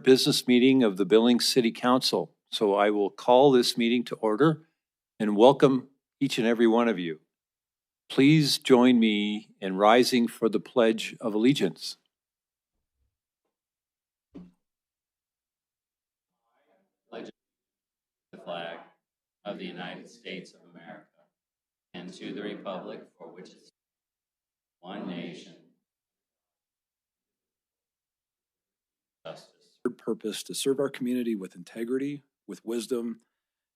Business meeting of the Billings City Council. So I will call this meeting to order and welcome each and every one of you. Please join me in rising for the Pledge of Allegiance. Pledge the flag of the United States of America and to the republic for which it stands, one nation, justice. Purpose to serve our community with integrity, with wisdom,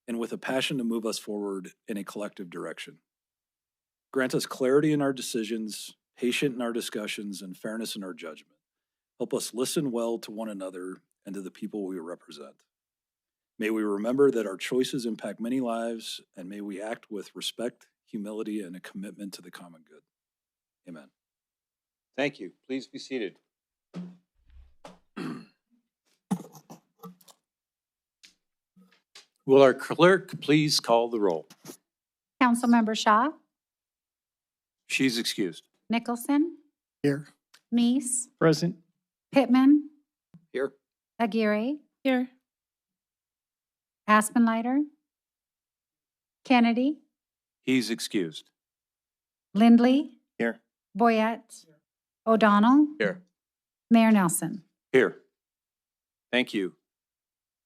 and with a passion to move us forward in a collective direction. Grant us clarity in our decisions, patience in our discussions, and fairness in our judgment. Help us listen well to one another and to the people we represent. May we remember that our choices impact many lives, and may we act with respect, humility, and a commitment to the common good. Amen. Thank you. Please be seated. Will our clerk please call the roll? Councilmember Shaw, She's excused. Nicholson, Here. Meese, Present. Pittman, Here. Aguirre, here, Aspenleiter, Kennedy, He's excused. Lindley, Here. Boyette, O'Donnell, Here. Mayor Nelson. Here. Thank you.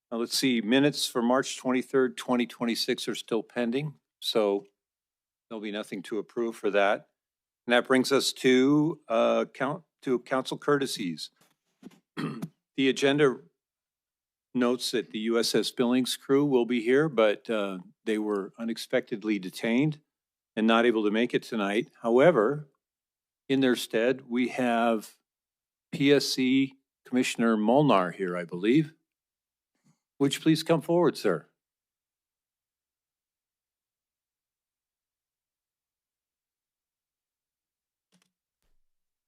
Now let's see, minutes for March 23rd, 2026 are still pending, so there'll be nothing to approve for that. And that brings us to council courtesies. The agenda notes that the USS Billings crew will be here, but they were unexpectedly detained and not able to make it tonight. However, in their stead, we have PSC Commissioner Molnar here, I believe. Would you please come forward, sir?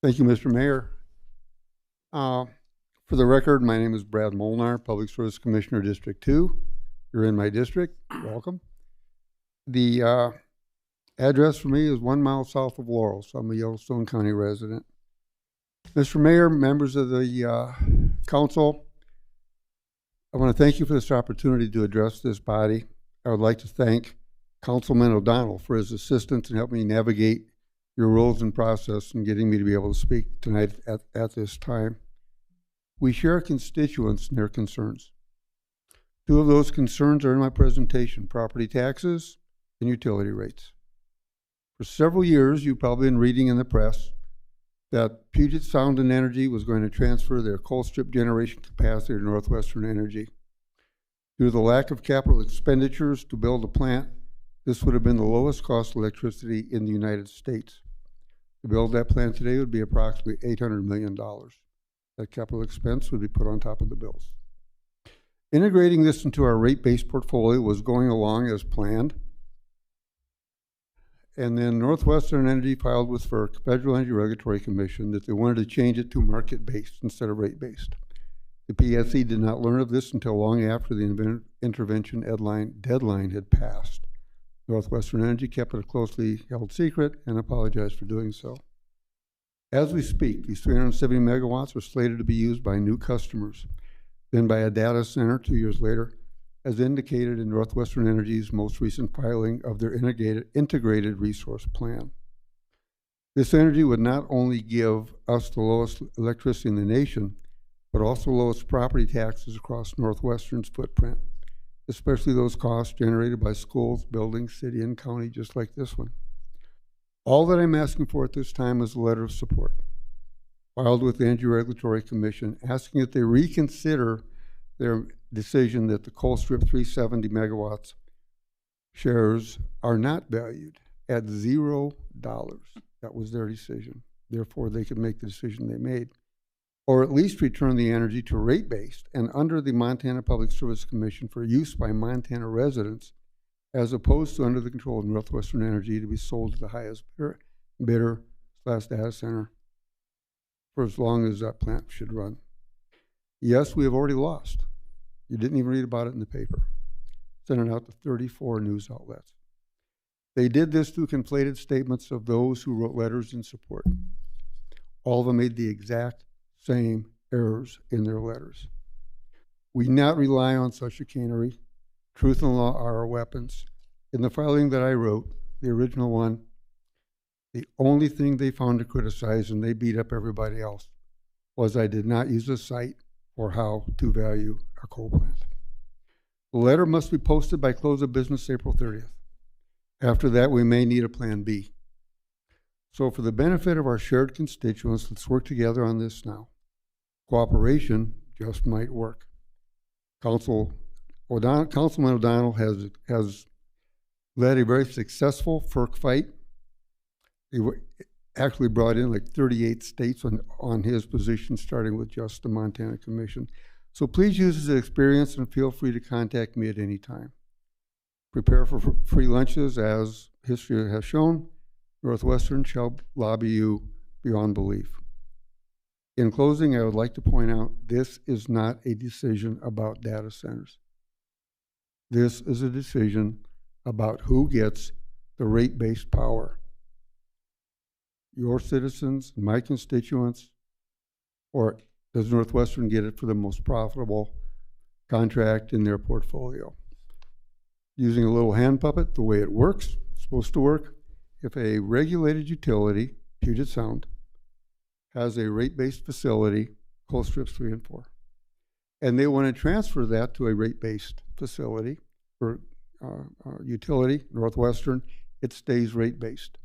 Thank you, Mr. Mayor. For the record, my name is Brad Molnar, Public Service Commissioner, District 2. You're in my district. Welcome. The address for me is 1 mile south of Laurel, so I'm a Yellowstone County resident. Mr. Mayor, members of the council, I want to thank you for this opportunity to address this body. I would like to thank Councilman O'Donnell for his assistance in helping me navigate your rules and process and getting me to be able to speak tonight at this time. We share constituents and their concerns. Two of those concerns are in my presentation: property taxes and utility rates. For several years, you've probably been reading in the press that Puget Sound and Energy was going to transfer their coal strip generation capacity to Northwestern Energy. Due to the lack of capital expenditures to build a plant, this would have been the lowest cost electricity in the United States. To build that plant today would be approximately $800 million. That capital expense would be put on top of the bills. Integrating this into our rate-based portfolio was going along as planned. And then Northwestern Energy filed with FERC, Federal Energy Regulatory Commission, that they wanted to change it to market-based instead of rate-based. The PSC did not learn of this until long after the intervention deadline had passed. Northwestern Energy kept it a closely held secret and apologized for doing so. As we speak, these 370 megawatts are slated to be used by new customers, then by a data center 2 years later, as indicated in Northwestern Energy's most recent filing of their integrated resource plan. This energy would not only give us the lowest electricity in the nation, but also lowest property taxes across Northwestern's footprint, especially those costs generated by schools, buildings, city, and county, just like this one. All that I'm asking for at this time is a letter of support, filed with the Energy Regulatory Commission, asking that they reconsider their decision that the coal strip 370 megawatts shares are not valued at $0. That was their decision. Therefore, they could make the decision they made, or at least return the energy to rate-based and under the Montana Public Service Commission for use by Montana residents, as opposed to under the control of Northwestern Energy to be sold to the highest bidder / data center for as long as that plant should run. Yes, we have already lost. You didn't even read about it in the paper. Sent it out to 34 news outlets. They did this through conflated statements of those who wrote letters in support. All of them made the exact same errors in their letters. We not rely on such chicanery. Truth and law are our weapons. In the filing that I wrote, the original one, the only thing they found to criticize, and they beat up everybody else, was I did not use a site for how to value a coal plant. The letter must be posted by close of business April 30th. After that, we may need a plan B. So for the benefit of our shared constituents, let's work together on this now. Cooperation just might work. Councilman O'Donnell has led a very successful FERC fight. He actually brought in like 38 states on his position, starting with just the Montana Commission. So please use his experience and feel free to contact me at any time. Prepare for free lunches, as history has shown. Northwestern shall lobby you beyond belief. In closing, I would like to point out this is not a decision about data centers. This is a decision about who gets the rate-based power. Your citizens, my constituents, or does Northwestern get it for the most profitable contract in their portfolio? Using a little hand puppet, the way it works, it's supposed to work. If a regulated utility, Puget Sound, has a rate-based facility, coal strips 3 and 4, and they want to transfer that to a rate-based facility or utility, Northwestern, it stays rate-based.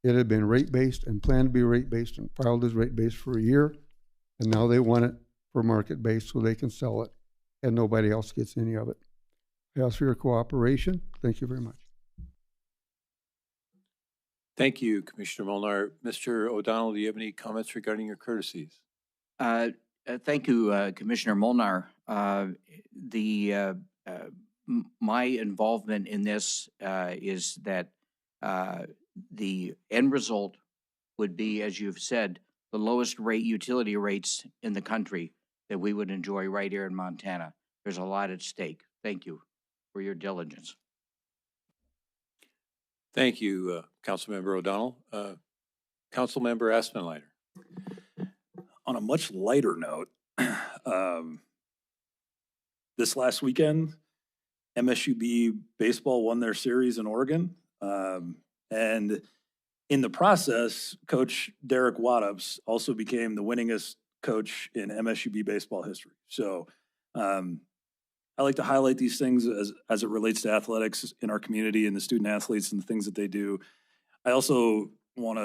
It had been rate-based and planned to be rate-based and filed as rate-based for a year, and now they want it for market-based so they can sell it, and nobody else gets any of it. I ask for your cooperation. Thank you very much. Thank you, Commissioner Molnar. Mr. O'Donnell, do you have any comments regarding your courtesies? Thank you, Commissioner Molnar. My involvement in this is that the end result would be, as you've said, the lowest rate utility rates in the country that we would enjoy right here in Montana. There's a lot at stake. Thank you for your diligence. Thank you, Councilmember O'Donnell. Councilmember Aspenleiter. On a much lighter note, this last weekend, MSUB baseball won their series in Oregon. And in the process, Coach Derek Waddups also became the winningest coach in MSUB baseball history. So I like to highlight these things as it relates to athletics in our community and the student athletes and the things that they do. I also want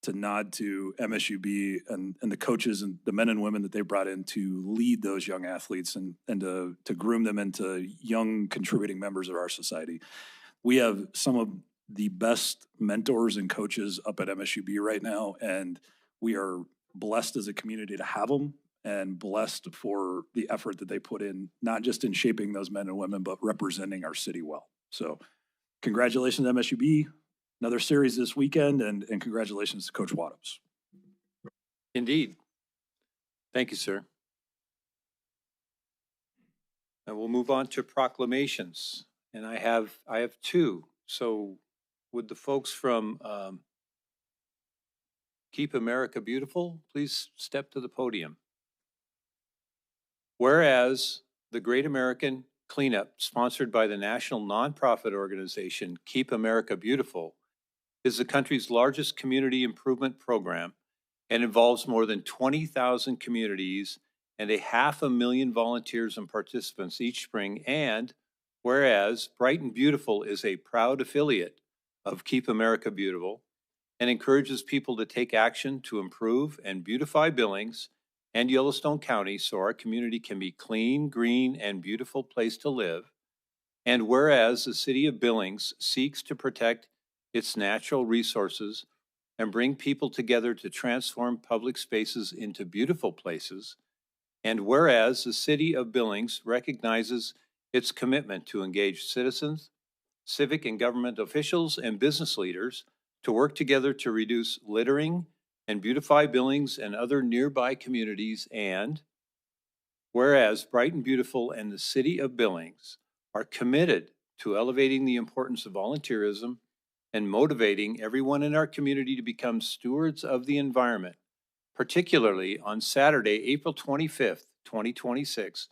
to nod to MSUB and the coaches and the men and women that they brought in to lead those young athletes and to groom them into young contributing members of our society. We have some of the best mentors and coaches up at MSUB right now, and we are blessed as a community to have them and blessed for the effort that they put in, not just in shaping those men and women, but representing our city well. So congratulations, MSUB. Another series this weekend, and congratulations to Coach Waddups. Indeed. Thank you, sir. And we'll move on to proclamations. And I have two. So would the folks from Keep America Beautiful please step to the podium? Whereas the Great American Cleanup, sponsored by the national nonprofit organization Keep America Beautiful, is the country's largest community improvement program and involves more than 20,000 communities and 500,000 volunteers and participants each spring. And whereas Bright and Beautiful is a proud affiliate of Keep America Beautiful and encourages people to take action to improve and beautify Billings and Yellowstone County so our community can be clean, green, and beautiful place to live. And whereas the city of Billings seeks to protect its natural resources and bring people together to transform public spaces into beautiful places. And whereas the city of Billings recognizes its commitment to engage citizens, civic and government officials, and business leaders to work together to reduce littering and beautify Billings and other nearby communities. And whereas Bright and Beautiful and the city of Billings are committed to elevating the importance of volunteerism and motivating everyone in our community to become stewards of the environment, particularly on Saturday, April 25th, 2026,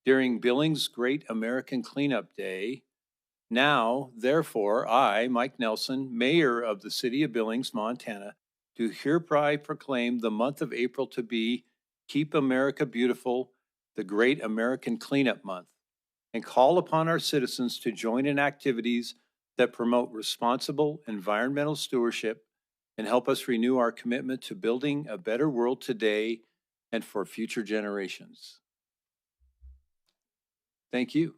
during Billings Great American Cleanup Day. Now, therefore, I, Mike Nelson, Mayor of the City of Billings, Montana, do hereby proclaim the month of April to be Keep America Beautiful, the Great American Cleanup Month, and call upon our citizens to join in activities that promote responsible environmental stewardship and help us renew our commitment to building a better world today and for future generations. Thank you.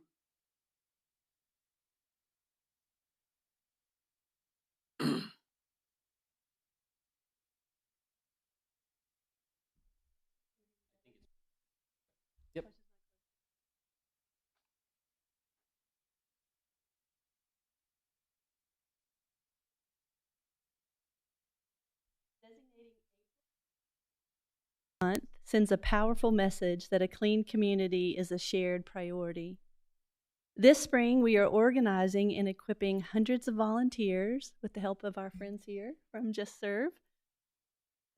Month sends a powerful message that a clean community is a shared priority. This spring, we are organizing and equipping hundreds of volunteers with the help of our friends here from Just Serve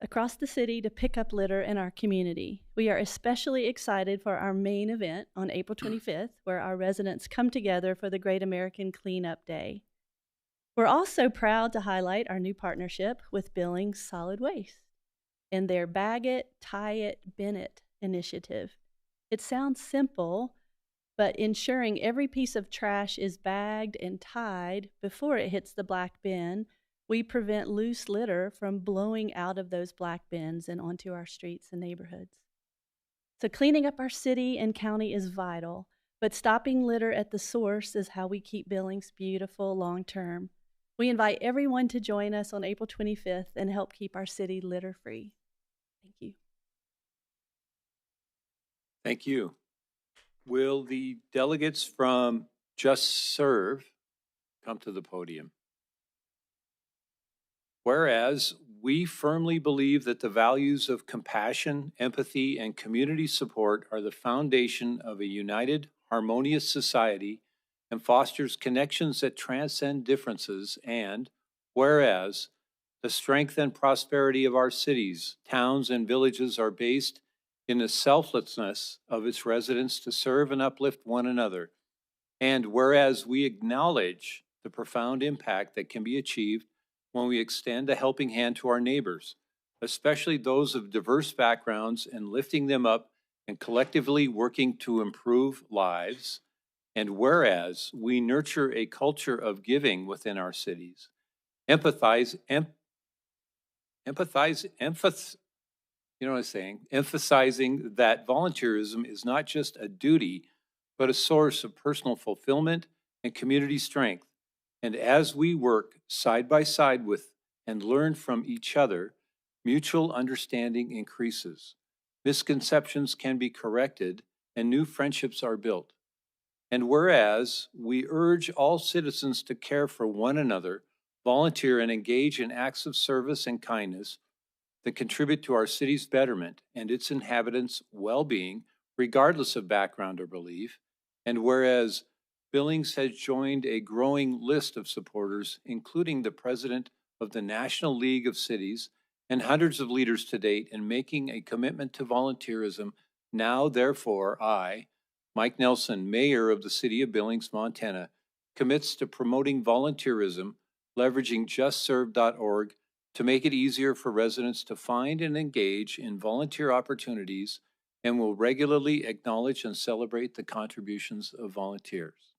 across the city to pick up litter in our community. We are especially excited for our main event on April 25th, where our residents come together for the Great American Cleanup Day. We're also proud to highlight our new partnership with Billings Solid Waste and their Bag It, Tie It, Bin It initiative. It sounds simple, but ensuring every piece of trash is bagged and tied before it hits the black bin, we prevent loose litter from blowing out of those black bins and onto our streets and neighborhoods. So cleaning up our city and county is vital, but stopping litter at the source is how we keep Billings beautiful long term. We invite everyone to join us on April 25th and help keep our city litter free. Thank you. Thank you. Will the delegates from Just Serve come to the podium? Whereas we firmly believe that the values of compassion, empathy, and community support are the foundation of a united, harmonious society and fosters connections that transcend differences, and whereas the strength and prosperity of our cities, towns, and villages are based in the selflessness of its residents to serve and uplift one another. And whereas we acknowledge the profound impact that can be achieved when we extend a helping hand to our neighbors, especially those of diverse backgrounds, and lifting them up and collectively working to improve lives. And whereas we nurture a culture of giving within our cities, emphasizing that volunteerism is not just a duty, but a source of personal fulfillment and community strength. And as we work side by side with and learn from each other, mutual understanding increases. Misconceptions can be corrected and new friendships are built. And whereas we urge all citizens to care for one another, volunteer, and engage in acts of service and kindness that contribute to our city's betterment and its inhabitants' well-being, regardless of background or belief. And whereas Billings has joined a growing list of supporters, including the president of the National League of Cities and hundreds of leaders to date, in making a commitment to volunteerism. Now, therefore, I, Mike Nelson, Mayor of the City of Billings, Montana, commits to promoting volunteerism, leveraging justserve.org to make it easier for residents to find and engage in volunteer opportunities, and will regularly acknowledge and celebrate the contributions of volunteers.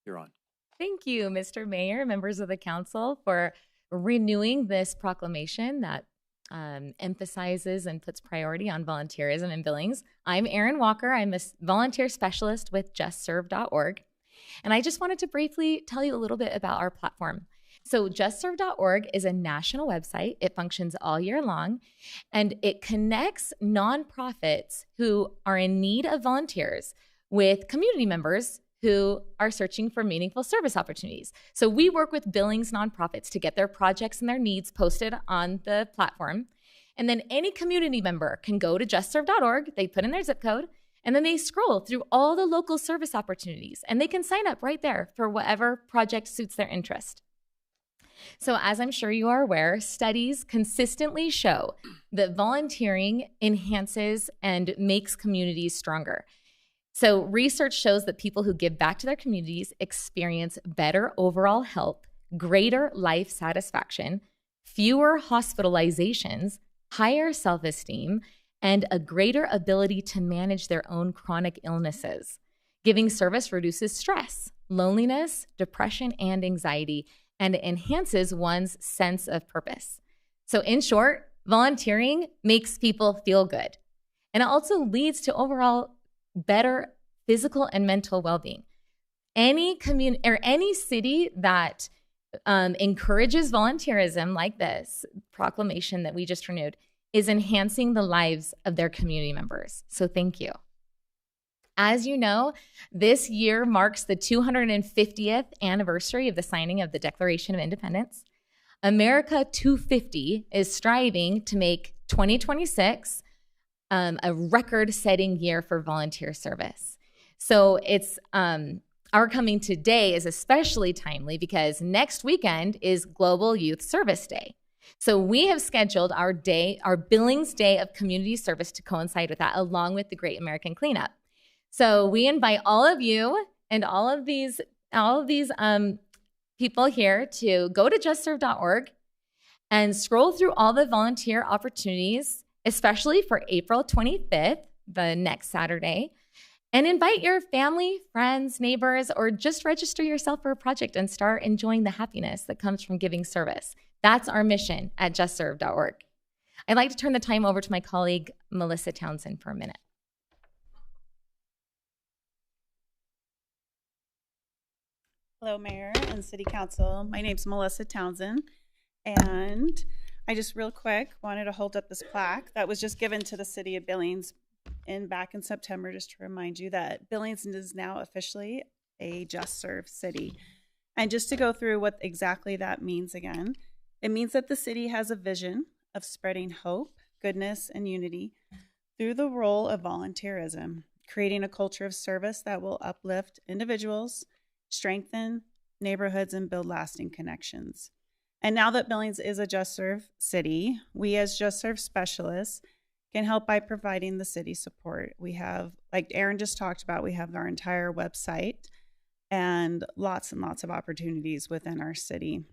You're on. Thank you, Mr. Mayor, members of the council, for renewing this proclamation that emphasizes and puts priority on volunteerism in Billings. I'm Erin Walker. I'm a volunteer specialist with justserve.org. And I just wanted to briefly tell you a little bit about our platform. So justserve.org is a national website. It functions all year long, and it connects nonprofits who are in need of volunteers with community members who are searching for meaningful service opportunities. So we work with Billings nonprofits to get their projects and their needs posted on the platform. And then any community member can go to justserve.org, they put in their zip code, and then they scroll through all the local service opportunities, and they can sign up right there for whatever project suits their interest. So as I'm sure you are aware, studies consistently show that volunteering enhances and makes communities stronger. So research shows that people who give back to their communities experience better overall health, greater life satisfaction, fewer hospitalizations, higher self-esteem, and a greater ability to manage their own chronic illnesses. Giving service reduces stress, loneliness, depression, and anxiety, and enhances one's sense of purpose. So in short, volunteering makes people feel good. And it also leads to overall better physical and mental well-being. Any community or any city that encourages volunteerism like this proclamation that we just renewed is enhancing the lives of their community members. So thank you. As you know, this year marks the 250th anniversary of the signing of the Declaration of Independence. America 250 is striving to make 2026 a record-setting year for volunteer service. So it's our coming today is especially timely because next weekend is Global Youth Service Day. So we have scheduled our Billings Day of Community Service to coincide with that, along with the Great American Cleanup. So we invite all of you and all of these people here to go to justserve.org and scroll through all the volunteer opportunities, especially for April 25th, the next Saturday, and invite your family, friends, neighbors, or just register yourself for a project and start enjoying the happiness that comes from giving service. That's our mission at justserve.org. I'd like to turn the time over to my colleague, Melissa Townsend, for a minute. Hello, Mayor and City Council. My name's Melissa Townsend, and I just real quick wanted to hold up this plaque that was just given to the City of Billings back in September, just to remind you that Billings is now officially a Just Serve city. And just to go through what exactly that means again, it means that the city has a vision of spreading hope, goodness, and unity through the role of volunteerism, creating a culture of service that will uplift individuals, strengthen neighborhoods, and build lasting connections. And now that Billings is a Just Serve city, we as Just Serve specialists can help by providing the city support. We have, like Aaron just talked about, we have our entire website and lots of opportunities within our city.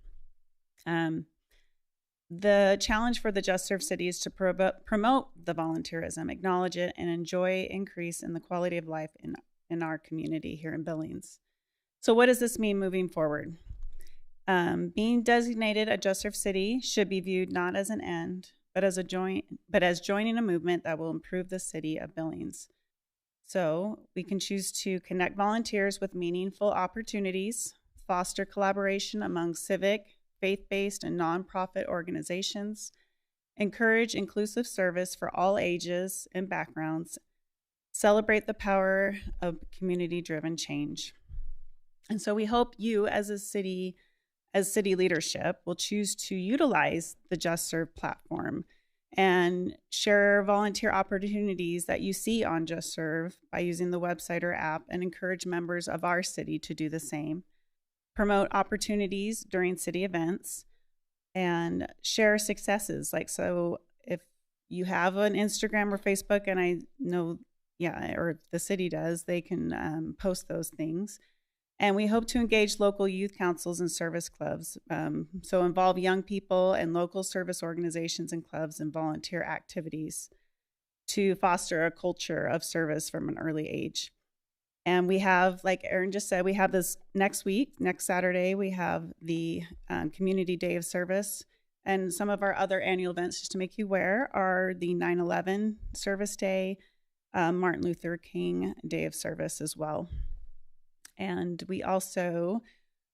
The challenge for the Just Serve city is to promote the volunteerism, acknowledge it, and enjoy increase in the quality of life in our community here in Billings. So what does this mean moving forward? Being designated a Just Serve city should be viewed not as an end, but as joining a movement that will improve the city of Billings. So we can choose to connect volunteers with meaningful opportunities, foster collaboration among civic, faith-based, and nonprofit organizations, encourage inclusive service for all ages and backgrounds, celebrate the power of community-driven change. And so we hope you as city leadership will choose to utilize the Just Serve platform and share volunteer opportunities that you see on Just Serve by using the website or app, and encourage members of our city to do the same. Promote opportunities during city events and share successes. Like, so if you have an Instagram or Facebook, and I know, or the city does, they can post those things. And we hope to engage local youth councils and service clubs. So involve young people and local service organizations and clubs in volunteer activities to foster a culture of service from an early age. And we have, like Aaron just said, we have this next Saturday, we have the Community Day of Service. And some of our other annual events, just to make you aware, are the 9/11 Service Day, Martin Luther King Day of Service as well. And we also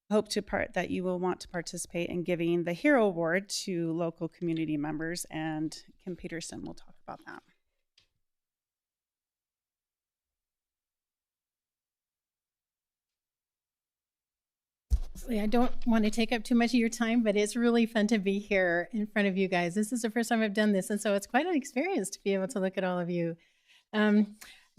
hope that you will want to participate in giving the Hero Award to local community members, and Kim Peterson will talk about that. I don't want to take up too much of your time, but it's really fun to be here in front of you guys. This is the first time I've done this, and so it's quite an experience to be able to look at all of you.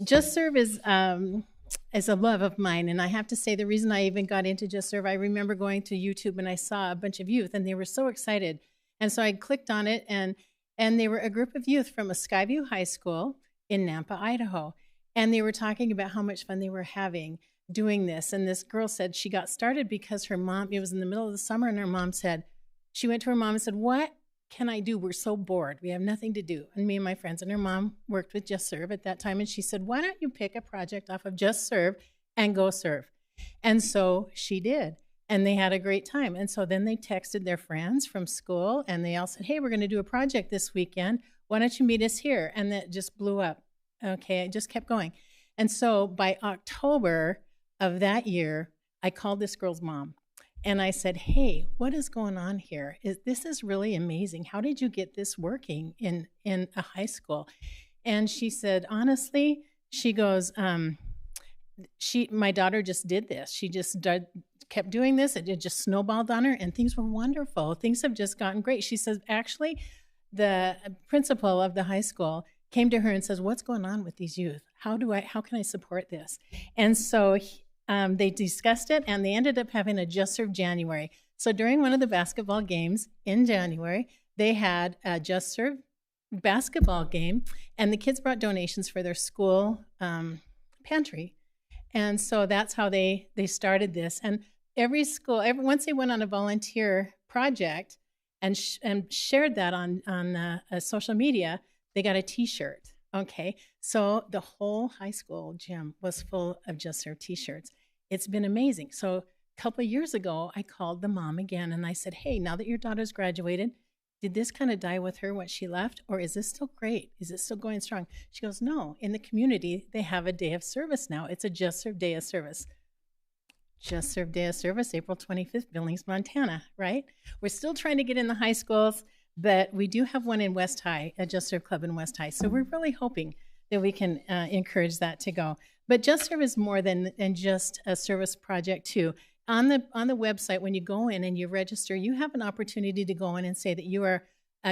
Just Serve is a love of mine, and I have to say the reason I even got into Just Serve, I remember going to YouTube and I saw a bunch of youth, and they were so excited, and so I clicked on it, and they were a group of youth from a Skyview High School in Nampa, Idaho. And they were talking about how much fun they were having doing this. And this girl said she got started because her mom, it was in the middle of the summer, and her mom said, she went to her mom and said, "What can I do? We're so bored. We have nothing to do." And me and my friends, and her mom worked with Just Serve at that time. And she said, "Why don't you pick a project off of Just Serve and go serve?" And so she did. And they had a great time. And so then they texted their friends from school, and they all said, "Hey, we're going to do a project this weekend. Why don't you meet us here?" And that just blew up. Okay, it just kept going. And so by October of that year, I called this girl's mom and I said, "Hey, what is going on here? This is really amazing. How did you get this working in a high school?" And she said, honestly, she goes, my daughter just did this. She just kept doing this. It just snowballed on her, and things were wonderful. Things have just gotten great. She says, actually, the principal of the high school came to her and says, "What's going on with these youth? How can I support this?" And so they discussed it, and they ended up having a Just Serve January. So during one of the basketball games in January, they had a Just Serve basketball game, and the kids brought donations for their school pantry. And so that's how they started this. And every school, once they went on a volunteer project and shared that on social media, they got a T-shirt. Okay, so the whole high school gym was full of Just Serve T-shirts. It's been amazing. So a couple of years ago, I called the mom again and I said, "Hey, now that your daughter's graduated, did this kind of die with her when she left, or is this still great? Is it still going strong?" She goes, "No, in the community, they have a day of service now. It's a Just Serve Day of Service." Just Serve Day of Service, April 25th, Billings, Montana, right? We're still trying to get in the high schools, but we do have one in West High, a Just Serve Club in West High. So we're really hoping that we can encourage that to go. But Just Serve is more than just a service project too. On the website, when you go in and you register, you have an opportunity to go in and say that you are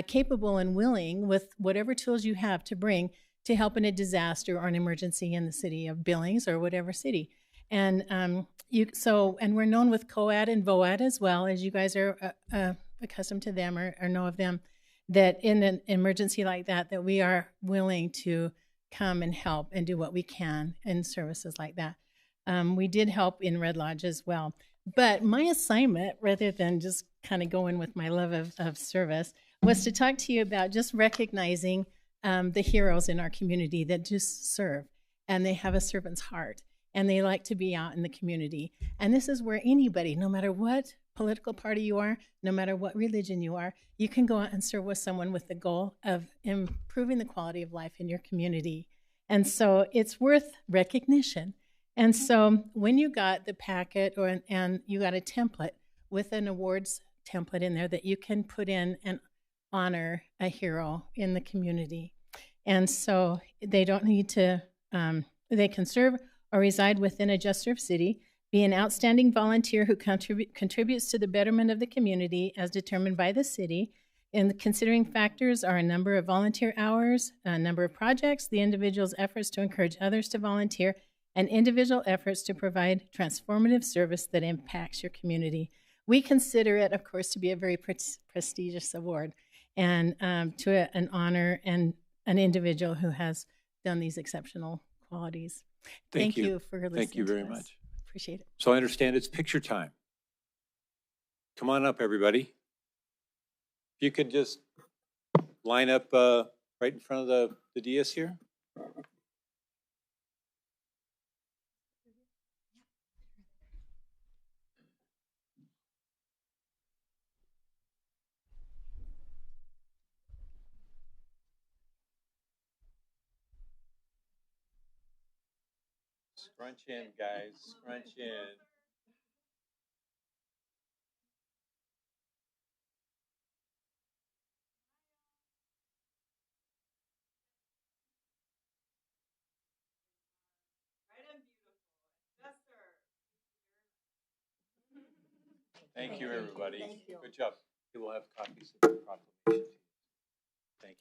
capable and willing, with whatever tools you have, to bring to help in a disaster or an emergency in the city of Billings or whatever city. And and we're known with COAD and VOAD as well, as you guys are accustomed to them or know of them, that in an emergency like that we are willing to come and help and do what we can in services like that. We did help in Red Lodge as well. But my assignment, rather than just kind of going with my love of service, was to talk to you about just recognizing the heroes in our community that just serve, and they have a servant's heart, and they like to be out in the community. And this is where anybody, no matter what political party you are, no matter what religion you are, you can go out and serve with someone with the goal of improving the quality of life in your community. And so it's worth recognition. And so when you got the packet and you got a template with an awards template in there that you can put in and honor a hero in the community. And so they don't need to, they can serve or reside within a Just Serve city, be an outstanding volunteer who contributes to the betterment of the community as determined by the city. And the considering factors are a number of volunteer hours, a number of projects, the individual's efforts to encourage others to volunteer, and individual efforts to provide transformative service that impacts your community. We consider it, of course, to be a very prestigious award and to an honor and an individual who has done these exceptional qualities. Thank you for listening. Thank you very to us. much. Appreciate it. So I understand it's picture time. Come on up, everybody. If you could just line up right in front of the dais here. Scrunch in, guys. Scrunch in. Thank you, everybody. Thank you. Good job. We will have copies of the proclamation. Thank you.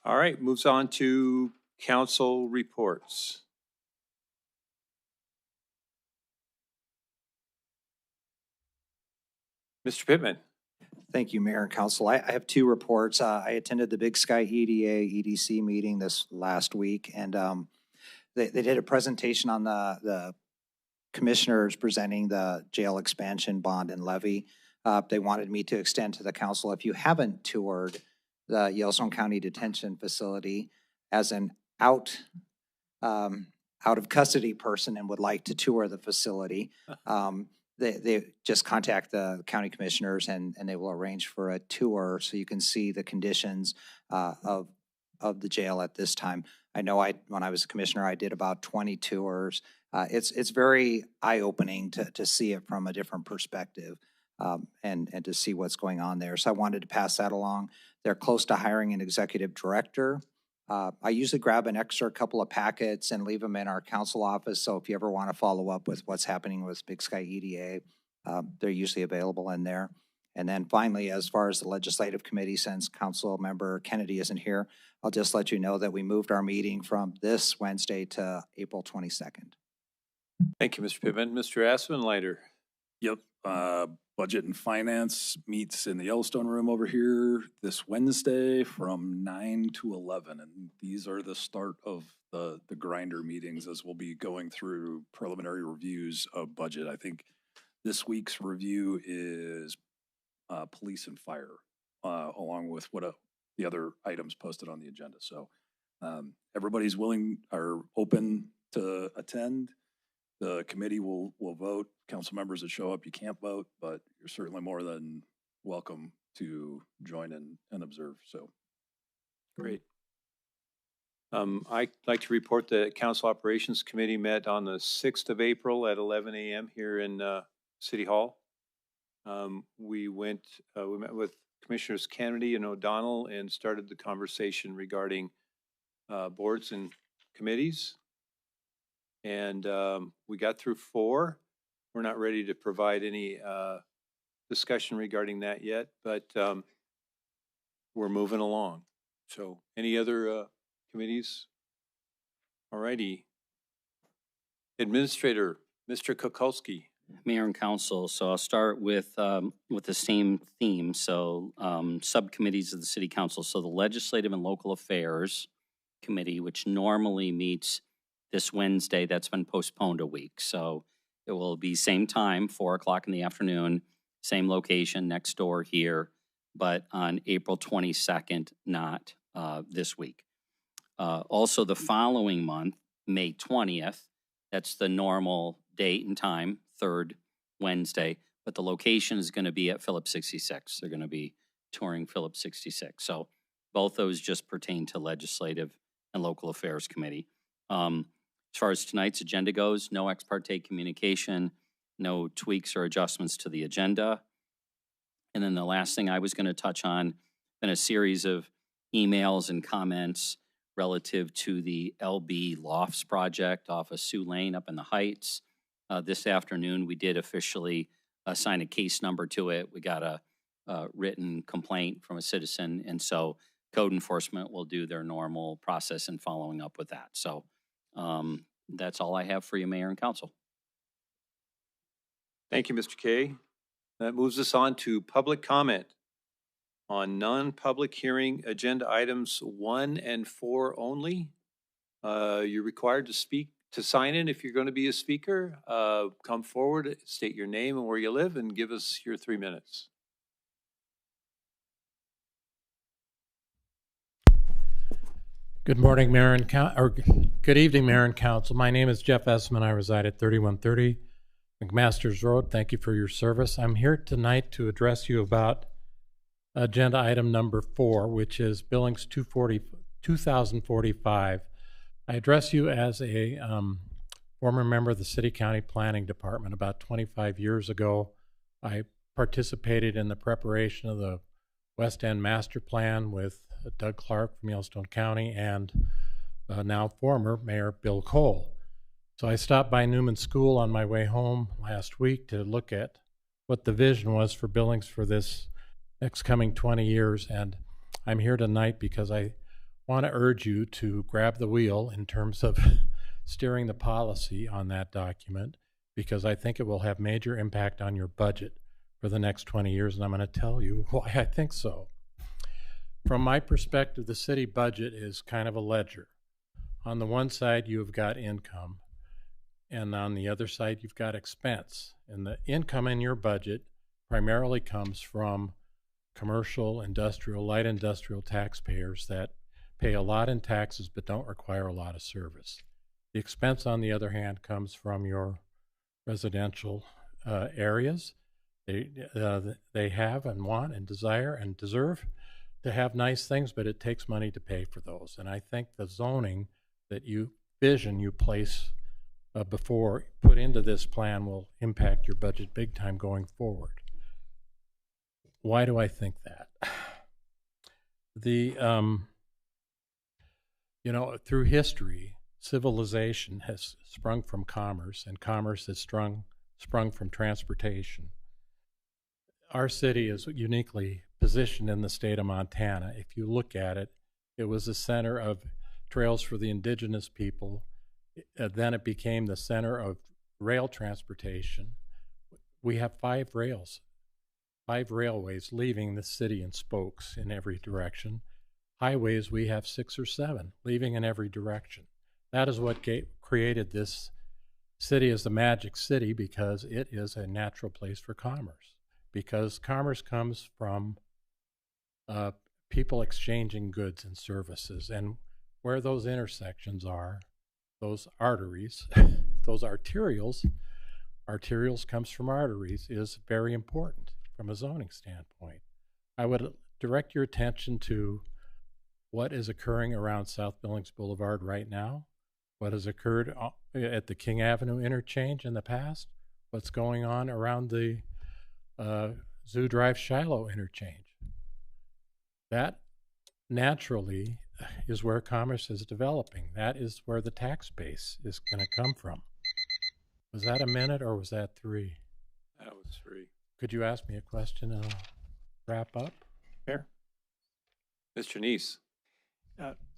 All right, moves on to council reports. Mr. Pittman. Thank you, Mayor and Council. I have two reports. I attended the Big Sky EDA EDC meeting this last week, and they did a presentation on the commissioners presenting the jail expansion bond and levy. They wanted me to extend to the council, if you haven't toured the Yellowstone County Detention Facility as an out of custody person and would like to tour the facility, they just contact the county commissioners and they will arrange for a tour so you can see the conditions of the jail at this time. I know when I was a commissioner, I did about 20 tours. It's very eye-opening to see it from a different perspective and to see what's going on there. So I wanted to pass that along. They're close to hiring an executive director. I usually grab an extra couple of packets and leave them in our council office. So if you ever want to follow up with what's happening with Big Sky EDA, they're usually available in there. And then finally, as far as the legislative committee, since Council Member Kennedy isn't here, I'll just let you know that we moved our meeting from this Wednesday to April 22nd. Thank you, Mr. Pittman. Mr. Aspenleiter. Yep. Budget and Finance meets in the Yellowstone room over here this Wednesday from 9 to 11. And these are the start of the grinder meetings as we'll be going through preliminary reviews of budget. I think this week's review is police and fire, along with the other items posted on the agenda. So everybody's willing or open to attend. The committee will vote. Council members that show up, you can't vote, but you're certainly more than welcome to join in and observe. So great. I'd like to report that Council Operations Committee met on the 6th of April at 11 a.m. here in City Hall. We met with Commissioners Kennedy and O'Donnell and started the conversation regarding boards and committees. And we got through 4. We're not ready to provide any discussion regarding that yet, but we're moving along. So any other committees? All righty. Administrator, Mr. Kukulski. Mayor and Council, so I'll start with the same theme. So subcommittees of the City Council. So the Legislative and Local Affairs Committee, which normally meets this Wednesday, that's been postponed a week. So it will be same time, 4 o'clock in the afternoon, same location next door here, but on April 22nd, not this week. Also the following month, May 20th, that's the normal date and time, 3rd Wednesday, but the location is going to be at Phillips 66. They're going to be touring Phillips 66. So both those just pertain to Legislative and Local Affairs Committee. As far as tonight's agenda goes, no ex parte communication, no tweaks or adjustments to the agenda. And then the last thing I was going to touch on, been a series of emails and comments relative to the LB Lofts project off of Sioux Lane up in the Heights. This afternoon, we did officially assign a case number to it. We got a written complaint from a citizen, and so code enforcement will do their normal process in following up with that. So that's all I have for you, Mayor and Council. Thank you, Mr. Kay. That moves us on to public comment on non-public hearing agenda items 1 and 4 only. You're required to sign in if you're going to be a speaker. Come forward, state your name and where you live, and give us your 3 minutes. Good morning, Mayor and good evening, Mayor and Council. My name is Jeff Essman. I reside at 3130 McMaster's Road. Thank you for your service. I'm here tonight to address you about agenda item number 4, which is Billings 2045. I address you as a former member of the City County Planning Department. About 25 years ago, I participated in the preparation of the West End Master Plan with Doug Clark from Yellowstone County and now former Mayor Bill Cole. So I stopped by Newman School on my way home last week to look at what the vision was for Billings for this next coming 20 years. And I'm here tonight because I want to urge you to grab the wheel in terms of steering the policy on that document, because I think it will have major impact on your budget for the next 20 years, and I'm going to tell you why I think so. From my perspective, the city budget is kind of a ledger. On the one side, you've got income, and on the other side, you've got expense. And the income in your budget primarily comes from commercial, industrial, light industrial taxpayers that pay a lot in taxes but don't require a lot of service. The expense, on the other hand, comes from your residential areas. They have and want and desire and deserve to have nice things, but it takes money to pay for those. And I think the zoning that you place put into this plan will impact your budget big time going forward. Why do I think that? Through history, civilization has sprung from commerce, and commerce has sprung from transportation. Our city is uniquely positioned in the state of Montana. If you look at it, it was the center of trails for the indigenous people. Then it became the center of rail transportation. We have 5 railways leaving the city in spokes in every direction. Highways, we have 6 or 7 leaving in every direction. That is what created this city as the magic city, because it is a natural place for commerce. Because commerce comes from people exchanging goods and services. And where those intersections are, those arteries, those arterials comes from arteries, is very important from a zoning standpoint. I would direct your attention to what is occurring around South Billings Boulevard right now, what has occurred at the King Avenue interchange in the past, what's going on around the Zoo Drive Shiloh interchange. That naturally is where commerce is developing. That is where the tax base is going to come from. Was that a minute or was that 3? That was 3. Could you ask me a question and I'll wrap up? Mayor? Mr. Neese?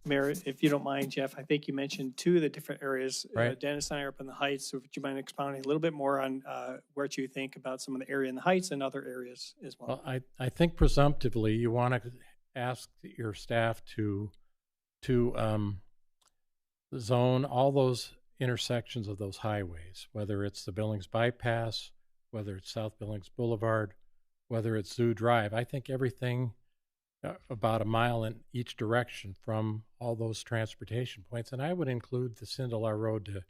Mayor, if you don't mind, Jeff, I think you mentioned 2 of the different areas. Right. Dennis and I are up in the Heights, so would you mind expounding a little bit more on what you think about some of the area in the Heights and other areas as well? Well, I think presumptively you want to ask your staff to zone all those intersections of those highways, whether it's the Billings Bypass, whether it's South Billings Boulevard, whether it's Zoo Drive. I think everything about a mile in each direction from all those transportation points. And I would include the Sindelar Road to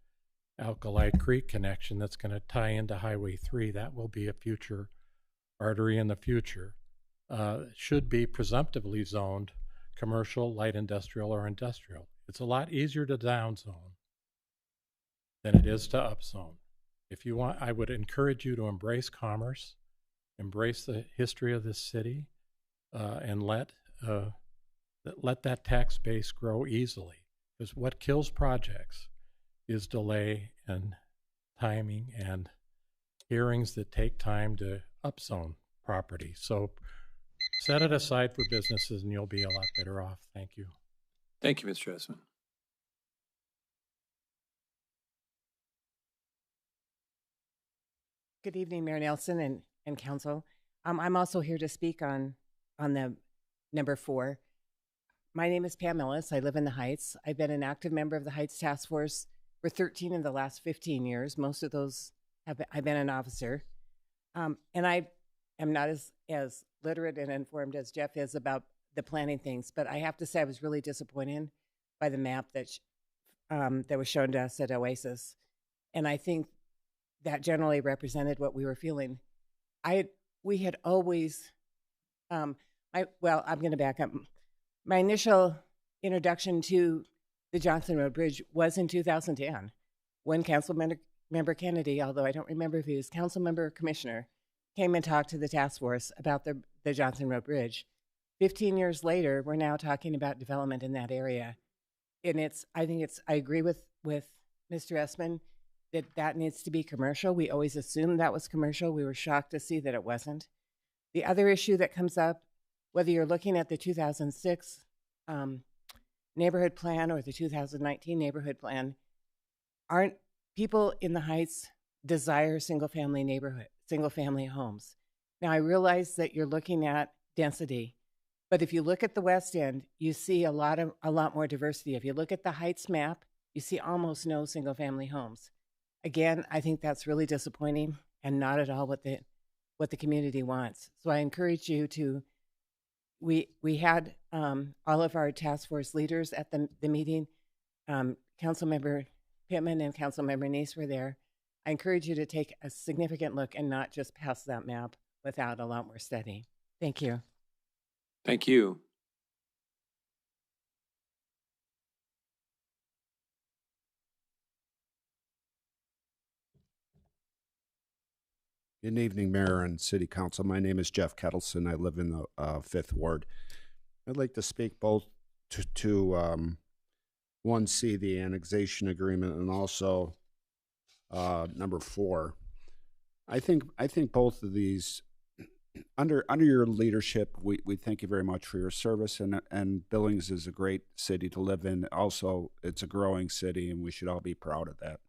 Alkali Creek connection that's going to tie into Highway 3. That will be a future artery in the future. Should be presumptively zoned commercial, light industrial, or industrial. It's a lot easier to downzone than it is to upzone. If you want, I would encourage you to embrace commerce, embrace the history of this city, and let that tax base grow easily. Because what kills projects is delay and timing and hearings that take time to upzone property. So set it aside for businesses and you'll be a lot better off. Thank you. Thank you, Mr. Essman. Good evening, Mayor Nelson and Council. I'm also here to speak on the number 4. My name is Pam Ellis. I live in the Heights. I've been an active member of the Heights Task Force for 13 of the last 15 years. Most of those I've been an officer. And I am not as literate and informed as Jeff is about the planning things, but I have to say I was really disappointed by the map that was shown to us at Oasis. And I think that generally represented what we were feeling. We had always, I'm going to back up. My initial introduction to the Johnson Road Bridge was in 2010 when Councilmember Kennedy, although I don't remember if he was council member or commissioner, came and talked to the task force about the Johnson Road Bridge. 15 years later, we're now talking about development in that area. And I agree with Mr. Essman that needs to be commercial. We always assumed that was commercial. We were shocked to see that it wasn't. The other issue that comes up, whether you're looking at the 2006 neighborhood plan or the 2019 neighborhood plan, aren't people in the Heights desire single family homes. Now, I realize that you're looking at density, but if you look at the West End, you see a lot more diversity. If you look at the Heights map, you see almost no single-family homes. Again, I think that's really disappointing and not at all what the community wants. So I encourage you to. We had all of our task force leaders at the meeting. Councilmember Pittman and Councilmember Neese were there. I encourage you to take a significant look and not just pass that map without a lot more study. Thank you. Thank you. Good evening, Mayor and City Council. My name is Jeff Kettleson. I live in the 5th Ward. I'd like to speak both to 1C, the annexation agreement, and also number 4. I think both of these, under your leadership, we thank you very much for your service, and Billings is a great city to live in. Also, it's a growing city, and we should all be proud of that.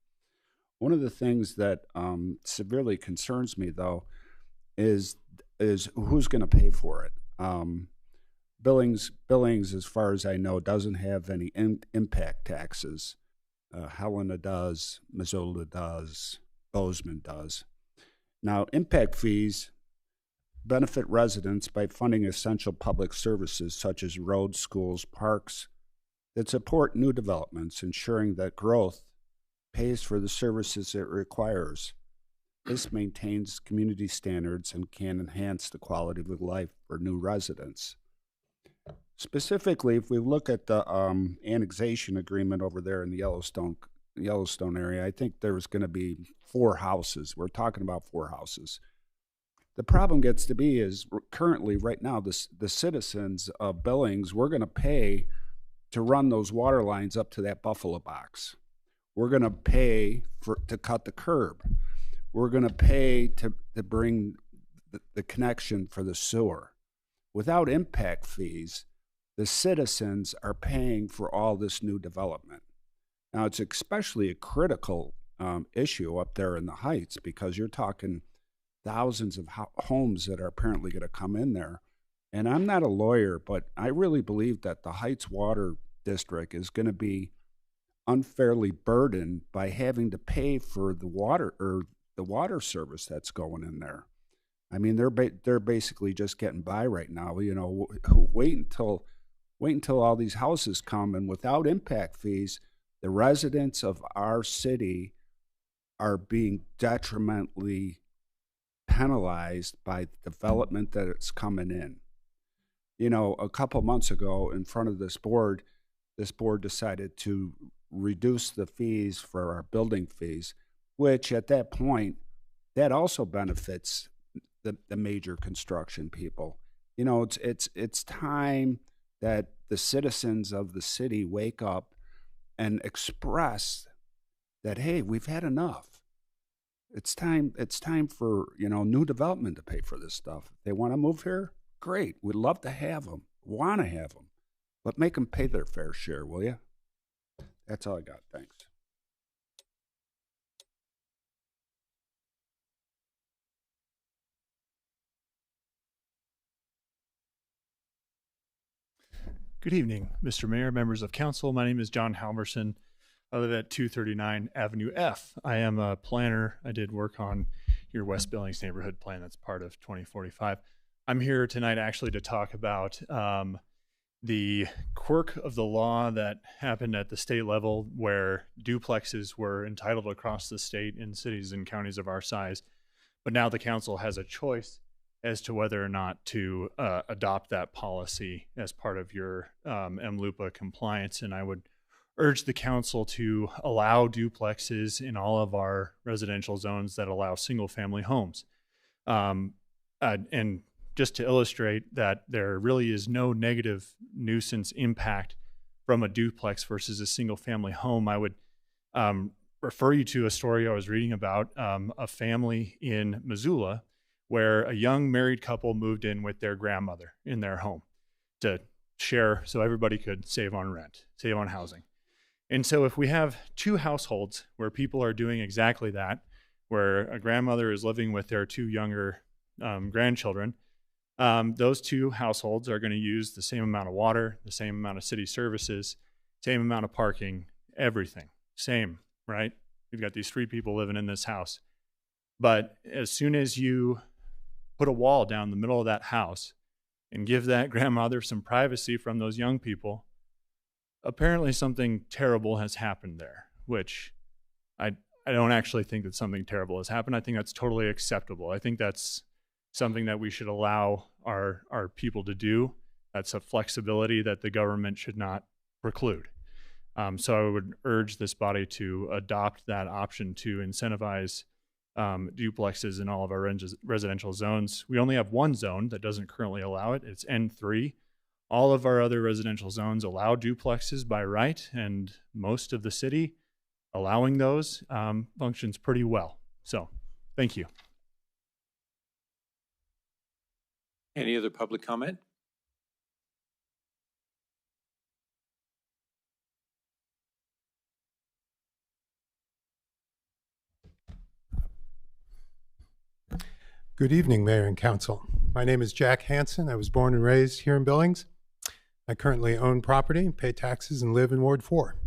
One of the things that severely concerns me, though, is who's going to pay for it. Billings, as far as I know, doesn't have any impact taxes. Helena does, Missoula does, Bozeman does. Now, impact fees benefit residents by funding essential public services such as roads, schools, parks that support new developments, ensuring that growth pays for the services it requires. This maintains community standards and can enhance the quality of life for new residents. Specifically, if we look at the annexation agreement over there in the Yellowstone area, I think there's going to be 4 houses. We're talking about 4 houses. The problem gets to be is currently, right now, the citizens of Billings, we're going to pay to run those water lines up to that Buffalo box. We're going to pay to cut the curb. We're going to pay to bring the connection for the sewer. Without impact fees, the citizens are paying for all this new development. Now, it's especially a critical issue up there in the Heights because you're talking thousands of homes that are apparently going to come in there. And I'm not a lawyer, but I really believe that the Heights Water District is going to be unfairly burdened by having to pay for the water service that's going in there. I mean, they're basically just getting by right now. You know, wait until all these houses come, and without impact fees, the residents of our city are being detrimentally penalized by the development that it's coming in. You know, a couple months ago, in front of this board decided to reduce the fees for our building fees, which at that point, that also benefits the major construction people. You know, it's time that the citizens of the city wake up and express that, hey, we've had enough. It's time for, you know, new development to pay for this stuff. If they want to move here, great. We'd love to have them, want to have them, but make them pay their fair share, will you? That's all I got. Thanks. Good evening, Mr. Mayor, members of council. My name is John Halverson. I live at 239 Avenue F. I am a planner. I did work on your West Billings neighborhood plan that's part of 2045. I'm here tonight actually to talk about the quirk of the law that happened at the state level where duplexes were entitled across the state in cities and counties of our size. But now the council has a choice as to whether or not to adopt that policy as part of your MLUPA compliance. And I would urge the council to allow duplexes in all of our residential zones that allow single family homes. And just to illustrate that there really is no negative nuisance impact from a duplex versus a single family home, I would refer you to a story I was reading about a family in Missoula where a young married couple moved in with their grandmother in their home to share so everybody could save on rent, save on housing. And so if we have 2 households where people are doing exactly that, where a grandmother is living with their 2 younger grandchildren, those two households are going to use the same amount of water, the same amount of city services, same amount of parking, everything. Same, right? We've got these 3 people living in this house. But as soon as you put a wall down the middle of that house and give that grandmother some privacy from those young people, apparently something terrible has happened there, which I don't actually think that something terrible has happened. I think that's totally acceptable. I think that's something that we should allow our people to do. That's a flexibility that the government should not preclude. So I would urge this body to adopt that option to incentivize duplexes in all of our residential zones. We only have one zone that doesn't currently allow it. It's N3. All of our other residential zones allow duplexes by right, and most of the city allowing those functions pretty well. So, thank you. Any other public comment? Good evening, Mayor and Council. My name is Jack Hansen. I was born and raised here in Billings. I currently own property, pay taxes, and live in Ward 4.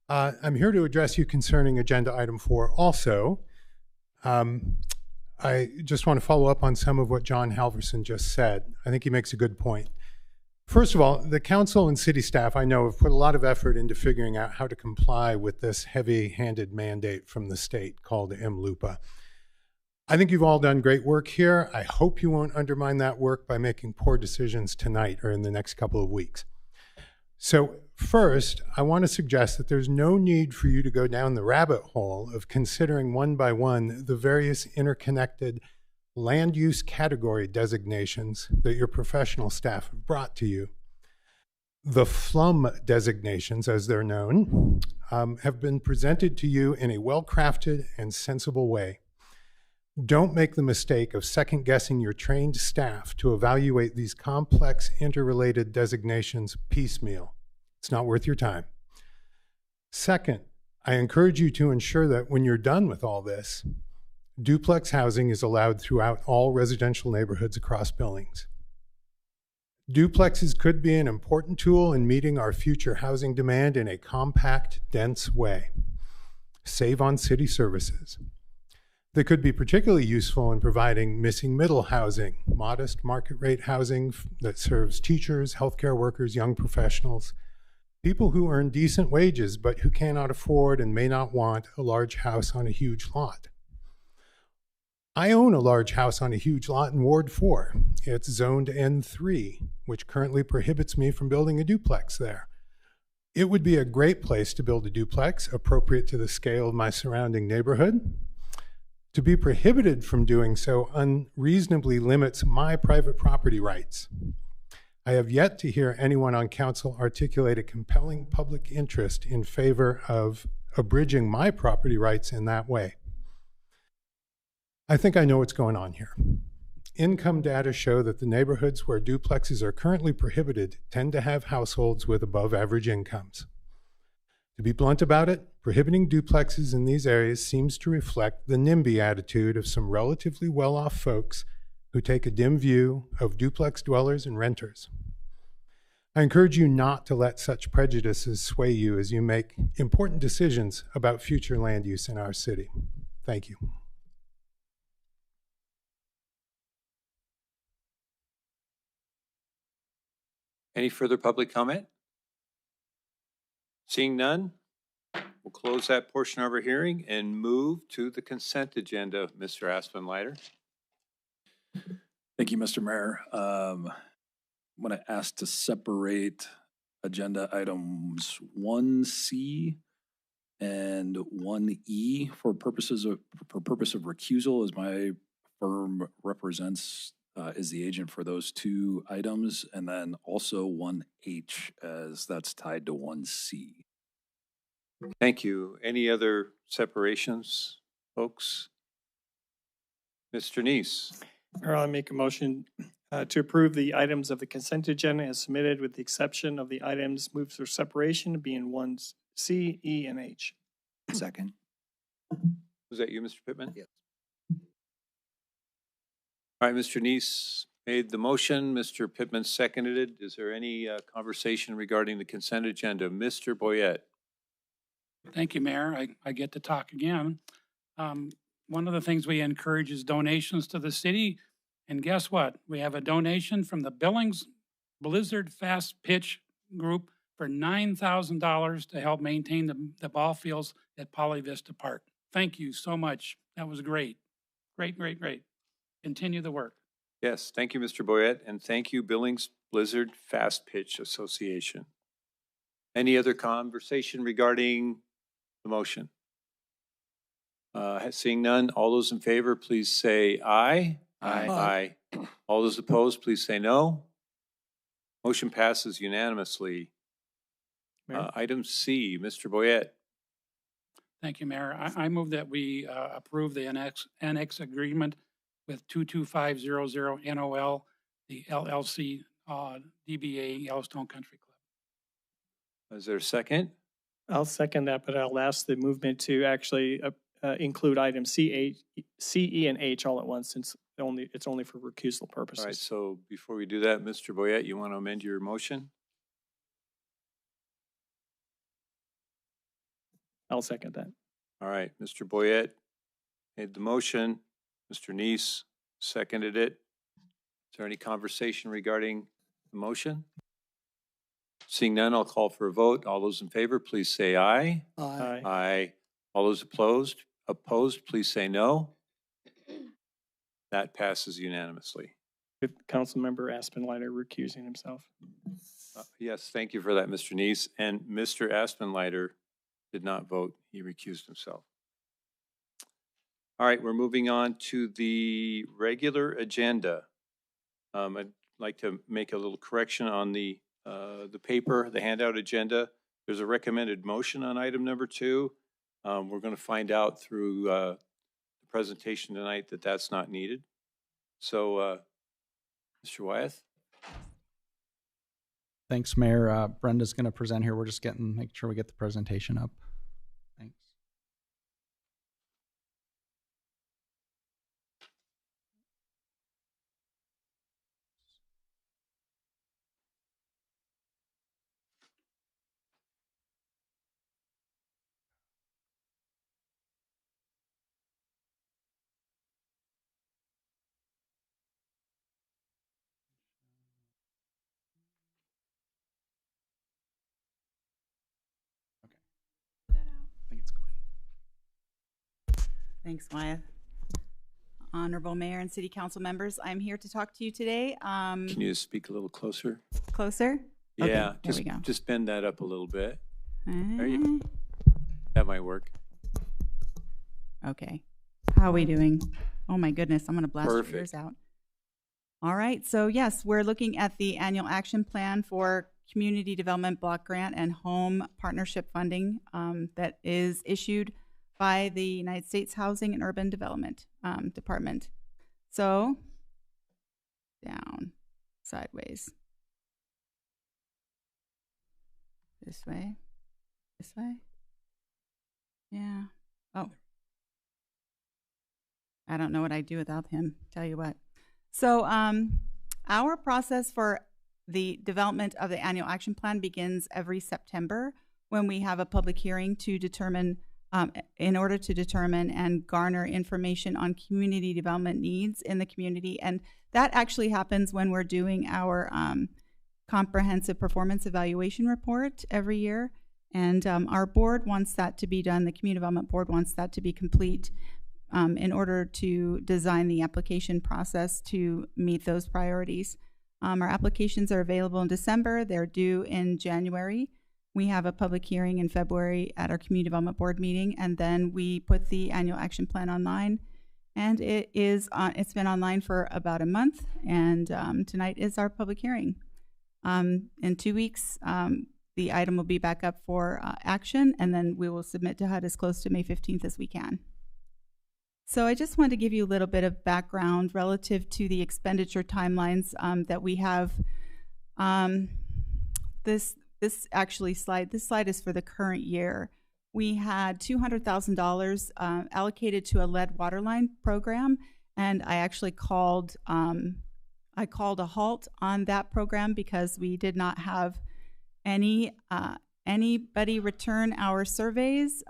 I'm here to address you concerning Agenda Item 4 also. I just want to follow up on some of what John Halverson just said. I think he makes a good point. First of all, the council and city staff, I know, have put a lot of effort into figuring out how to comply with this heavy-handed mandate from the state called MLUPA. I think you've all done great work here. I hope you won't undermine that work by making poor decisions tonight or in the next couple of weeks. So first, I want to suggest that there's no need for you to go down the rabbit hole of considering one by one the various interconnected land use category designations that your professional staff have brought to you. The FLUM designations, as they're known, have been presented to you in a well-crafted and sensible way. Don't make the mistake of second-guessing your trained staff to evaluate these complex, interrelated designations piecemeal. It's not worth your time. Second, I encourage you to ensure that when you're done with all this, duplex housing is allowed throughout all residential neighborhoods across Billings. Duplexes could be an important tool in meeting our future housing demand in a compact, dense way. Save on city services. They could be particularly useful in providing missing middle housing, modest market rate housing that serves teachers, healthcare workers, young professionals, people who earn decent wages but who cannot afford and may not want a large house on a huge lot. I own a large house on a huge lot in Ward 4. It's zoned N3, which currently prohibits me from building a duplex there. It would be a great place to build a duplex appropriate to the scale of my surrounding neighborhood. To be prohibited from doing so unreasonably limits my private property rights. I have yet to hear anyone on council articulate a compelling public interest in favor of abridging my property rights in that way. I think I know what's going on here. Income data show that the neighborhoods where duplexes are currently prohibited tend to have households with above average incomes. To be blunt about it, prohibiting duplexes in these areas seems to reflect the NIMBY attitude of some relatively well-off folks who take a dim view of duplex dwellers and renters. I encourage you not to let such prejudices sway you as you make important decisions about future land use in our city. Thank you. Any further public comment? Seeing none, we'll close that portion of our hearing and move to the consent agenda, Mr. Aspenleiter. Thank you, Mr. Mayor. I'm going to ask to separate agenda items 1C and 1E for purpose of recusal, as my firm represents is the agent for those two items, and then also 1H as that's tied to 1C. Thank you. Any other separations, folks? Mr. Neese. I'll make a motion to approve the items of the consent agenda as submitted, with the exception of the items moved for separation being 1C, E, and H. Second. Was that you, Mr. Pittman? Yes. All right, Mr. Neese made the motion. Mr. Pittman seconded it. Is there any conversation regarding the consent agenda? Mr. Boyette. Thank you, Mayor. I get to talk again. One of the things we encourage is donations to the city. And guess what? We have a donation from the Billings Blizzard Fast Pitch Group for $9,000 to help maintain the ball fields at Poly Vista Park. Thank you so much. That was great. Great, great, great. Continue the work. Yes, thank you, Mr. Boyette, and thank you, Billings Blizzard Fast Pitch Association. Any other conversation regarding the motion? Seeing none, all those in favor, please say aye. Aye. All those opposed, please say no. Motion passes unanimously. Item C, Mr. Boyette. Thank you, Mayor. I move that we approve the annex agreement with 22500 NOL, the LLC DBA Yellowstone Country Club. Is there a second? I'll second that, but I'll ask the movement to actually include items C, E, and H all at once, since it's only for recusal purposes. All right, so before we do that, Mr. Boyette, you want to amend your motion? I'll second that. All right, Mr. Boyette made the motion. Mr. Neese seconded it. Is there any conversation regarding the motion? Seeing none, I'll call for a vote. All those in favor, please say aye. Aye. Aye. All those opposed, please say no. That passes unanimously. With Councilmember Aspenleiter recusing himself. Yes, thank you for that, Mr. Neese. And Mr. Aspenleiter did not vote. He recused himself. All right, we're moving on to the regular agenda. I'd like to make a little correction on the paper, the handout agenda. There's a recommended motion on item number 2. We're going to find out through the presentation tonight that that's not needed. So, Mr. Wyeth. Thanks, Mayor. Brenda's going to present here. We're just making sure we get the presentation up. Thanks. Thanks, Maya. Honorable Mayor and City Council members, I'm here to talk to you today. Can you speak a little closer? Closer? Yeah, okay, there we go. Just bend that up a little bit. There you go. That might work. Okay. How are we doing? Oh my goodness, I'm going to blast Perfect. your ears out. All right, so yes, we're looking at the annual action plan for community development block grant and home partnership funding that is issued by the United States Housing and Urban Development Department. So, down, sideways, this way, yeah. Oh, I don't know what I'd do without him, tell you what. So, our process for the development of the annual action plan begins every September when we have a public hearing to determine in order to determine and garner information on community development needs in the community. And that actually happens when we're doing our comprehensive performance evaluation report every year. And our board wants that to be done, the Community Development Board wants that to be complete in order to design the application process to meet those priorities. Our applications are available in December, they're due in January. We have a public hearing in February at our Community Development Board meeting, and then we put the annual action plan online. And it's been online for about a month, and tonight is our public hearing. In 2 weeks, the item will be back up for action, and then we will submit to HUD as close to May 15th as we can. So I just wanted to give you a little bit of background relative to the expenditure timelines that we have. This slide is for the current year. We had $200,000 allocated to a lead waterline program, And I actually called a halt on that program because we did not have anybody return our surveys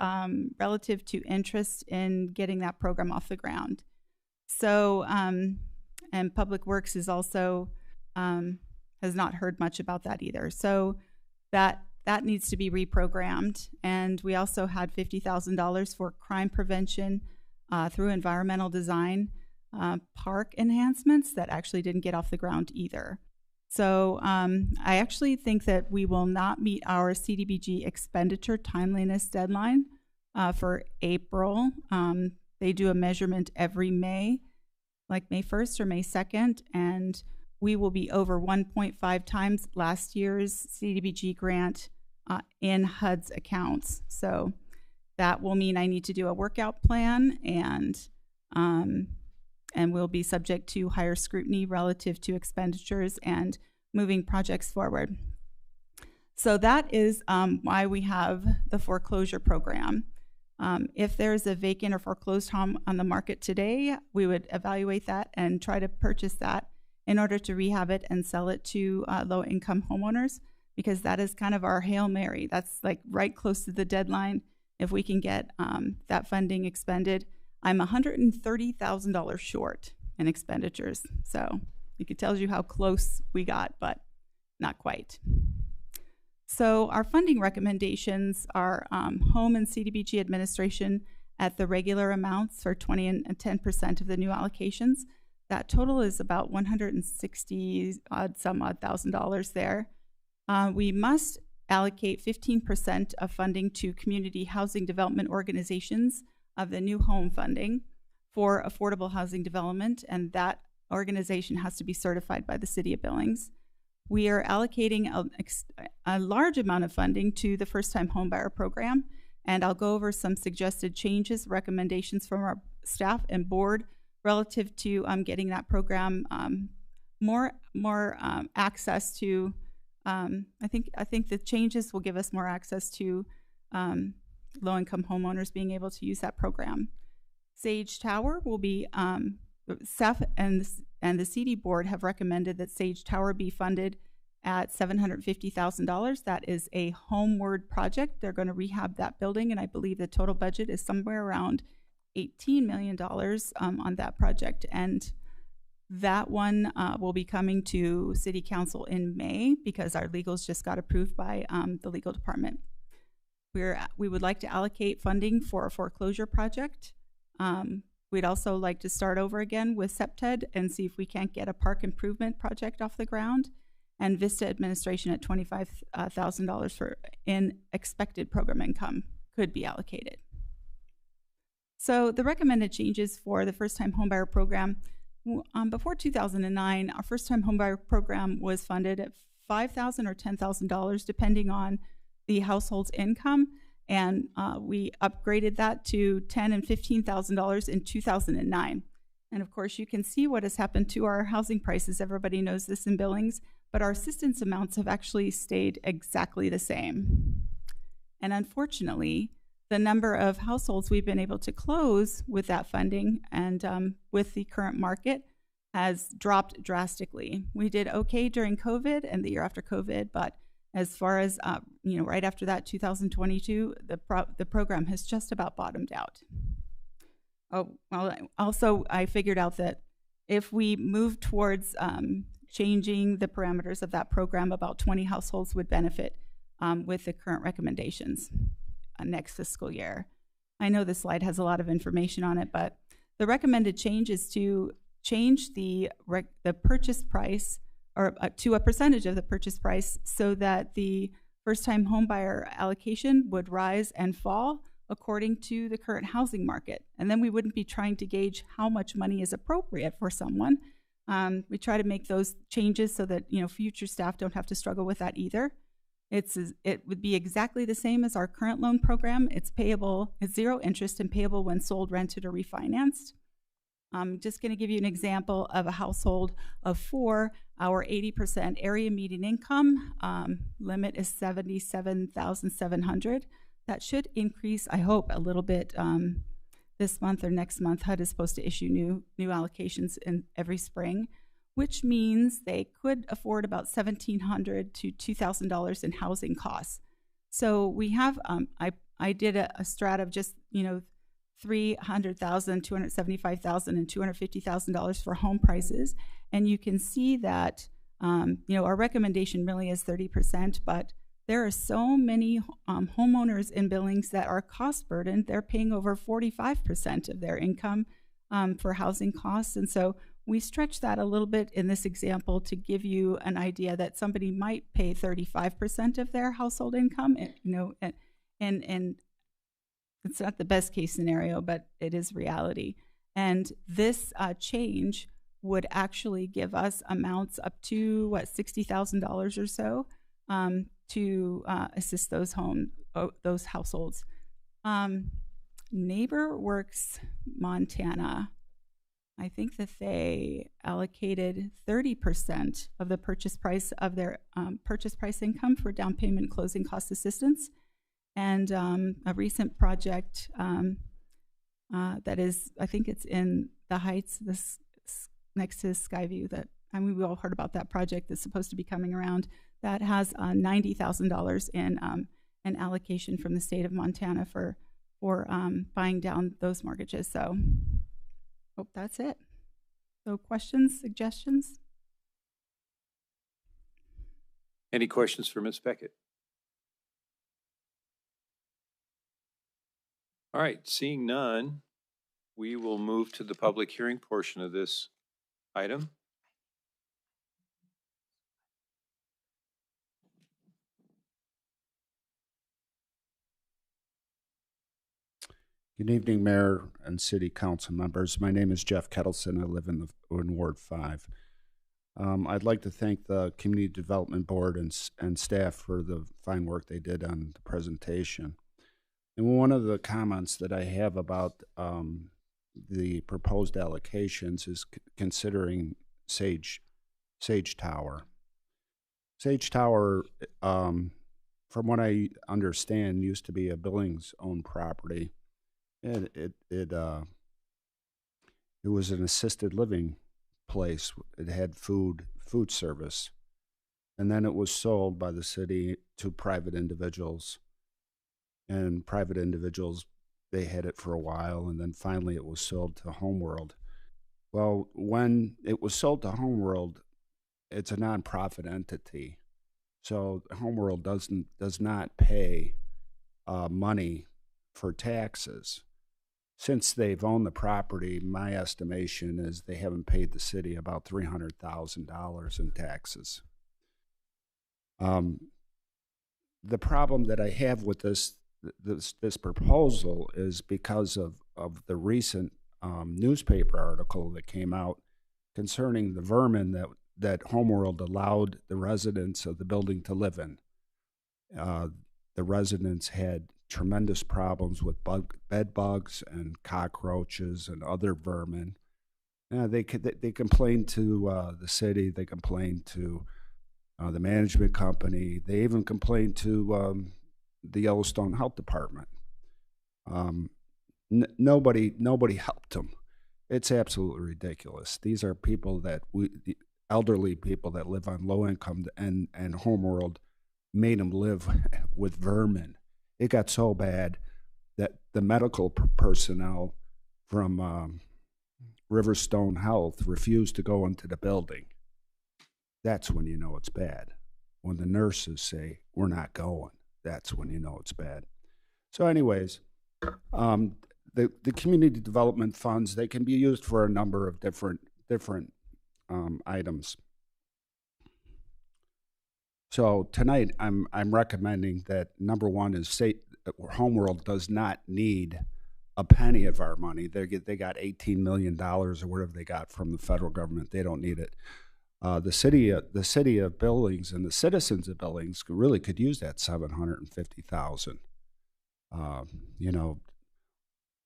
relative to interest in getting that program off the ground. So, and Public Works is also has not heard much about that either. So that needs to be reprogrammed. And we also had $50,000 for crime prevention through environmental design, park enhancements that actually didn't get off the ground either. So I actually think that we will not meet our CDBG expenditure timeliness deadline for April. They do a measurement every May, like May 1st or May 2nd, and we will be over 1.5 times last year's CDBG grant in HUD's accounts. So that will mean I need to do a workout plan, and will be subject to higher scrutiny relative to expenditures and moving projects forward. So that is why we have the foreclosure program. If there's a vacant or foreclosed home on the market today, we would evaluate that and try to purchase that in order to rehab it and sell it to low-income homeowners, because that is kind of our Hail Mary. That's like right close to the deadline. If we can get that funding expended, I'm $130,000 short in expenditures. So it tells you how close we got, but not quite. So our funding recommendations are home and CDBG administration at the regular amounts for 20 and 10% of the new allocations. That total is about $160,000 there. We must allocate 15% of funding to community housing development organizations of the new home funding for affordable housing development, and that organization has to be certified by the City of Billings. We are allocating a large amount of funding to the first-time homebuyer program, and I'll go over some suggested changes, recommendations from our staff and board relative to getting that program more access to. I think the changes will give us more access to low-income homeowners being able to use that program. Sage Tower will be staff and the CD board have recommended that Sage Tower be funded at $750,000. That is a homeward project. They're going to rehab that building, and I believe the total budget is somewhere around $18 million on that project. And that one will be coming to City Council in May because our legals just got approved by the legal department. We would like to allocate funding for a foreclosure project. We'd also like to start over again with SEPTED and see if we can't get a park improvement project off the ground, and Vista administration at $25,000 for in expected program income could be allocated. So the recommended changes for the first-time homebuyer program, before 2009, our first-time homebuyer program was funded at $5,000 or $10,000 depending on the household's income. And we upgraded that to $10,000 and $15,000 in 2009. And of course, you can see what has happened to our housing prices. Everybody knows this in Billings, but our assistance amounts have actually stayed exactly the same. And unfortunately, the number of households we've been able to close with that funding and with the current market has dropped drastically. We did okay during COVID and the year after COVID, but as far as, right after that, 2022, the program has just about bottomed out. Oh, well, also I figured out that if we move towards changing the parameters of that program, about 20 households would benefit with the current recommendations next fiscal year. I know this slide has a lot of information on it, but the recommended change is to change the purchase price or to a percentage of the purchase price so that the first-time homebuyer allocation would rise and fall according to the current housing market. And then we wouldn't be trying to gauge how much money is appropriate for someone. We try to make those changes so that future staff don't have to struggle with that either. It would be exactly the same as our current loan program. It's payable, it's zero interest and payable when sold, rented, or refinanced. I'm just going to give you an example of a household of 4. Our 80% area median income limit is $77,700. That should increase, I hope, a little bit this month or next month, HUD is supposed to issue new allocations in every spring, which means they could afford about $1,700 to $2,000 in housing costs. So we have, I did a strat of just, $300,000, $275,000, and $250,000 for home prices. And you can see that, our recommendation really is 30%, but there are so many homeowners in Billings that are cost burdened. They're paying over 45% of their income for housing costs. And so we stretch that a little bit in this example to give you an idea that somebody might pay 35% of their household income, and it's not the best case scenario, but it is reality. And this change would actually give us amounts up to $60,000 or so to assist those households. NeighborWorks Montana, I think that they allocated 30% of the purchase price of their purchase price income for down payment closing cost assistance. And a recent project that is, I think it's in the Heights, this next to Skyview, that, we all heard about that project that's supposed to be coming around, that has $90,000 in an allocation from the state of Montana for buying down those mortgages. So hope that's it. So questions, suggestions? Any questions for Ms. Beckett? All right, seeing none, we will move to the public hearing portion of this item. Good evening, Mayor and City Council members. My name is Jeff Kettleson. I live in Ward 5. I'd like to thank the Community Development Board and staff for the fine work they did on the presentation. And one of the comments that I have about the proposed allocations is considering Sage Tower. Sage Tower, from what I understand, used to be a Billings-owned property. It was an assisted living place. It had food service, and then it was sold by the city to private individuals. And private individuals, they had it for a while, and then finally it was sold to Homeworld. Well, when it was sold to Homeworld, it's a nonprofit entity, so Homeworld does not pay money for taxes. Since they've owned the property, my estimation is they haven't paid the city about $300,000 in taxes. The problem that I have with this proposal is because of the recent newspaper article that came out concerning the vermin that Homeworld allowed the residents of the building to live in. The residents had tremendous problems with bed bugs and cockroaches and other vermin. They complained to the city. They complained to the management company. They even complained to the Yellowstone Health Department. Nobody helped them. It's absolutely ridiculous. These are people the elderly people that live on low income, and Homeworld made them live with vermin. It got so bad that the medical personnel from Riverstone Health refused to go into the building. That's when you know it's bad. When the nurses say, we're not going, that's when you know it's bad. So anyways, the community development funds, they can be used for a number of different items. So tonight, I'm recommending that number one is Homeworld does not need a penny of our money. They got $18 million or whatever they got from the federal government. They don't need it. The city of Billings and the citizens of Billings really could use that $750,000.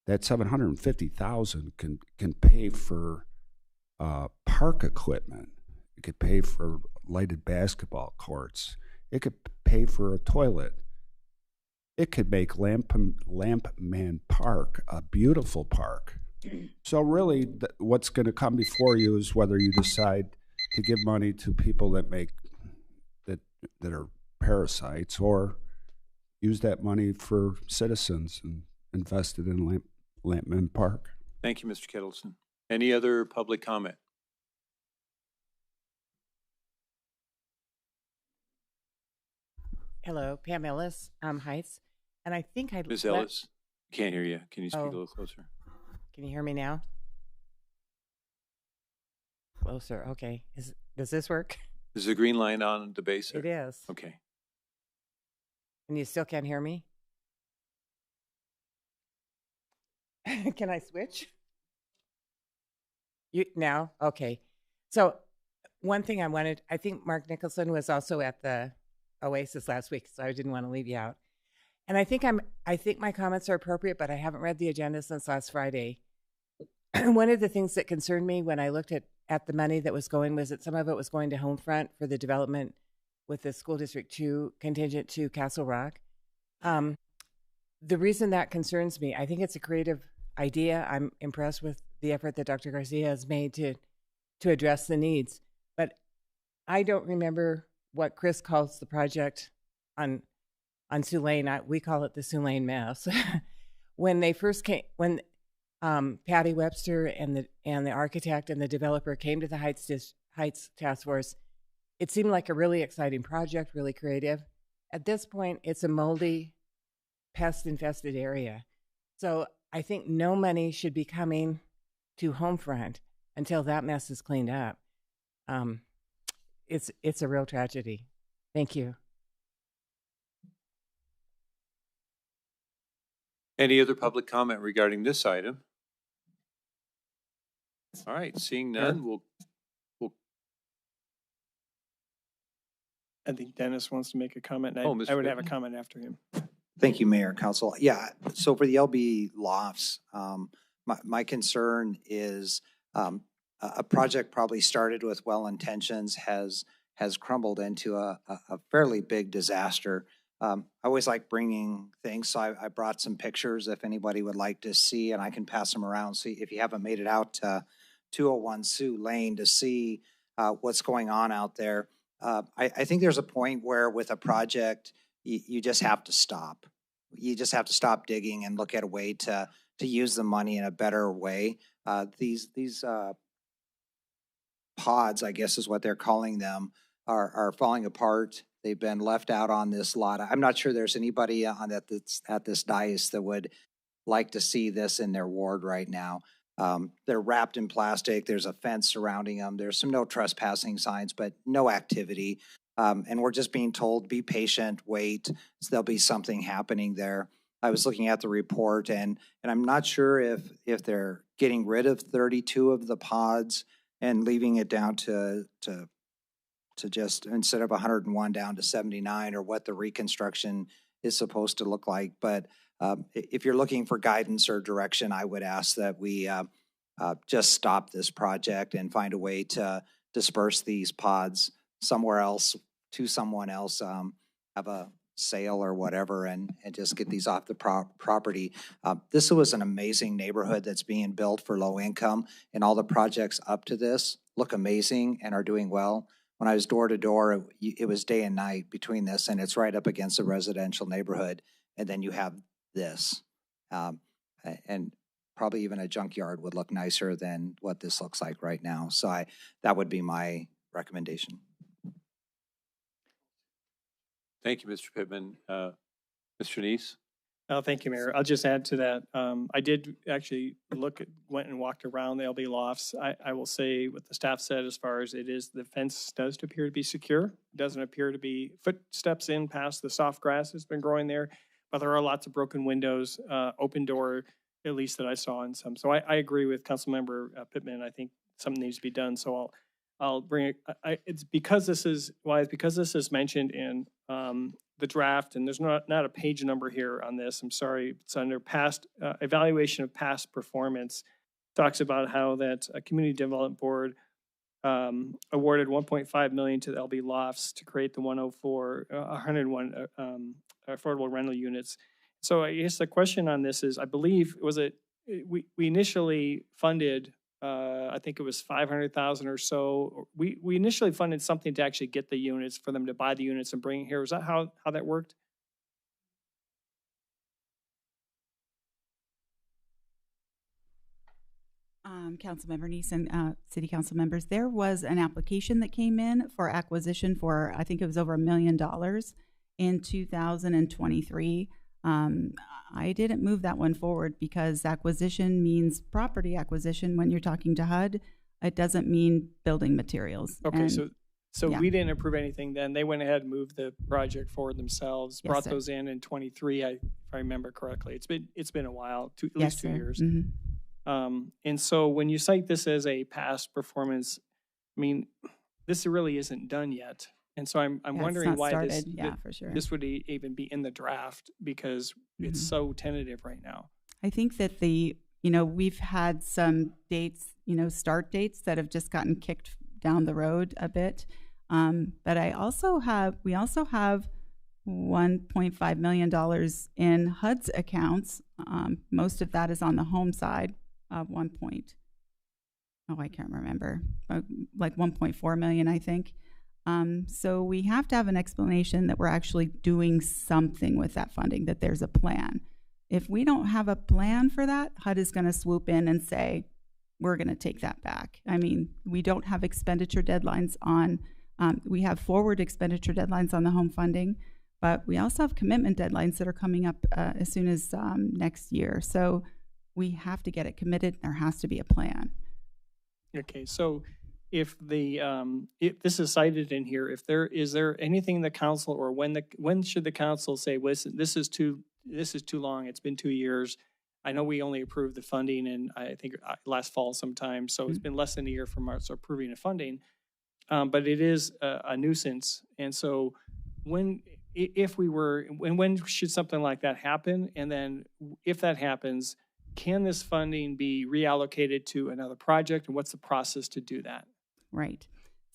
That $750,000 can pay for park equipment. It could pay for lighted basketball courts. It could pay for a toilet. it could make Lampman Park a beautiful park. So really, what's going to come before you is whether you decide to give money to people that are parasites, or use that money for citizens and invest it in Lampman Park. Thank you, Mr. Kettleson. Any other public comment? Hello, Pam Ellis, Heights. And I think I Ms. Ellis, can't hear you. Can you speak a little closer? Can you hear me now? Closer. Okay. Does this work? Is the green line on the base? It is. Okay. And you still can't hear me? Can I switch? You now? Okay. So one thing I think Mark Nicholson was also at the Oasis last week, so I didn't want to leave you out. And I think my comments are appropriate, but I haven't read the agenda since last Friday. One of the things that concerned me when I looked at the money that was going was that some of it was going to Homefront for the development with the School District 2 contingent to Castle Rock. The reason that concerns me, I think it's a creative idea. I'm impressed with the effort that Dr. Garcia has made to address the needs. But I don't remember what Chris calls the project on Sioux Lane. We call it the Sioux Lane mess. When they first came, when Patty Webster and the architect and the developer came to the Heights Task Force, it seemed like a really exciting project, really creative. At this point, it's a moldy, pest-infested area. So I think no money should be coming to Homefront until that mess is cleaned up. It's a real tragedy. Thank you. Any other public comment regarding this item? All right, seeing none, we'll I think Dennis wants to make a comment. Oh, Mr. I would have a Pittman. comment after him. Thank you, Mayor and Council. Yeah, so for the LB lofts, my concern is a project probably started with well intentions has crumbled into a fairly big disaster. I always like bringing things, so I brought some pictures if anybody would like to see, and I can pass them around. See if you haven't made it out to 201 Sioux Lane to see what's going on out there. I think there's a point where with a project, you just have to stop. You just have to stop digging and look at a way to use the money in a better way. These pods, I guess is what they're calling them, are falling apart. They've been left out on this lot. I'm not sure there's anybody at this dais that would like to see this in their ward right now. They're wrapped in plastic. There's a fence surrounding them. There's some no trespassing signs, but no activity. And we're just being told, be patient, wait. So there'll be something happening there. I was looking at the report, and I'm not sure if they're getting rid of 32 of the pods and leaving it down to just, instead of 101 down to 79, or what the reconstruction is supposed to look like. But if you're looking for guidance or direction, I would ask that we just stop this project and find a way to disperse these pods somewhere else to someone else, have a sale or whatever, and just get these off the property. This was an amazing neighborhood that's being built for low income, and all the projects up to this look amazing and are doing well. When I was door to door, it was day and night between this, and it's right up against a residential neighborhood. And then you have this, and probably even a junkyard would look nicer than what this looks like right now. So that would be my recommendation. Thank you, Mr. Pittman. Mr. Neese? Oh, thank you, Mayor. I'll just add to that. I did actually went and walked around the LB lofts. I will say what the staff said as far as it is, the fence does appear to be secure. It doesn't appear to be footsteps in past the soft grass that's been growing there, but there are lots of broken windows, open door, at least that I saw in some. So I agree with Councilmember Pittman. I think something needs to be done. So I'll bring it. It's because this is mentioned in the draft, and there's not a page number here on this. I'm sorry. It's under past evaluation of past performance. Talks about how that a community development board awarded 1.5 million to the LB Lofts to create the 101 affordable rental units. So I guess the question on this is, I believe, we initially funded, I think it was 500,000 or so. We initially funded something to actually get the units, for them to buy the units and bring it here. Was that how that worked? Councilmember Neeson, City Council members, there was an application that came in for acquisition for, I think it was over $1 million in 2023. I didn't move that one forward because acquisition means property acquisition. When you're talking to HUD, it doesn't mean building materials. Okay, And, so yeah. we didn't approve anything then. They went ahead and moved the project forward themselves, Yes, brought sir. those in 23, if I remember correctly. It's been a while, at Yes, least 2 sir. years. Mhm. And so when you cite this as a past performance, I mean, this really isn't done yet. And so I'm Yeah, it's wondering not why started. Yeah, for sure. this would even be in the draft, because it's Mhm. so tentative right now. I think that we've had some dates, start dates that have just gotten kicked down the road a bit. But we also have $1.5 million in HUD's accounts. Most of that is on the home side. I can't remember, like 1.4 million, I think. So we have to have an explanation that we're actually doing something with that funding, that there's a plan. If we don't have a plan for that, HUD is going to swoop in and say, we're going to take that back. I mean, we don't have expenditure deadlines on, we have forward expenditure deadlines on the home funding, but we also have commitment deadlines that are coming up as soon as next year. So we have to get it committed. There has to be a plan. Okay, so if if this is cited in here, is there anything in the council, or when should the council say, listen, this is too long, it's been 2 years. I know we only approved the funding in, I think, last fall sometime, so it's been less than a year from us approving the funding. But it is a nuisance. And so when should something like that happen? And then if that happens, can this funding be reallocated to another project, and what's the process to do that? Right.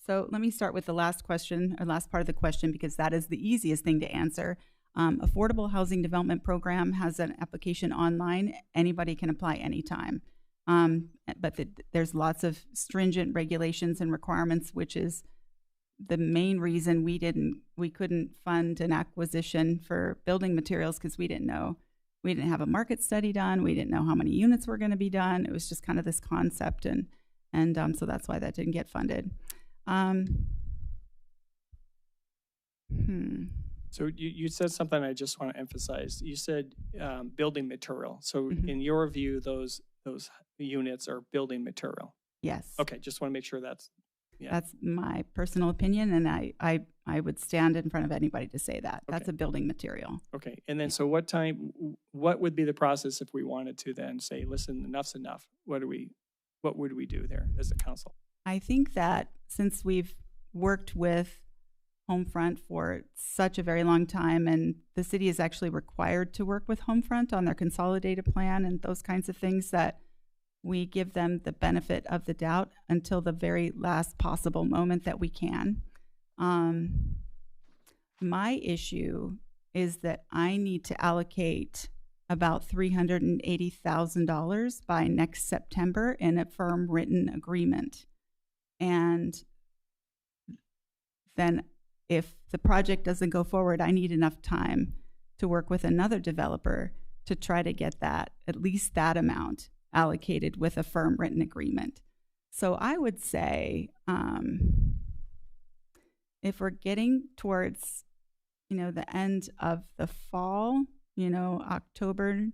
So let me start with the last question, or last part of the question, because that is the easiest thing to answer. Affordable Housing Development Program has an application online. Anybody can apply anytime. But there's lots of stringent regulations and requirements, which is the main reason we couldn't fund an acquisition for building materials, because we didn't have a market study done. We didn't know how many units were going to be done. It was just kind of this concept, and so that's why that didn't get funded. So you said something I just want to emphasize. You said building material. So in your view, those units are building material? Yes. Okay, just want to make sure that's, yeah. That's my personal opinion, and I would stand in front of anybody to say that. That's Okay. a building material. Okay, and then so what would be the process if we wanted to then say, listen, enough's enough? What would we do there as a council? I think that since we've worked with Homefront for such a very long time, and the city is actually required to work with Homefront on their consolidated plan and those kinds of things, that we give them the benefit of the doubt until the very last possible moment that we can. My issue is that I need to allocate about $380,000 by next September in a firm written agreement. And then if the project doesn't go forward, I need enough time to work with another developer to try to get that, at least that amount, allocated with a firm written agreement. So I would say, if we're getting towards, the end of the fall, October,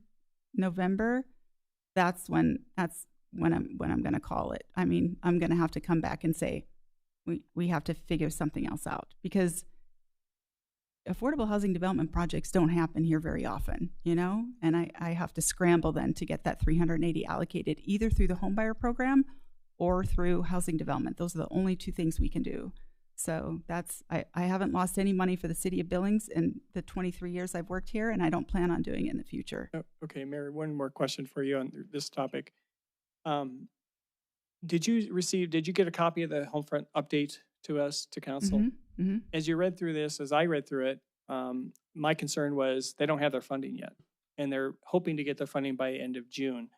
November, that's when I'm going to call it. I mean, I'm going to have to come back and say, we have to figure something else out, because affordable housing development projects don't happen here very often, and I have to scramble then to get that 380 allocated either through the homebuyer program or through housing development. Those are the only two things we can do. So I haven't lost any money for the city of Billings in the 23 years I've worked here, and I don't plan on doing it in the future. Okay, Mary, one more question for you on this topic. Did you get a copy of the Homefront update to us, to council? As you read through this, as I read through it, my concern was they don't have their funding yet, and they're hoping to get their funding by the end of June.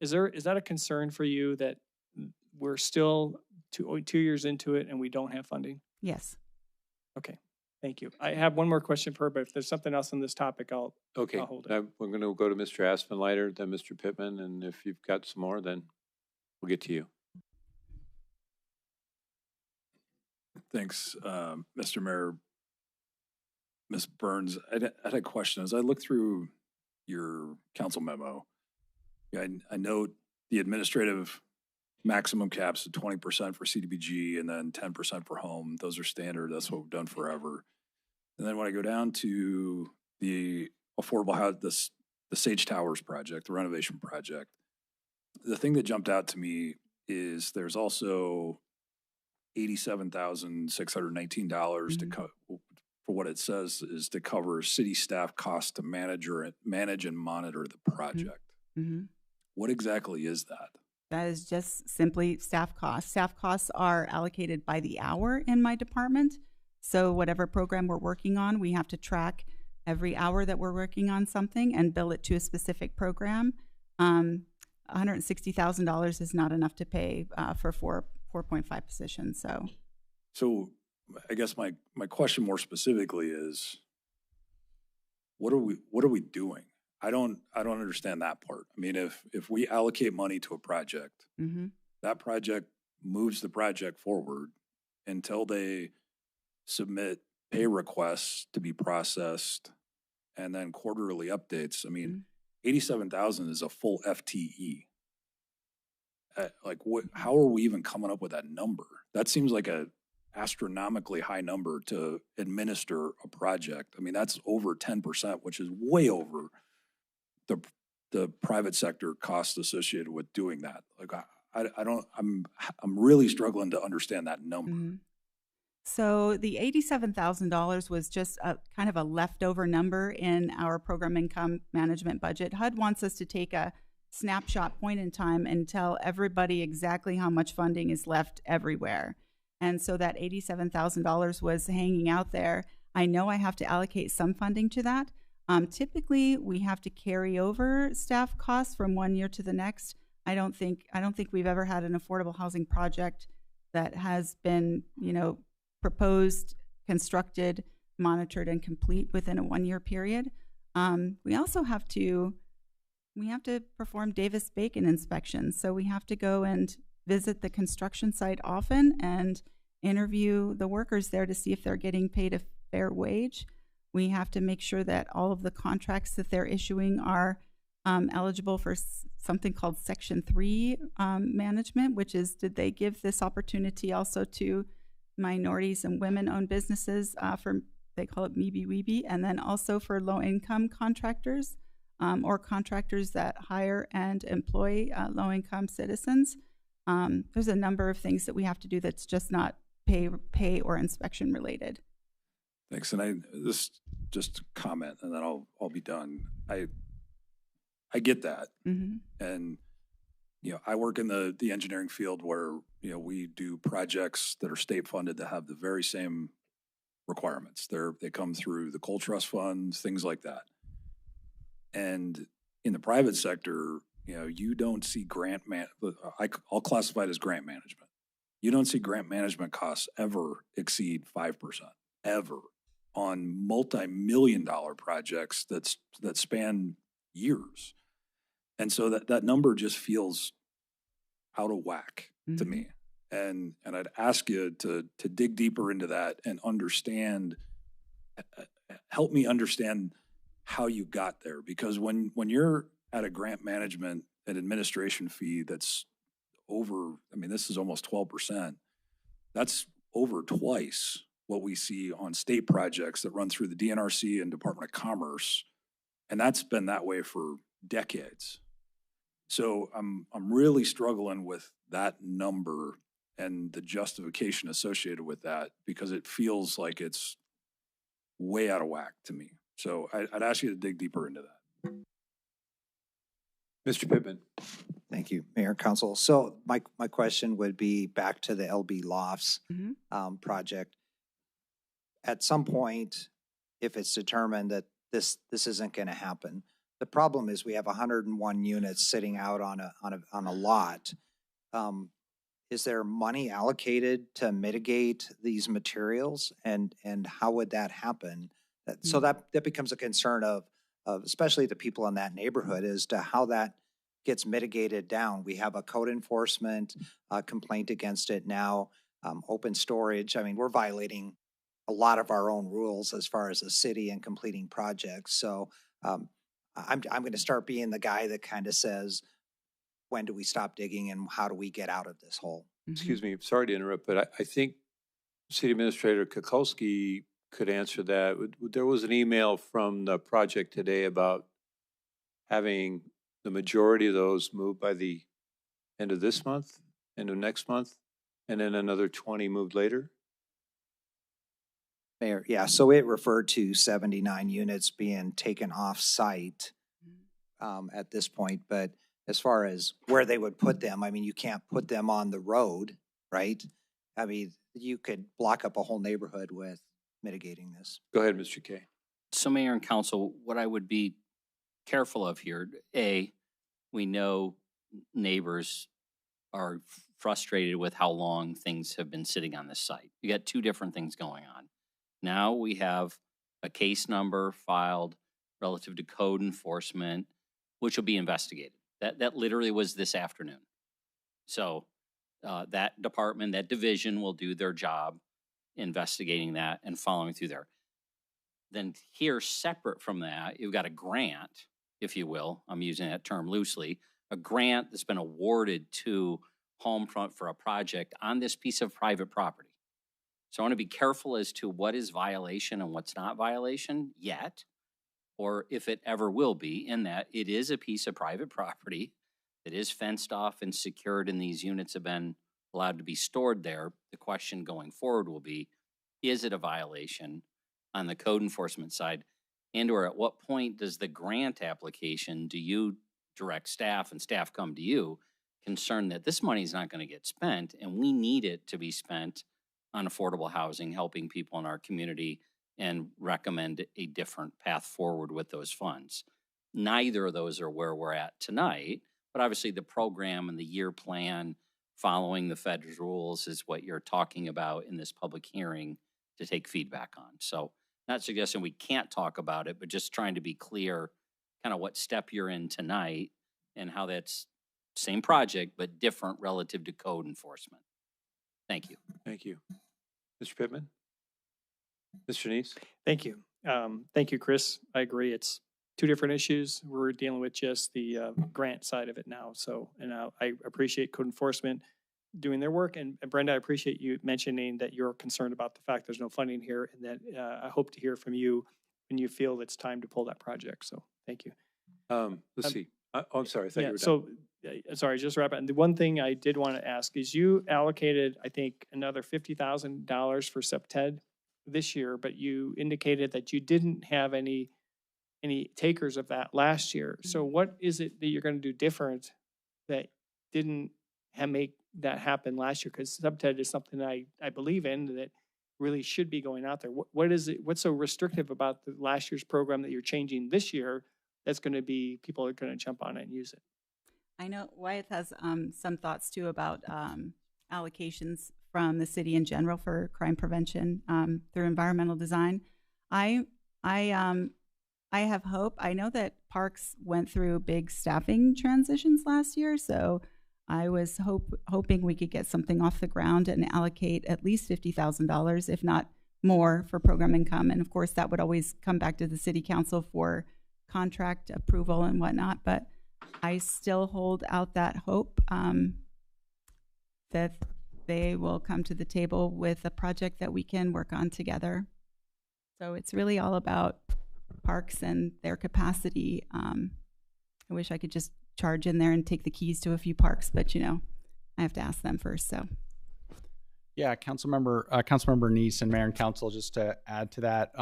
Is that a concern for you that we're still 2 years into it and we don't have funding? Yes. Okay, thank you. I have one more question for her, but if there's something else on this topic, I'll Okay, hold it. we're going to go to Mr. Aspenleiter, then Mr. Pittman, and if you've got some more, then we'll get to you. Thanks, Mr. Mayor. Ms. Burns, I had a question. As I look through your council memo, I note the administrative maximum caps of 20% for CDBG and then 10% for home. Those are standard. That's what we've done forever. And then when I go down to the affordable house, the Sage Towers project, the renovation project, the thing that jumped out to me is there's also $87,619 to for what it says is to cover city staff costs to manage and monitor the project. What exactly is that? That is just simply staff costs. Staff costs are allocated by the hour in my department. So whatever program we're working on, we have to track every hour that we're working on something and bill it to a specific program. $160,000 is not enough to pay for 4.5 positions. So I guess my question more specifically is, what are we doing? I don't understand that part. I mean, if we allocate money to a project, that project moves the project forward until they submit pay requests to be processed and then quarterly updates. I mean, 87,000 is a full FTE. How are we even coming up with that number? That seems like a astronomically high number to administer a project. I mean, that's over 10%, which is way over the private sector costs associated with doing that. I'm really struggling to understand that number. So the $87,000 was just a kind of a leftover number in our program income management budget. HUD wants us to take a snapshot point in time and tell everybody exactly how much funding is left everywhere. And so that $87,000 was hanging out there. I know I have to allocate some funding to that. Typically, we have to carry over staff costs from one year to the next. I don't think we've ever had an affordable housing project that has been, proposed, constructed, monitored, and complete within a 1 year period. We also have to perform Davis-Bacon inspections. So we have to go and visit the construction site often and interview the workers there to see if they're getting paid a fair wage. We have to make sure that all of the contracts that they're issuing are eligible for something called Section 3 management, which is, did they give this opportunity also to minorities and women-owned businesses they call it MeBe-Weeby, and then also for low-income contractors or contractors that hire and employ low-income citizens. There's a number of things that we have to do that's just not pay or inspection related. Thanks. And this just a comment, and then I'll be done. I get that, and I work in the engineering field where we do projects that are state funded that have the very same requirements. They come through the coal trust funds, things like that. And in the private sector, you don't see I'll classify it as grant management. You don't see grant management costs ever exceed 5%, ever, on multi-million-dollar projects that span years. And so that number just feels out of whack to me. And I'd ask you to dig deeper into that and help me understand how you got there. Because when you're at a grant management and administration fee that's over, this is almost 12%, that's over twice what we see on state projects that run through the DNRC and Department of Commerce. And that's been that way for decades. So I'm really struggling with that number and the justification associated with that, because it feels like it's way out of whack to me. So I'd ask you to dig deeper into that. Mr. Pittman. Thank you, Mayor and Council. So my question would be back to the LB Lofts project. At some point, if it's determined that this isn't going to happen, the problem is we have 101 units sitting out on a lot. Is there money allocated to mitigate these materials, and how would that happen? So that becomes a concern of especially the people in that neighborhood as to how that gets mitigated down. We have a code enforcement complaint against it now, open storage. I mean, we're violating a lot of our own rules as far as a city and completing projects. So I'm going to start being the guy that kind of says, when do we stop digging and how do we get out of this hole? Excuse me, sorry to interrupt, but I think City Administrator Kukulski could answer that. There was an email from the project today about having the majority of those moved by the end of this month, end of next month, and then another 20 moved later. Mayor, yeah, so it referred to 79 units being taken off site at this point, but as far as where they would put them, I mean, you can't put them on the road, right? I mean, you could block up a whole neighborhood with mitigating this. Go ahead, Mr. K. So Mayor and Council, what I would be careful of here, we know neighbors are frustrated with how long things have been sitting on this site. You got two different things going on. Now we have a case number filed relative to code enforcement, which will be investigated. That literally was this afternoon. So that department, that division will do their job investigating that and following through there. Then here, separate from that, you've got a grant, if you will, I'm using that term loosely, a grant that's been awarded to Homefront for a project on this piece of private property. So I want to be careful as to what is violation and what's not violation yet, or if it ever will be, in that it is a piece of private property that is fenced off and secured, and these units have been allowed to be stored there. The question going forward will be, is it a violation on the code enforcement side? And or at what point does the grant application, do you direct staff and staff come to you concerned that this money is not going to get spent and we need it to be spent on affordable housing, helping people in our community, and recommend a different path forward with those funds? Neither of those are where we're at tonight, but obviously the program and the year plan following the Fed's rules is what you're talking about in this public hearing to take feedback on. So not suggesting we can't talk about it, but just trying to be clear kind of what step you're in tonight and how that's same project, but different relative to code enforcement. Thank you. Thank you. Mr. Pittman? Mr. Neese? Thank you. Thank you, Chris. I agree. It's two different issues. We're dealing with just the grant side of it now. So, and I appreciate code enforcement doing their work. And Brenda, I appreciate you mentioning that you're concerned about the fact there's no funding here, and that I hope to hear from you when you feel it's time to pull that project. So thank you. Let's see. I'm sorry. I thought you were done. So, sorry, just wrap it. And the one thing I did want to ask is you allocated, I think, another $50,000 for SEPTED this year, but you indicated that you didn't have any takers of that last year. So what is it that you're going to do different that didn't make that happen last year? Because SEPTED is something I believe in that really should be going out there. What is it? What's so restrictive about the last year's program that you're changing this year that's going to be, people are going to jump on it and use it? I know Wyatt has some thoughts too about allocations from the city in general for crime prevention through environmental design. I have hope. I know that parks went through big staffing transitions last year, so I was hoping we could get something off the ground and allocate at least $50,000, if not more, for program income. And of course, that would always come back to the city council for contract approval and whatnot. But I still hold out that hope that they will come to the table with a project that we can work on together. So it's really all about parks and their capacity. I wish I could just charge in there and take the keys to a few parks, but I have to ask them first. So, yeah, Councilmember Neese and Mayor and Council, just to add to that,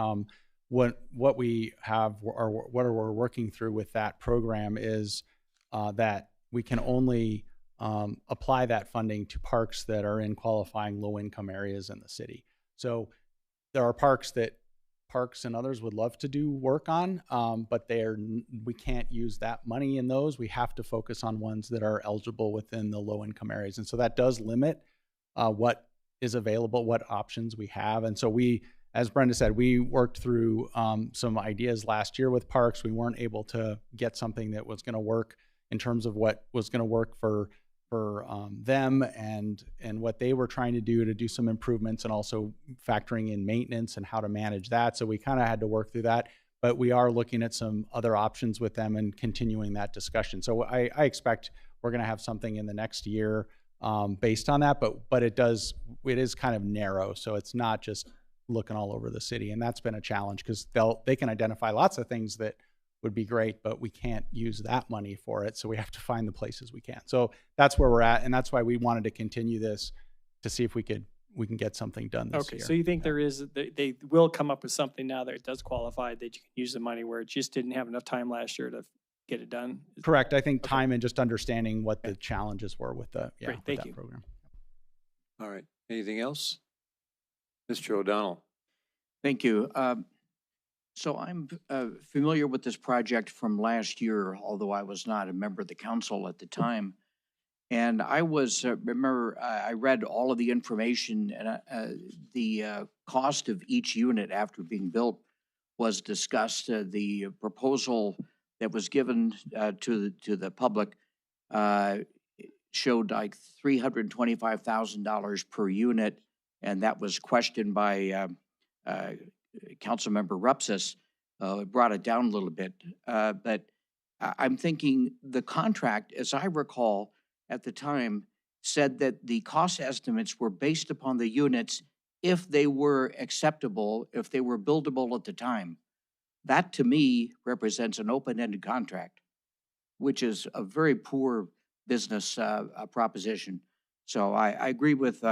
what we have or what we're working through with that program is that we can only apply that funding to parks that are in qualifying low-income areas in the city. So there are parks and others would love to do work on, but we can't use that money in those. We have to focus on ones that are eligible within the low-income areas. And so that does limit what is available, what options we have. And so we, as Brenda said, we worked through some ideas last year with parks. We weren't able to get something that was going to work in terms of what was going to work for them and what they were trying to do some improvements, and also factoring in maintenance and how to manage that. So we kind of had to work through that, but we are looking at some other options with them and continuing that discussion. So I expect we're going to have something in the next year based on that, but it is kind of narrow. So it's not just looking all over the city. And that's been a challenge because they can identify lots of things that would be great, but we can't use that money for it. So we have to find the places we can. So that's where we're at. And that's why we wanted to continue this to see if we can get something done this year. So you think they will come up with something now that it does qualify, that you can use the money where it just didn't have enough time last year to get it done? Correct. I think time and just understanding what the challenges were with Great, thank you. program. All right. Anything else? Mr. O'Donnell. Thank you. So I'm familiar with this project from last year, although I was not a member of the council at the time. And I was, remember, I read all of the information, and the cost of each unit after being built was discussed. The proposal that was given to the public showed like $325,000 per unit, and that was questioned by Councilmember Rupsis. Brought it down a little bit, but I'm thinking the contract, as I recall at the time, said that the cost estimates were based upon the units if they were acceptable, if they were buildable at the time. That to me represents an open-ended contract, which is a very poor business proposition. So I agree with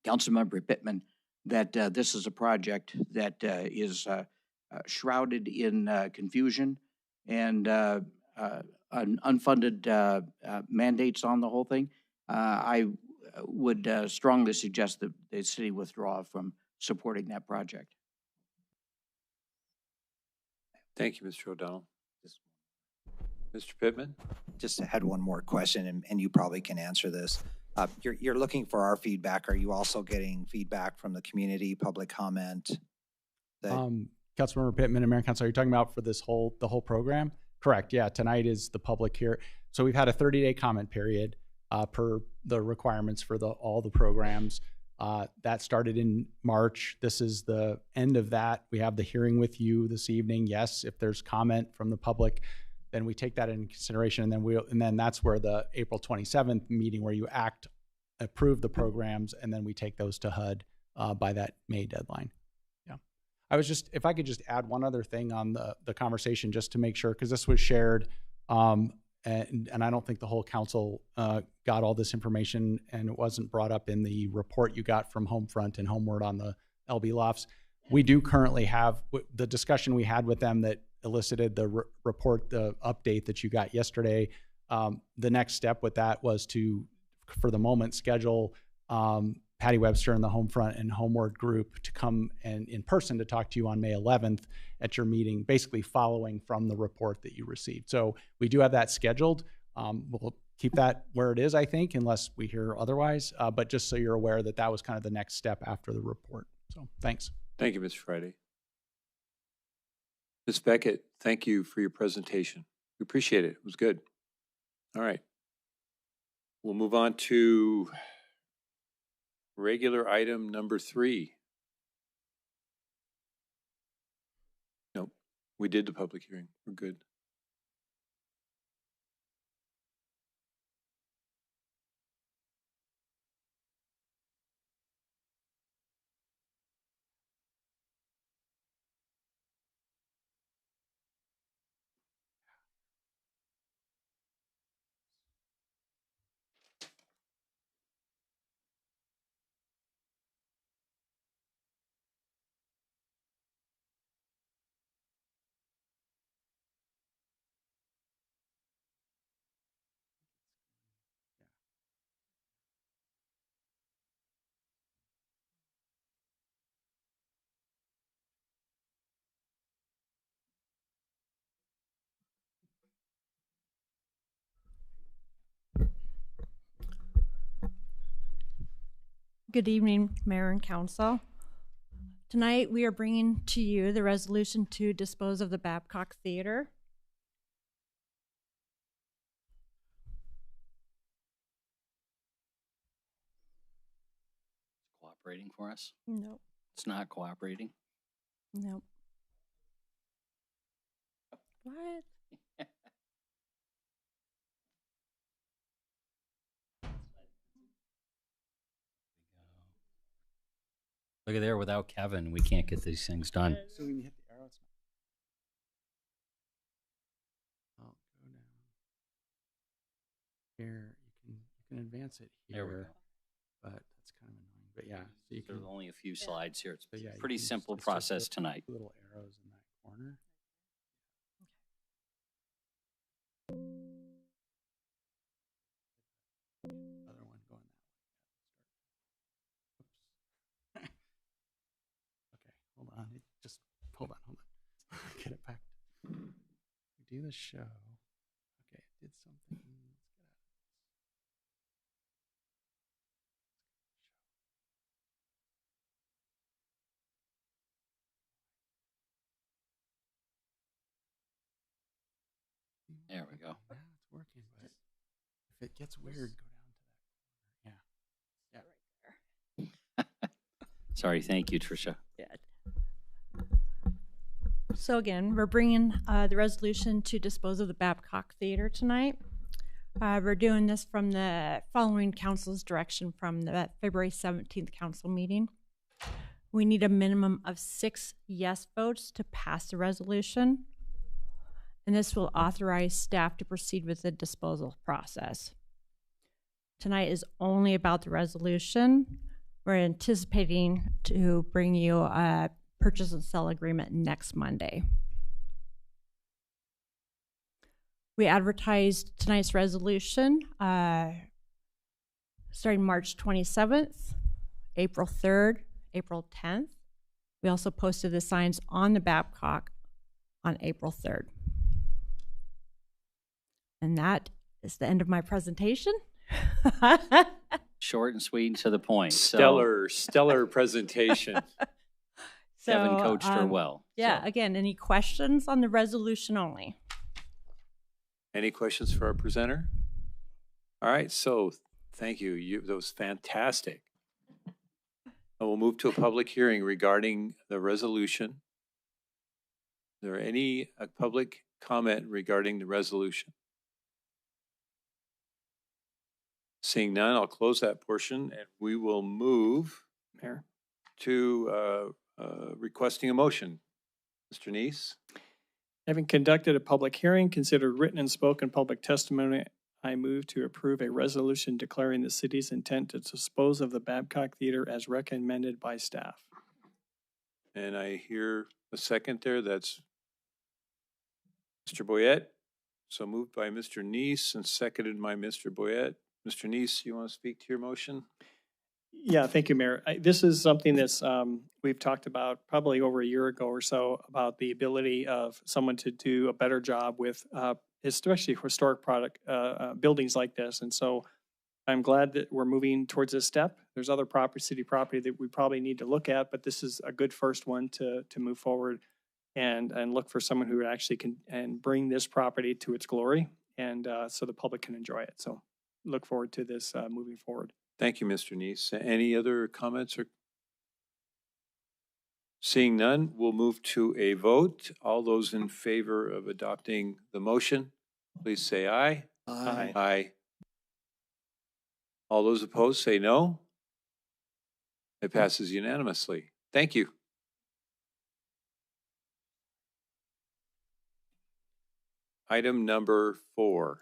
Councilmember Pittman that this is a project that is shrouded in confusion and unfunded mandates on the whole thing. I would strongly suggest that the city withdraw from supporting that project. Thank you, Mr. O'Donnell. Mr. Pittman? Just had one more question, and you probably can answer this. You're looking for our feedback. Are you also getting feedback from the community, public comment? Councilmember Pittman and Mayor and Council, are you talking about for the whole program? Correct. Yeah, tonight is the public here. So we've had a 30-day comment period per the requirements for all the programs. That started in March. This is the end of that. We have the hearing with you this evening. Yes, if there's comment from the public, then we take that into consideration, and then that's where the April 27th meeting where you approve the programs, and then we take those to HUD by that May deadline. Yeah, if I could just add one other thing on the conversation, just to make sure, because this was shared, and I don't think the whole council got all this information, and it wasn't brought up in the report you got from Homefront and Homeward on the LB lofts. We do currently have the discussion we had with them that elicited the report, the update that you got yesterday. The next step with that was to, for the moment, schedule Patty Webster and the Homefront and Homeward group to come and in person to talk to you on May 11th at your meeting, basically following from the report that you received. So we do have that scheduled. We'll keep that where it is, I think, unless we hear otherwise. But just so you're aware that was kind of the next step after the report. So thanks. Thank you, Mr. Friday. Ms. Beckett, thank you for your presentation. We appreciate it. It was good. All right. We'll move on to regular item number 3. Nope, we did the public hearing. We're good. Good evening, Mayor and Council. Tonight, we are bringing to you the resolution to dispose of the Babcock Theater. Cooperating for us? Nope. It's not cooperating? Nope. What? Look at there, without Kevin, we can't get these things done. So when you hit the arrow, it's not. Oh, go down. Here, you can advance it here. There we go. But that's kind of annoying. But yeah, so you There's can. only a few slides here. It's But yeah, a you pretty can simple it's just process the tonight. Little arrows in that corner. Other one going that way. Oops. Okay, hold on. Just hold on. Get it back. Do the show. Okay, it did something. Let's get out of this. There we go. Now it's working, but if it gets weird, go down to that corner. Yeah. Sorry, thank you, Tricia. So again, we're bringing the resolution to dispose of the Babcock Theater tonight. We're doing this from the following council's direction from the February 17th council meeting. We need a minimum of 6 yes votes to pass the resolution, and this will authorize staff to proceed with the disposal process. Tonight is only about the resolution. We're anticipating to bring you a purchase and sell agreement next Monday. We advertised tonight's resolution starting March 27th, April 3rd, April 10th. We also posted the signs on the Babcock on April 3rd. And that is the end of my presentation. Short and sweet and to the point. Stellar presentation. Kevin coached her well. Yeah, again, any questions on the resolution only? Any questions for our presenter? All right, so thank you. That was fantastic. And we'll move to a public hearing regarding the resolution. Is there any public comment regarding the resolution? Seeing none, I'll close that portion and we will move, Mayor, to requesting a motion. Mr. Neese? Having conducted a public hearing, considered written and spoken public testimony, I move to approve a resolution declaring the city's intent to dispose of the Babcock Theater as recommended by staff. And I hear a second there. That's Mr. Boyette. So moved by Mr. Neese and seconded by Mr. Boyette. Mr. Neese, you want to speak to your motion? Yeah, thank you, Mayor. This is something that's we've talked about probably over a year ago or so about the ability of someone to do a better job with especially historic product buildings like this. And so I'm glad that we're moving towards this step. There's other city property that we probably need to look at, but this is a good first one to move forward and look for someone who actually can and bring this property to its glory and so the public can enjoy it. So look forward to this moving forward. Thank you, Mr. Neese. Any other comments or? Seeing none, we'll move to a vote. All those in favor of adopting the motion, please say aye. Aye. Aye. All those opposed say no. It passes unanimously. Thank you. Item number 4.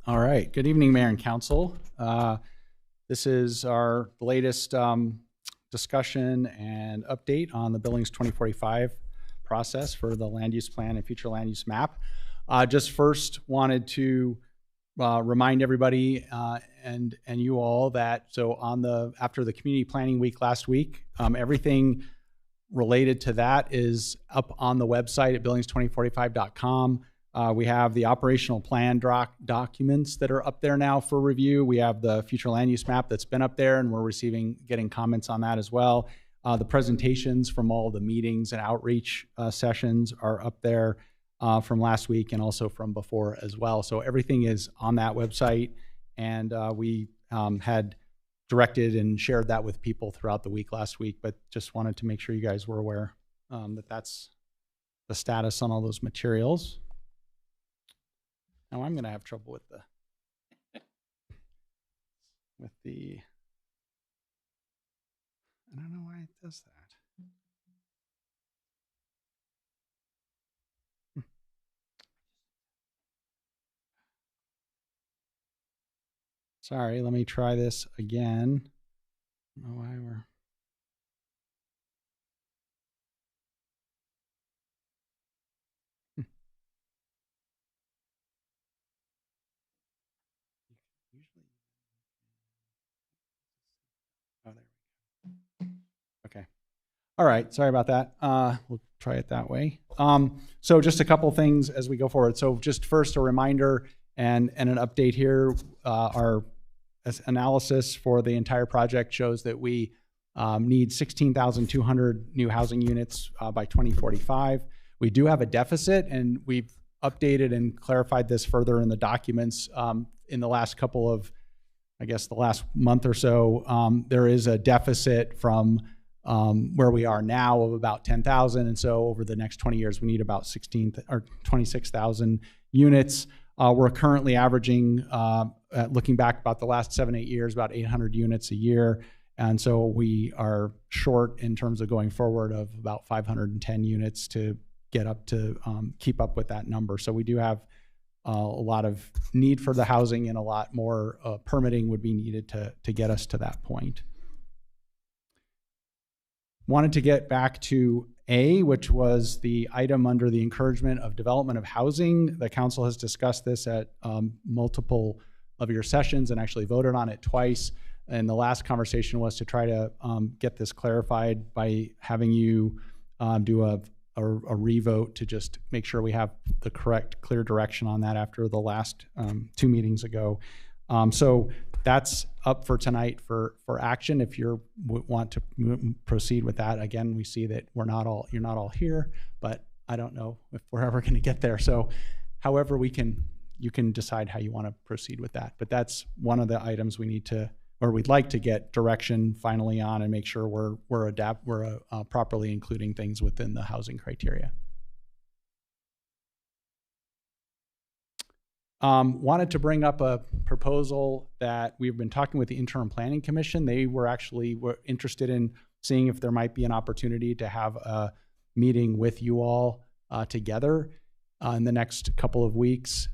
All right. Good evening, Mayor and Council. This is our latest discussion and update on the Billings 2045 process for the land use plan and future land use map. Just first wanted to remind everybody and you all that after the community planning week last week, everything related to that is up on the website at billings2045.com. We have the operational plan documents that are up there now for review. We have the future land use map that's been up there, and we're getting comments on that as well. The presentations from all the meetings and outreach sessions are up there from last week and also from before as well. So everything is on that website, and we had directed and shared that with people throughout the week last week, but just wanted to make sure you guys were aware that that's the status on all those materials. Now I'm going to have trouble with the I don't know why it does that. Sorry, let me try this again. I don't know why we're... Oh, there we go. Okay. All right. Sorry about that. We'll try it that way. So just a couple things as we go forward. So just first a reminder and an update here. Our analysis for the entire project shows that we need 16,200 new housing units by 2045. We do have a deficit, and we've updated and clarified this further in the documents in the last couple of, I guess, the last month or so. There is a deficit from where we are now of about 10,000, and so over the next 20 years, we need about 26,000 units. We're currently averaging, looking back about the last 7-8 years, about 800 units a year. And so we are short in terms of going forward of about 510 units to get up to keep up with that number. So we do have a lot of need for the housing, and a lot more permitting would be needed to get us to that point. Wanted to get back to A, which was the item under the encouragement of development of housing. The council has discussed this at multiple of your sessions and actually voted on it twice. And the last conversation was to try to get this clarified by having you do a revote to just make sure we have the correct, clear direction on that after the last 2 meetings ago. So that's up for tonight for action. If you want to proceed with that, again, we see that you're not all here, but I don't know if we're ever going to get there. So however you can decide how you want to proceed with that. But that's one of the items we need to, or we'd like to get direction finally on, and make sure we're properly including things within the housing criteria. Wanted to bring up a proposal that we've been talking with the Interim Planning Commission. They were interested in seeing if there might be an opportunity to have a meeting with you all together in the next couple of weeks.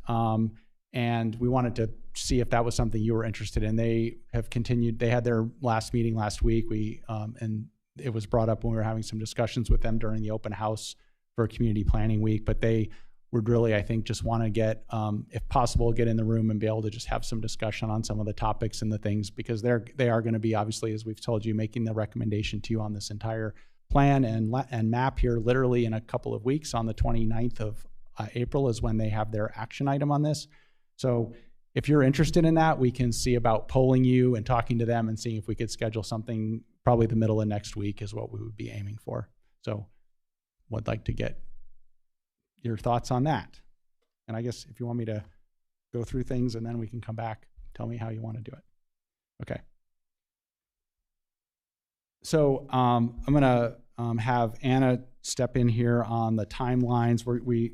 And we wanted to see if that was something you were interested in. They have continued. They had their last meeting last week. And it was brought up when we were having some discussions with them during the open house for Community Planning Week. But they would really, I think, just want to get, if possible, get in the room and be able to just have some discussion on some of the topics and the things, because they are going to be, obviously, as we've told you, making the recommendation to you on this entire plan and map here literally in a couple of weeks. On the 29th of April is when they have their action item on this. So if you're interested in that, we can see about polling you and talking to them and seeing if we could schedule something. Probably the middle of next week is what we would be aiming for. So would like to get your thoughts on that. And I guess if you want me to go through things and then we can come back, tell me how you want to do it. Okay. So I'm going to have Anna step in here on the timelines.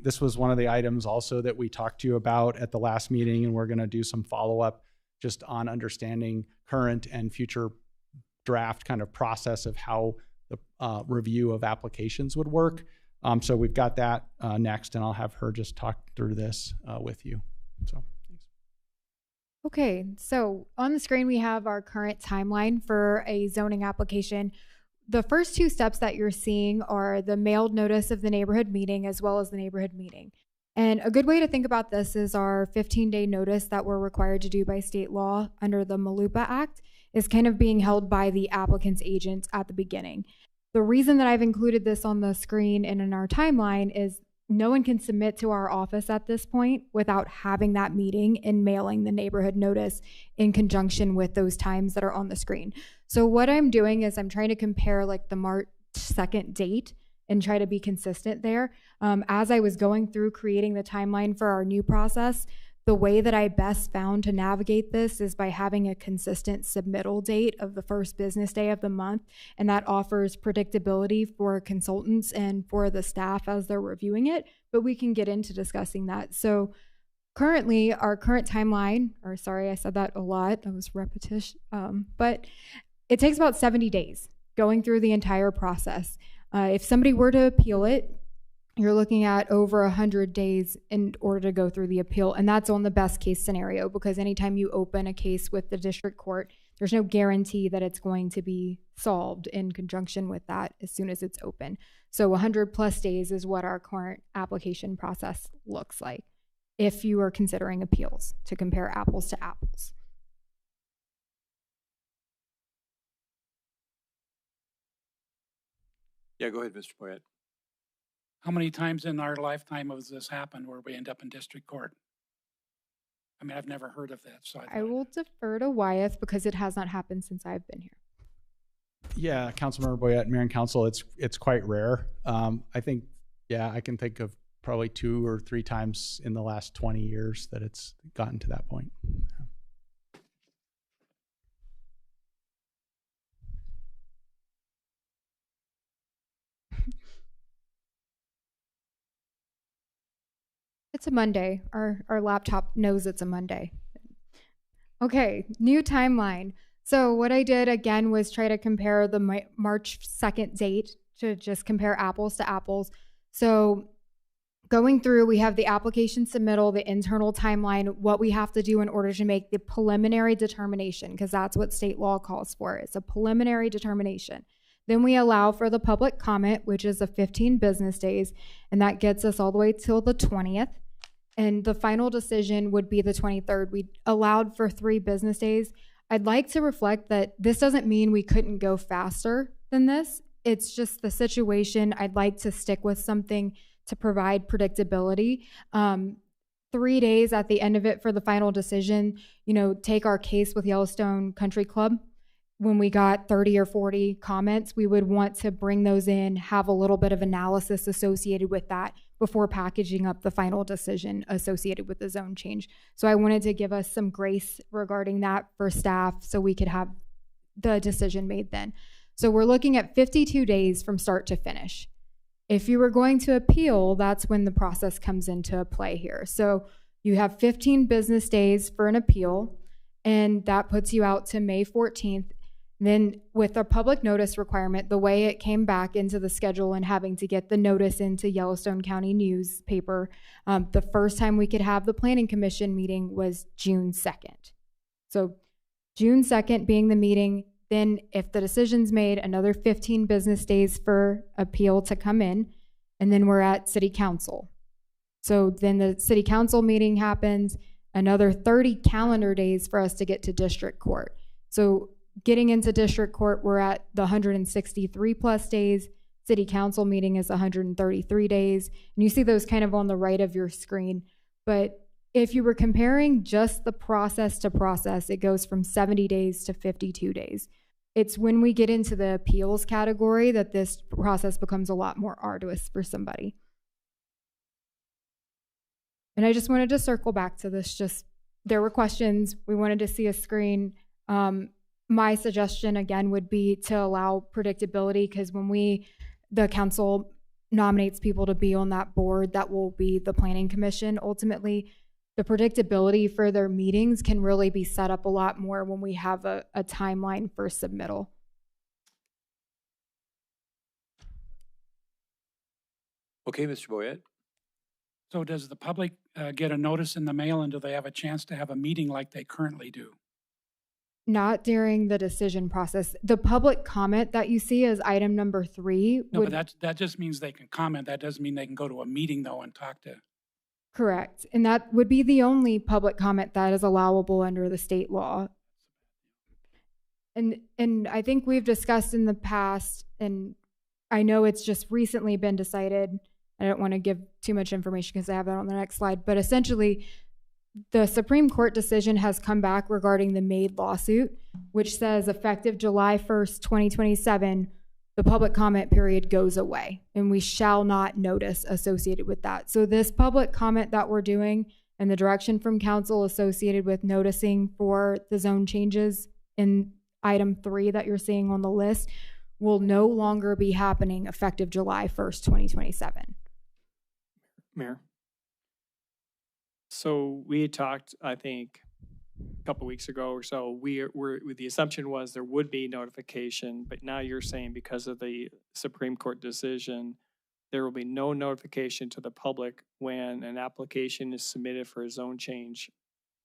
This was one of the items also that we talked to you about at the last meeting, and we're going to do some follow-up just on understanding current and future draft kind of process of how the review of applications would work. So we've got that next, and I'll have her just talk through this with you. So thanks. Okay, so on the screen we have our current timeline for a zoning application. The first two steps that you're seeing are the mailed notice of the neighborhood meeting as well as the neighborhood meeting. And a good way to think about this is our 15-day notice that we're required to do by state law under the Malupa Act is kind of being held by the applicant's agent at the beginning. The reason that I've included this on the screen and in our timeline is no one can submit to our office at this point without having that meeting and mailing the neighborhood notice in conjunction with those times that are on the screen. So what I'm doing is I'm trying to compare like the March 2nd date and try to be consistent there. As I was going through creating the timeline for our new process, the way that I best found to navigate this is by having a consistent submittal date of the first business day of the month, and that offers predictability for consultants and for the staff as they're reviewing it, but we can get into discussing that. So currently, our current timeline, or sorry, I said that a lot, that was repetition, but it takes about 70 days going through the entire process. If somebody were to appeal it, you're looking at over 100 days in order to go through the appeal. And that's on the best case scenario, because anytime you open a case with the district court, there's no guarantee that it's going to be solved in conjunction with that as soon as it's open. So 100 plus days is what our current application process looks like if you are considering appeals, to compare apples to apples. Yeah, go ahead, Mr. Boyette. How many times in our lifetime has this happened where we end up in district court? I mean, I've never heard of that. So I will defer to Wyeth because it has not happened since I've been here. Yeah, Councilmember Boyette, Mayor and Council, it's quite rare. I think, yeah, I can think of probably 2 or 3 times in the last 20 years that it's gotten to that point. It's a Monday. Our laptop knows it's a Monday. Okay, new timeline. So what I did again was try to compare the March 2nd date to just compare apples to apples. So going through, we have the application submittal, the internal timeline, what we have to do in order to make the preliminary determination, because that's what state law calls for. It's a preliminary determination. Then we allow for the public comment, which is a 15 business days, and that gets us all the way till the 20th. And the final decision would be the 23rd. We allowed for 3 business days. I'd like to reflect that this doesn't mean we couldn't go faster than this. It's just the situation. I'd like to stick with something to provide predictability. 3 days at the end of it for the final decision, take our case with Yellowstone Country Club. When we got 30 or 40 comments, we would want to bring those in, have a little bit of analysis associated with that before packaging up the final decision associated with the zone change. So I wanted to give us some grace regarding that for staff so we could have the decision made then. So we're looking at 52 days from start to finish. If you were going to appeal, that's when the process comes into play here. So you have 15 business days for an appeal, and that puts you out to May 14th. Then with a public notice requirement, the way it came back into the schedule and having to get the notice into Yellowstone County newspaper, the first time we could have the Planning Commission meeting was June 2nd. So June 2nd being the meeting, then if the decision's made, another 15 business days for appeal to come in, and then we're at City Council. So then the City Council meeting happens, another 30 calendar days for us to get to District Court. So getting into District Court, we're at the 163 plus days. City Council meeting is 133 days. And you see those kind of on the right of your screen. But if you were comparing just the process to process, it goes from 70 days to 52 days. It's when we get into the appeals category that this process becomes a lot more arduous for somebody. And I just wanted to circle back to this. Just there were questions. We wanted to see a screen. My suggestion again would be to allow predictability, because when the council nominates people to be on that board, that will be the Planning Commission. Ultimately, the predictability for their meetings can really be set up a lot more when we have a timeline for submittal. Okay, Mr. Boyette. So does the public get a notice in the mail, and do they have a chance to have a meeting like they currently do? Not during the decision process. The public comment that you see as item number 3 No, would, but that just means they can comment. That doesn't mean they can go to a meeting though and talk to. correct. And that would be the only public comment that is allowable under the state law. And I think we've discussed in the past, and I know it's just recently been decided. I don't want to give too much information because I have that on the next slide, but essentially the Supreme Court decision has come back regarding the Made lawsuit, which says effective July 1st, 2027, the public comment period goes away and we shall not notice associated with that. So this public comment that we're doing and the direction from council associated with noticing for the zone changes in item 3 that you're seeing on the list will no longer be happening effective July 1st, 2027. Mayor. So we had talked, I think, a couple weeks ago or so, the assumption was there would be notification, but now you're saying because of the Supreme Court decision, there will be no notification to the public when an application is submitted for a zone change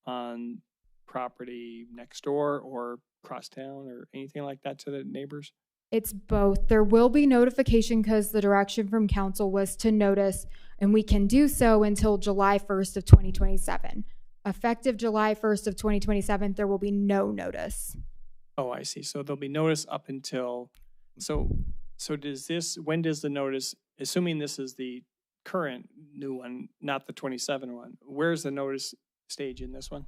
on property next door or across town or anything like that to the neighbors? It's both. There will be notification because the direction from council was to notice, and we can do so until July 1st of 2027. Effective July 1st of 2027, there will be no notice. Oh, I see. So there'll be notice up until, so when does the notice, assuming this is the current new one, not the 27 one, where's the notice stage in this one?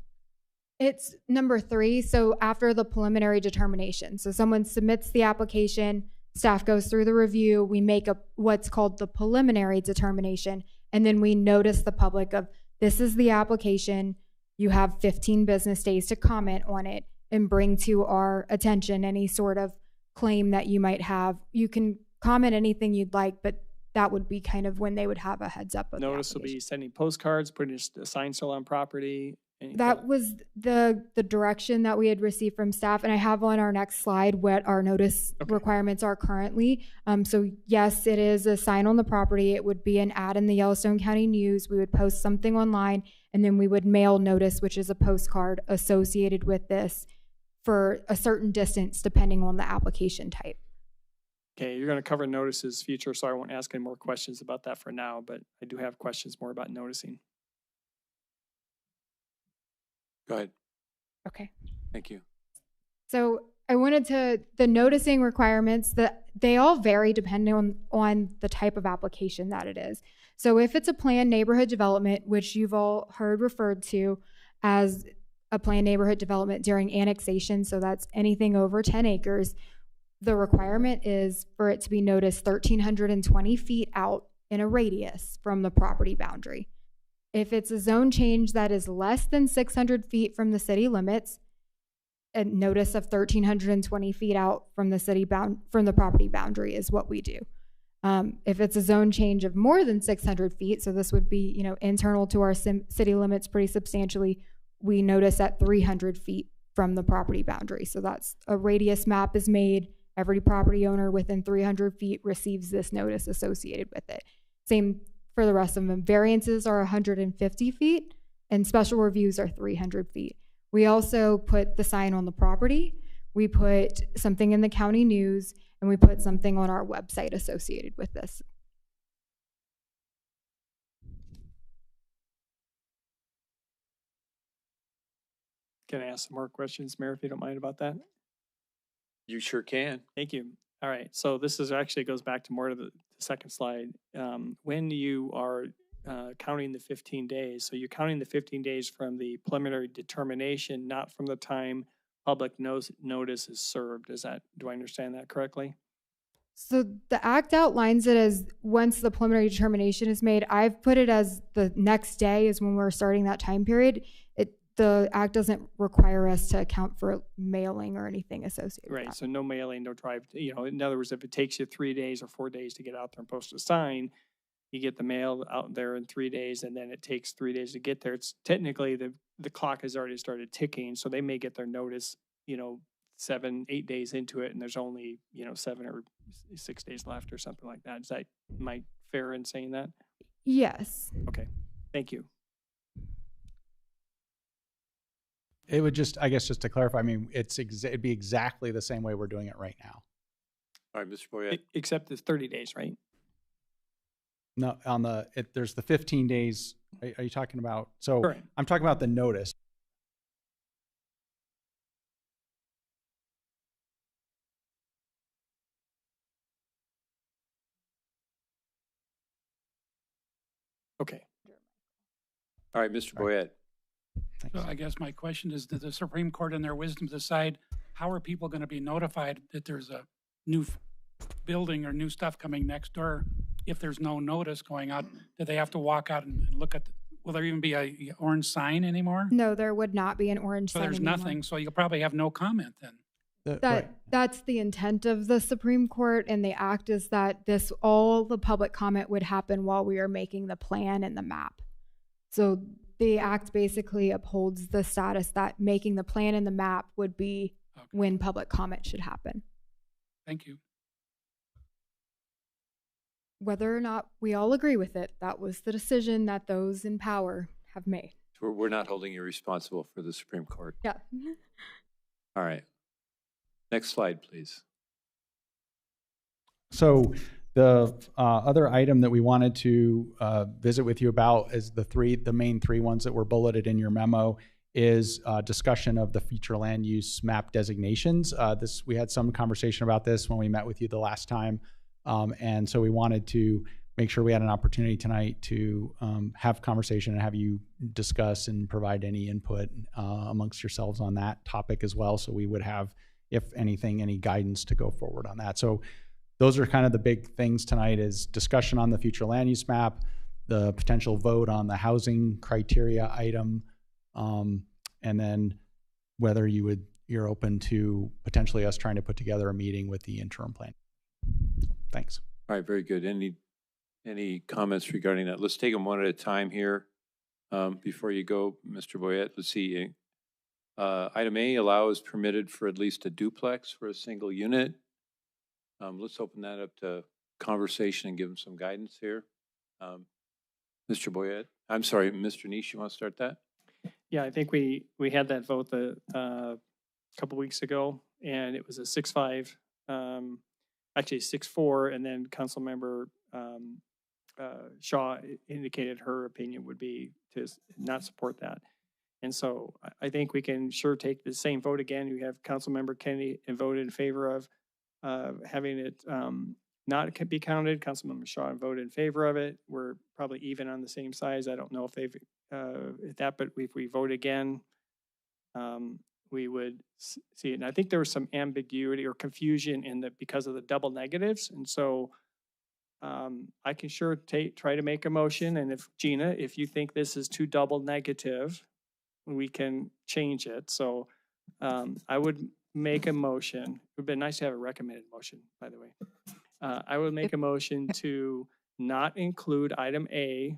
It's number 3, so after the preliminary determination. So someone submits the application, staff goes through the review, we make what's called the preliminary determination, and then we notice the public of, this is the application, you have 15 business days to comment on it and bring to our attention any sort of claim that you might have. You can comment anything you'd like, but that would be kind of when they would have a heads up of Notice will be sending postcards, putting a sign still on property. That was the direction that we had received from staff, and I have on our next slide what our notice requirements are currently. So yes, it is a sign on the property. It would be an ad in the Yellowstone County News. We would post something online, and then we would mail notice, which is a postcard associated with this for a certain distance depending on the application type. Okay, you're going to cover notices future, so I won't ask any more questions about that for now, but I do have questions more about noticing. Go ahead. Okay. Thank you. So I wanted the noticing requirements, that they all vary depending on the type of application that it is. So if it's a planned neighborhood development, which you've all heard referred to as a planned neighborhood development during annexation, so that's anything over 10 acres, the requirement is for it to be noticed 1,320 feet out in a radius from the property boundary. If it's a zone change that is less than 600 feet from the city limits, a notice of 1,320 feet out from the property boundary is what we do. If it's a zone change of more than 600 feet, so this would be, internal to our city limits pretty substantially, we notice at 300 feet from the property boundary. So that's a radius map is made. Every property owner within 300 feet receives this notice associated with it. Same for the rest of them. Variances are 150 feet and special reviews are 300 feet. We also put the sign on the property. We put something in the county news, and we put something on our website associated with this. Can I ask some more questions, Mayor, if you don't mind about that? You sure can. Thank you. All right. So this is actually goes back to more to the second slide. When you are counting the 15 days, so you're counting the 15 days from the preliminary determination, not from the time public notice is served. Do I understand that correctly? So the act outlines it as once the preliminary determination is made. I've put it as the next day is when we're starting that time period. The act doesn't require us to account for mailing or anything associated with that. Right, so no mailing, no drive. In other words, if it takes you 3 days or 4 days to get out there and post a sign, you get the mail out there in 3 days, and then it takes 3 days to get there. It's technically the clock has already started ticking, so they may get their notice, 7, 8 days into it, and there's only 7 or 6 days left or something like that. Am I fair in saying that? Yes. Okay. Thank you. It would just, I guess, just to clarify, I mean, it'd be exactly the same way we're doing it right now. All right, Mr. Boyette. Except it's 30 days, right? No, there's the 15 days. Are you talking about? So Correct. I'm talking about the notice. Okay. All right, Mr. Boyette. So I guess my question is, did the Supreme Court in their wisdom decide how are people going to be notified that there's a new building or new stuff coming next door if there's no notice going out? Do they have to walk out and look at, will there even be a orange sign anymore? No, there would not be an orange So sign there's anymore. nothing, so you'll probably have no comment then. That's the intent of the Supreme Court, and the act is that all the public comment would happen while we are making the plan and the map. So the act basically upholds the status that making the plan and the map would be when public comment should happen. Thank you. Whether or not we all agree with it, that was the decision that those in power have made. We're not holding you responsible for the Supreme Court. Yeah. All right. Next slide, please. So the other item that we wanted to visit with you about is the main three ones that were bulleted in your memo is discussion of the future land use map designations. We had some conversation about this when we met with you the last time. And so we wanted to make sure we had an opportunity tonight to have conversation and have you discuss and provide any input amongst yourselves on that topic as well. So we would have, if anything, any guidance to go forward on that. So those are kind of the big things tonight is discussion on the future land use map, the potential vote on the housing criteria item, and then whether you're open to potentially us trying to put together a meeting with the interim plan. Thanks. All right, very good. Any comments regarding that? Let's take them one at a time here. Before you go, Mr. Boyette, let's see. Item A, allows permitted for at least a duplex for a single unit. Let's open that up to conversation and give them some guidance here. Mr. Boyette, I'm sorry, Mr. Nish, you want to start that? Yeah, I think we had that vote a couple weeks ago, and it was a 6-5, actually 6-4, and then Councilmember Shaw indicated her opinion would be to not support that. And so I think we can sure take the same vote again. We have Councilmember Kennedy voted in favor of having it not be counted. Councilmember Shaw voted in favor of it. We're probably even on the same size. I don't know if they've but if we vote again, we would see it. And I think there was some ambiguity or confusion in because of the double negatives. And so I can sure try to make a motion. And if Gina, if you think this is too double negative, we can change it. So I would make a motion. It would be nice to have a recommended motion, by the way. I would make a motion to not include item A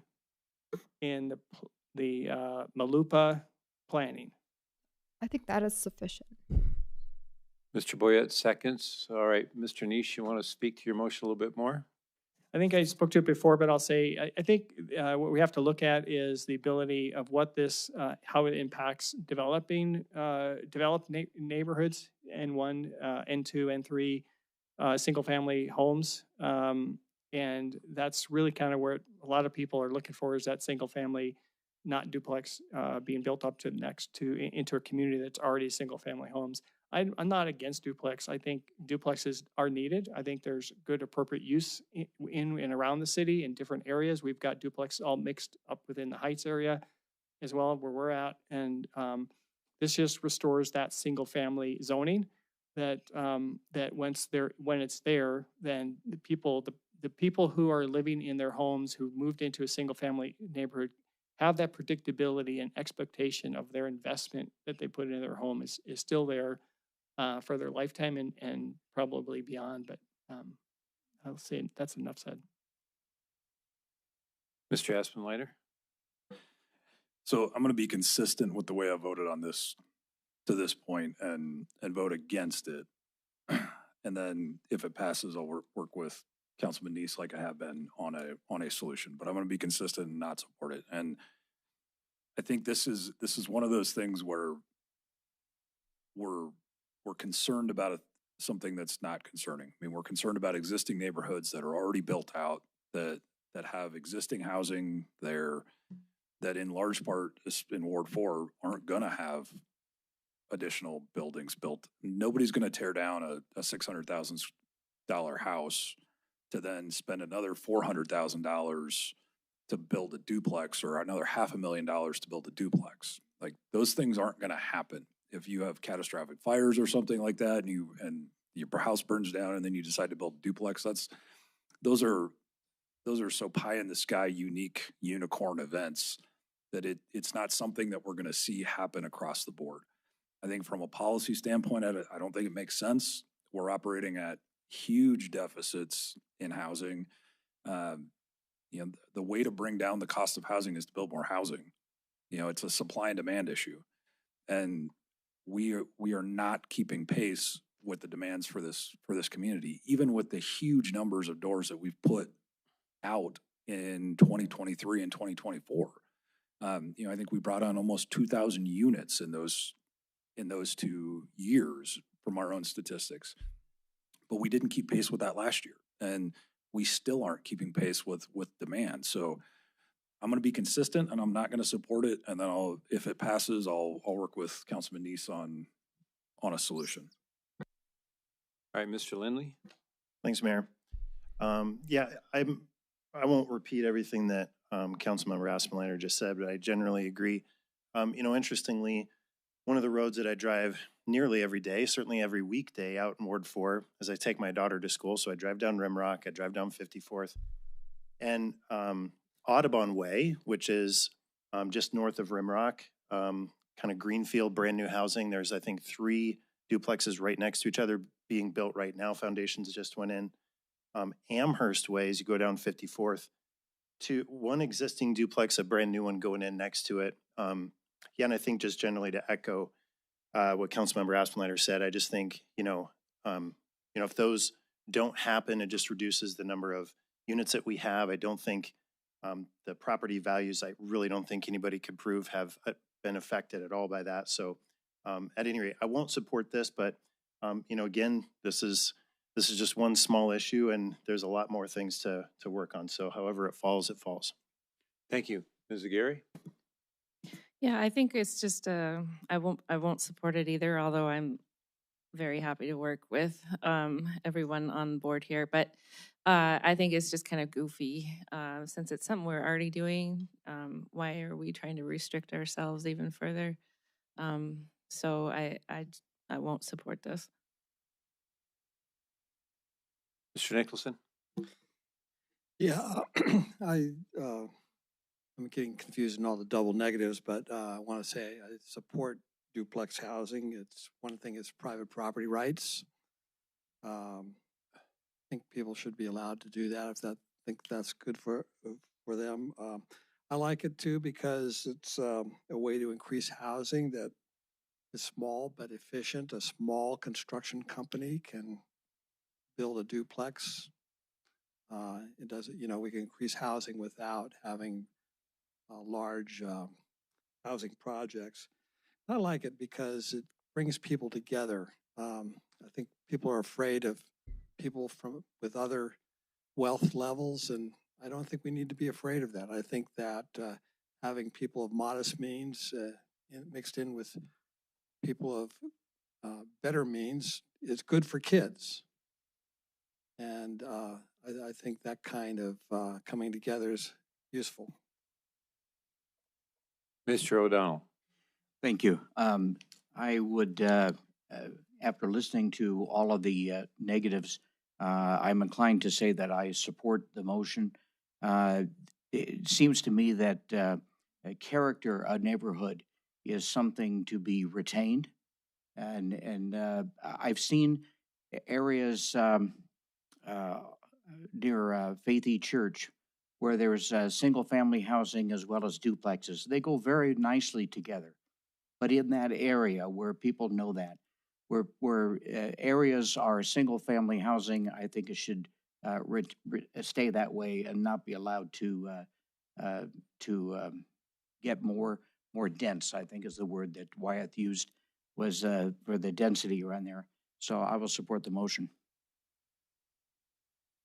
in the Malupa planning. I think that is sufficient. Mr. Boyette, seconds. All right, Mr. Nish, you want to speak to your motion a little bit more? I think I spoke to it before, but I'll say, I think what we have to look at is the ability of what this, how it impacts developed neighborhoods, N1, N2, N3, single-family homes. And that's really kind of where a lot of people are looking for is that single-family, not duplex, being built up into a community that's already single-family homes. I'm not against duplex. I think duplexes are needed. I think there's good appropriate use in and around the city in different areas. We've got duplex all mixed up within the Heights area as well, where we're at. And this just restores that single family zoning that when it's there, then the people who are living in their homes who moved into a single family neighborhood have that predictability and expectation of their investment that they put into their home is still there for their lifetime and probably beyond. But I'll say that's enough said. Mr. Aspenleiter? So I'm going to be consistent with the way I voted on this to this point and vote against it. And then if it passes, I'll work with Councilman Neese like I have been on a solution, but I'm going to be consistent and not support it. And I think this is one of those things where we're concerned about something that's not concerning. I mean, we're concerned about existing neighborhoods that are already built out, that have existing housing there, that in large part in Ward 4 aren't going to have additional buildings built. Nobody's going to tear down a $600,000 house to then spend another $400,000 to build a duplex, or another $500,000 to build a duplex. Like, those things aren't going to happen. If you have catastrophic fires or something like that, and your house burns down, and then you decide to build a duplex, those are so pie in the sky, unique unicorn events that it's not something that we're going to see happen across the board. I think from a policy standpoint, I don't think it makes sense. We're operating at huge deficits in housing. The way to bring down the cost of housing is to build more housing. It's a supply and demand issue, and we are not keeping pace with the demands for this community, even with the huge numbers of doors that we've put out in 2023 and 2024. I think we brought on almost 2,000 units in those 2 years from our own statistics, but we didn't keep pace with that last year, and we still aren't keeping pace with demand. So I'm going to be consistent, and I'm not going to support it. And then if it passes, I'll work with Councilman Neese on a solution. All right, Mr. Lindley. Thanks, Mayor. I won't repeat everything that Councilmember Aspenlander just said, but I generally agree. Interestingly, one of the roads that I drive nearly every day, certainly every weekday out in Ward 4, as I take my daughter to school. So I drive down Rimrock, I drive down 54th, and Audubon Way, which is just north of Rimrock, kind of greenfield, brand new housing. There's, I think, 3 duplexes right next to each other being built right now. Foundations just went in. Amherst Way, as you go down 54th, to one existing duplex, a brand new one going in next to it. And I think just generally to echo what Councilmember Aspenlander said, I just think, if those don't happen, it just reduces the number of units that we have. I don't think the property values, I really don't think anybody could prove have been affected at all by that. So at any rate, I won't support this, but again, this is just one small issue, and there's a lot more things to work on. So however it falls, it falls. Thank you. Ms. Aguirre? Yeah, I think it's just, I won't support it either, although I'm very happy to work with everyone on board here. But I think it's just kind of goofy. Since it's something we're already doing, why are we trying to restrict ourselves even further? So I won't support this. Mr. Nicholson? Yeah, I'm getting confused in all the double negatives, but I want to say I support duplex housing. It's one thing is private property rights. I think people should be allowed to do that if they think that's good for them. I like it too because it's a way to increase housing that is small but efficient. A small construction company can build a duplex. It doesn't, we can increase housing without having large housing projects. I like it because it brings people together. I think people are afraid of people with other wealth levels, and I don't think we need to be afraid of that. I think that having people of modest means mixed in with people of better means is good for kids. And I think that kind of coming together is useful. Mr. O'Donnell. Thank you. I would, after listening to all of the negatives, I'm inclined to say that I support the motion. It seems to me that character of neighborhood is something to be retained. And I've seen areas near Faithy Church where there's single family housing as well as duplexes. They go very nicely together. But in that area where people know that, where areas are single family housing, I think it should stay that way and not be allowed to get more dense, I think is the word that Wyeth used, was for the density around there. So I will support the motion.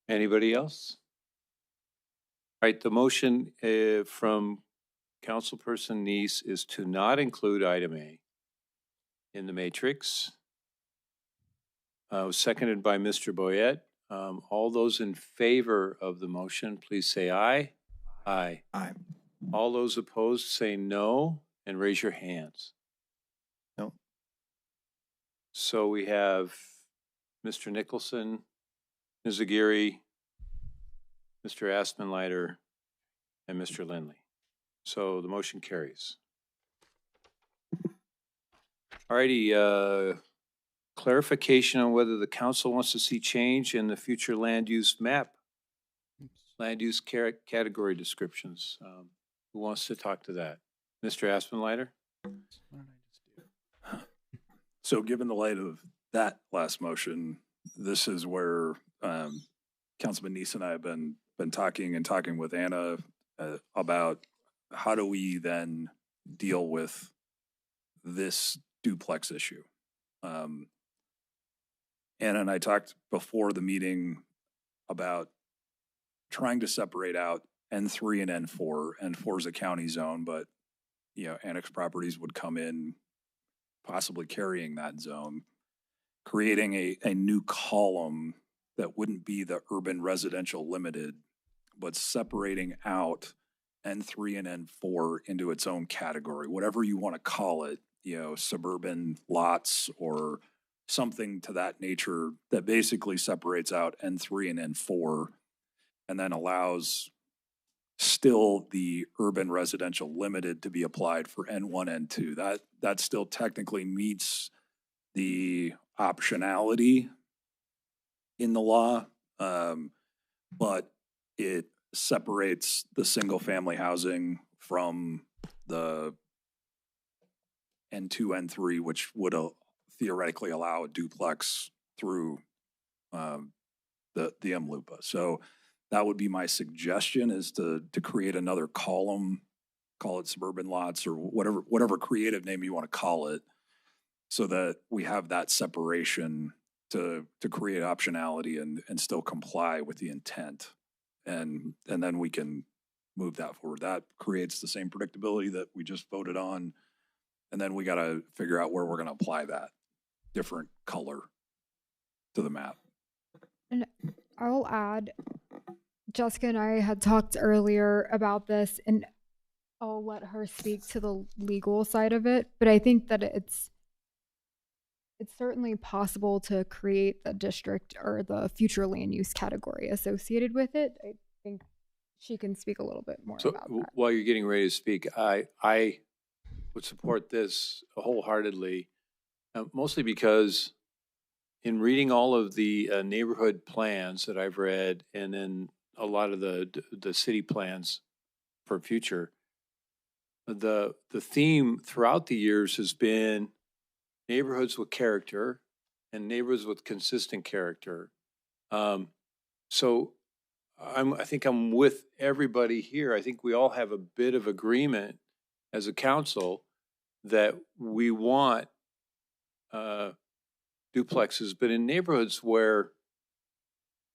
Anybody else? All right, the motion from Councilperson Neese is to not include item A in the matrix. Seconded by Mr. Boyette. All those in favor of the motion, please say aye. Aye. Aye. All those opposed say no and raise your hands. No. So we have Mr. Nicholson, Ms. Aguirre, Mr. Aspenleiter, and Mr. Lindley. So the motion carries. All righty, clarification on whether the council wants to see change in the future land use map, land use category descriptions. Who wants to talk to that? Mr. Aspenleiter? So given the light of that last motion, this is where Councilman Neese and I have been talking with Anna about how do we then deal with this duplex issue. Anna and I talked before the meeting about trying to separate out N3 and N4. N4 is a county zone, but annex properties would come in possibly carrying that zone, creating a new column that wouldn't be the urban residential limited, but separating out N3 and N4 into its own category, whatever you want to call it, suburban lots or something to that nature that basically separates out N3 and N4 and then allows still the urban residential limited to be applied for N1, N2. That still technically meets the optionality in the law, but it separates the single family housing from the N2, N3, which would theoretically allow a duplex through the MLUPA. So that would be my suggestion, is to create another column, call it suburban lots or whatever creative name you want to call it, so that we have that separation to create optionality and still comply with the intent. And then we can move that forward. That creates the same predictability that we just voted on. And then we got to figure out where we're going to apply that different color to the map. And I'll add, Jessica and I had talked earlier about this, and I'll let her speak to the legal side of it, but I think that it's certainly possible to create the district or the future land use category associated with it. I think she can speak a little bit more about that. While you're getting ready to speak, I would support this wholeheartedly, mostly because in reading all of the neighborhood plans that I've read, and then a lot of the city plans for future, the theme throughout the years has been neighborhoods with character and neighborhoods with consistent character. So I think I'm with everybody here. I think we all have a bit of agreement as a council that we want duplexes, but in neighborhoods where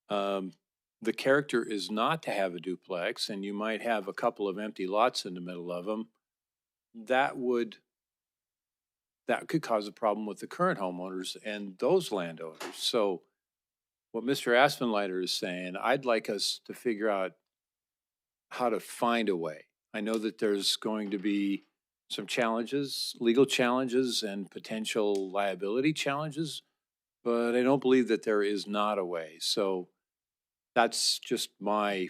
the character is not to have a duplex, and you might have a couple of empty lots in the middle of them, that could cause a problem with the current homeowners and those landowners. So what Mr. Aspenleiter is saying, I'd like us to figure out how to find a way. I know that there's going to be some challenges, legal challenges and potential liability challenges, but I don't believe that there is not a way. So that's just my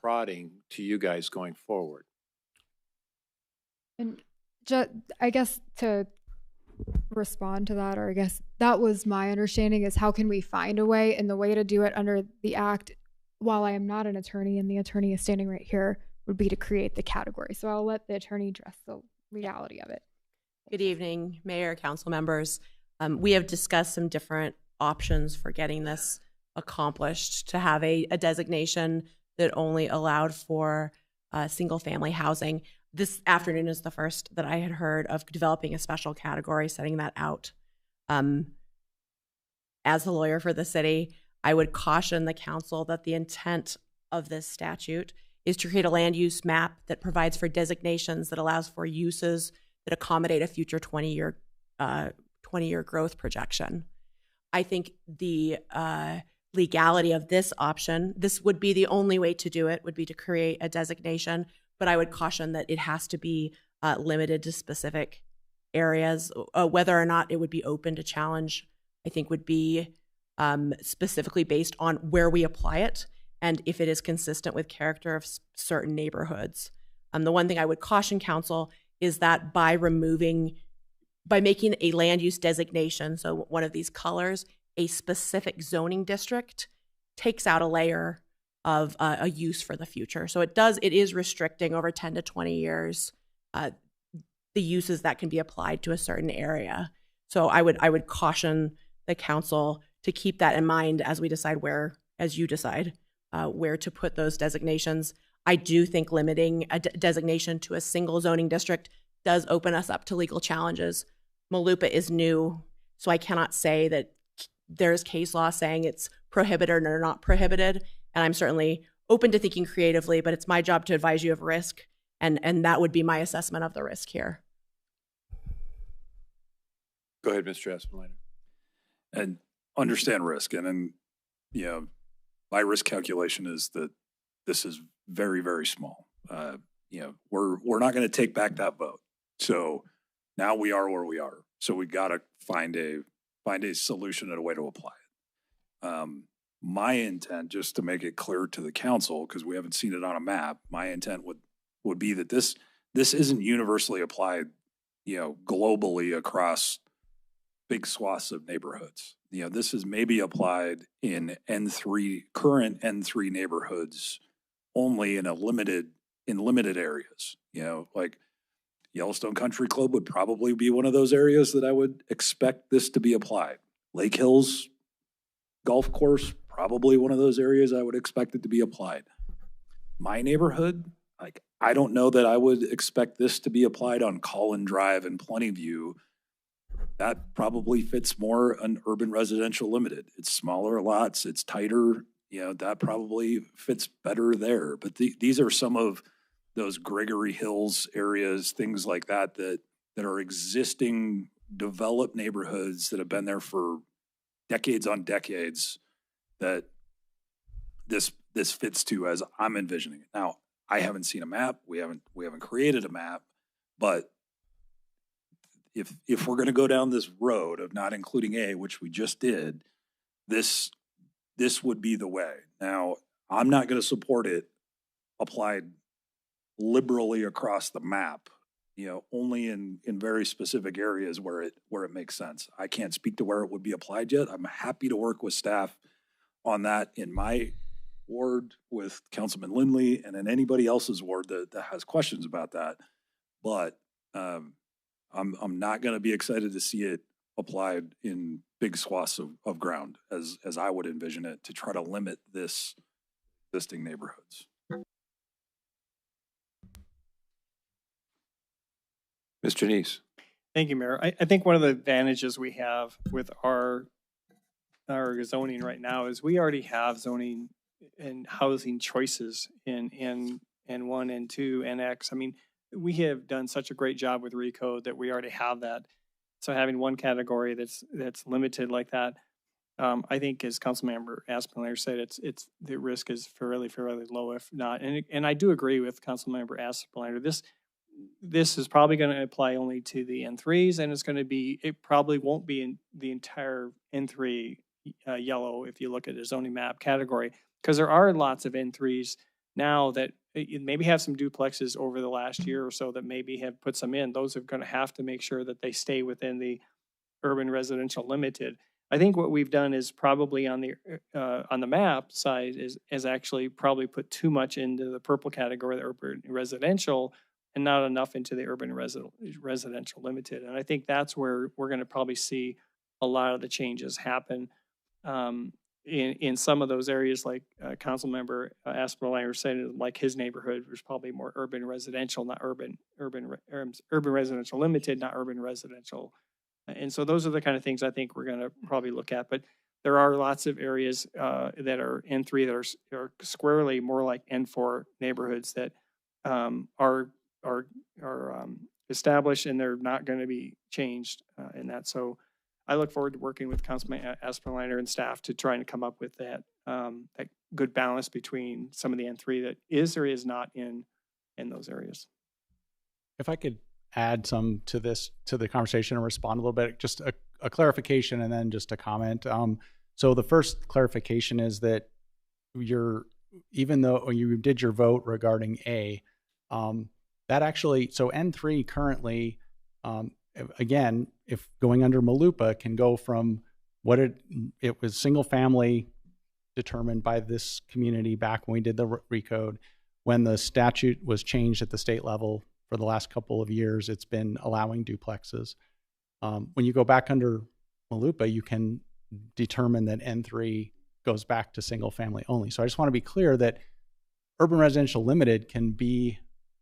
prodding to you guys going forward. And I guess to respond to that, or I guess that was my understanding, is how can we find a way, and the way to do it under the act, while I am not an attorney and the attorney is standing right here, would be to create the category. So I'll let the attorney address the legality of it. Good evening, Mayor, council members. We have discussed some different options for getting this accomplished to have a designation that only allowed for single family housing. This afternoon is the first that I had heard of developing a special category, setting that out. As the lawyer for the city, I would caution the council that the intent of this statute is to create a land use map that provides for designations that allows for uses that accommodate a future 20-year growth projection. I think the legality of this option, this would be the only way to do it, would be to create a designation, but I would caution that it has to be limited to specific areas. Whether or not it would be open to challenge, I think would be specifically based on where we apply it and if it is consistent with character of certain neighborhoods. The one thing I would caution council is that by making a land use designation, so one of these colors, a specific zoning district, takes out a layer of a use for the future. So it is restricting over 10 to 20 years the uses that can be applied to a certain area. So I would caution the council to keep that in mind as we decide where to put those designations. I do think limiting a designation to a single zoning district does open us up to legal challenges. Malupa is new, so I cannot say that there's case law saying it's prohibited or not prohibited, and I'm certainly open to thinking creatively, but it's my job to advise you of risk, and that would be my assessment of the risk here. Go ahead, Mr. Esplanator. And understand risk. And then, my risk calculation is that this is very, very small. We're not going to take back that vote. So now we are where we are. So we got to find a solution and a way to apply it. My intent, just to make it clear to the council, because we haven't seen it on a map, my intent would be that this isn't universally applied, globally across big swaths of neighborhoods. This is maybe applied in current N3 neighborhoods only in limited areas. Like Yellowstone Country Club would probably be one of those areas that I would expect this to be applied. Lake Hills Golf Course, probably one of those areas I would expect it to be applied. My neighborhood, I don't know that I would expect this to be applied on Collin Drive and Plentyview. That probably fits more an urban residential limited. It's smaller lots, it's tighter, that probably fits better there. But these are some of those Gregory Hills areas, things like that are existing developed neighborhoods that have been there for decades on decades that this fits to as I'm envisioning it. Now, I haven't seen a map. We haven't created a map, but if we're going to go down this road of not including A, which we just did, this would be the way. Now, I'm not going to support it applied liberally across the map, only in very specific areas where it makes sense. I can't speak to where it would be applied yet. I'm happy to work with staff on that in my ward with Councilman Lindley and in anybody else's ward that has questions about that. But I'm not going to be excited to see it applied in big swaths of ground as I would envision it to try to limit this existing neighborhoods. Mr. Neese. Thank you, Mayor. I think one of the advantages we have with our zoning right now is we already have zoning and housing choices in N1, N2, NX. I mean, we have done such a great job with Recode that we already have that. So having one category that's limited like that, I think, as Councilmember Asplanator said, it's the risk is fairly low, if not. And I do agree with Councilmember Asplanator. This is probably going to apply only to the N3s, and it probably won't be in the entire N3 yellow if you look at the zoning map category, because there are lots of N3s now that maybe have some duplexes over the last year or so that maybe have put some in. Those are going to have to make sure that they stay within the urban residential limited. I think what we've done is probably on the map side is actually probably put too much into the purple category, the urban residential, and not enough into the urban residential limited. And I think that's where we're going to probably see a lot of the changes happen. in some of those areas, like council member Aspenlander said, like his neighborhood was probably more urban residential, not urban residential limited, not urban residential. And so those are the kind of things I think we're going to probably look at. But there are lots of areas that are N3 that are squarely more like N4 neighborhoods that are established, and they're not going to be changed in that. So I look forward to working with Councilman Aspenlander and staff to try and come up with that that good balance between some of the N3 that is or is not in those areas. If I could add some to the conversation and respond a little bit, just a clarification and then just a comment. So the first clarification is that even though when you did your vote regarding A, that actually, so N3 currently, again, if going under MALUPA, can go from what it was single family determined by this community back when we did the recode. When the statute was changed at the state level for the last couple of years, it's been allowing duplexes. When you go back under MALUPA, you can determine that N3 goes back to single family only. So I just want to be clear that urban residential limited can be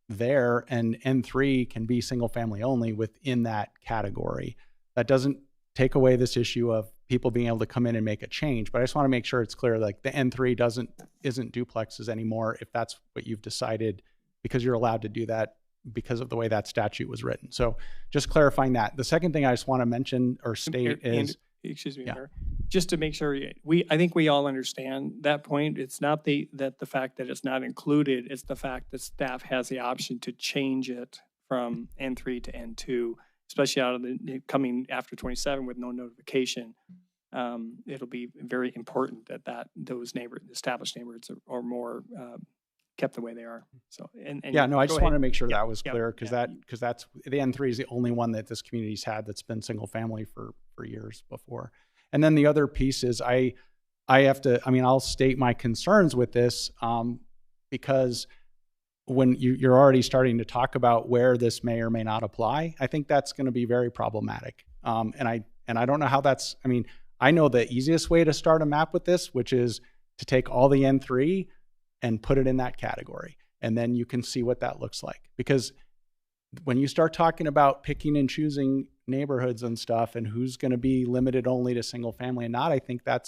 there and N3 can be single family only within that category. That doesn't take away this issue of people being able to come in and make a change, but I just want to make sure it's clear, like the N3 isn't duplexes anymore if that's what you've decided, because you're allowed to do that because of the way that statute was written. So just clarifying that. The second thing I just want to mention or state is, excuse me, yeah. Mayor, just to make sure I think we all understand that point. It's not the fact that it's not included, it's the fact that staff has the option to change it from N3 to N2, especially out of the coming after 27 with no notification. It'll be very important that those established neighborhoods are more kept the way they are. So and yeah, no, I just want to make sure yeah, that was clear, because that's the N3 is the only one that this community's had that's been single family for years before. And then the other piece is I'll state my concerns with this because when you're already starting to talk about where this may or may not apply, I think that's going to be very problematic. And I don't know how that's, I know the easiest way to start a map with this, which is to take all the N3 and put it in that category. And then you can see what that looks like. Because when you start talking about picking and choosing neighborhoods and stuff and who's going to be limited only to single family and not, I think that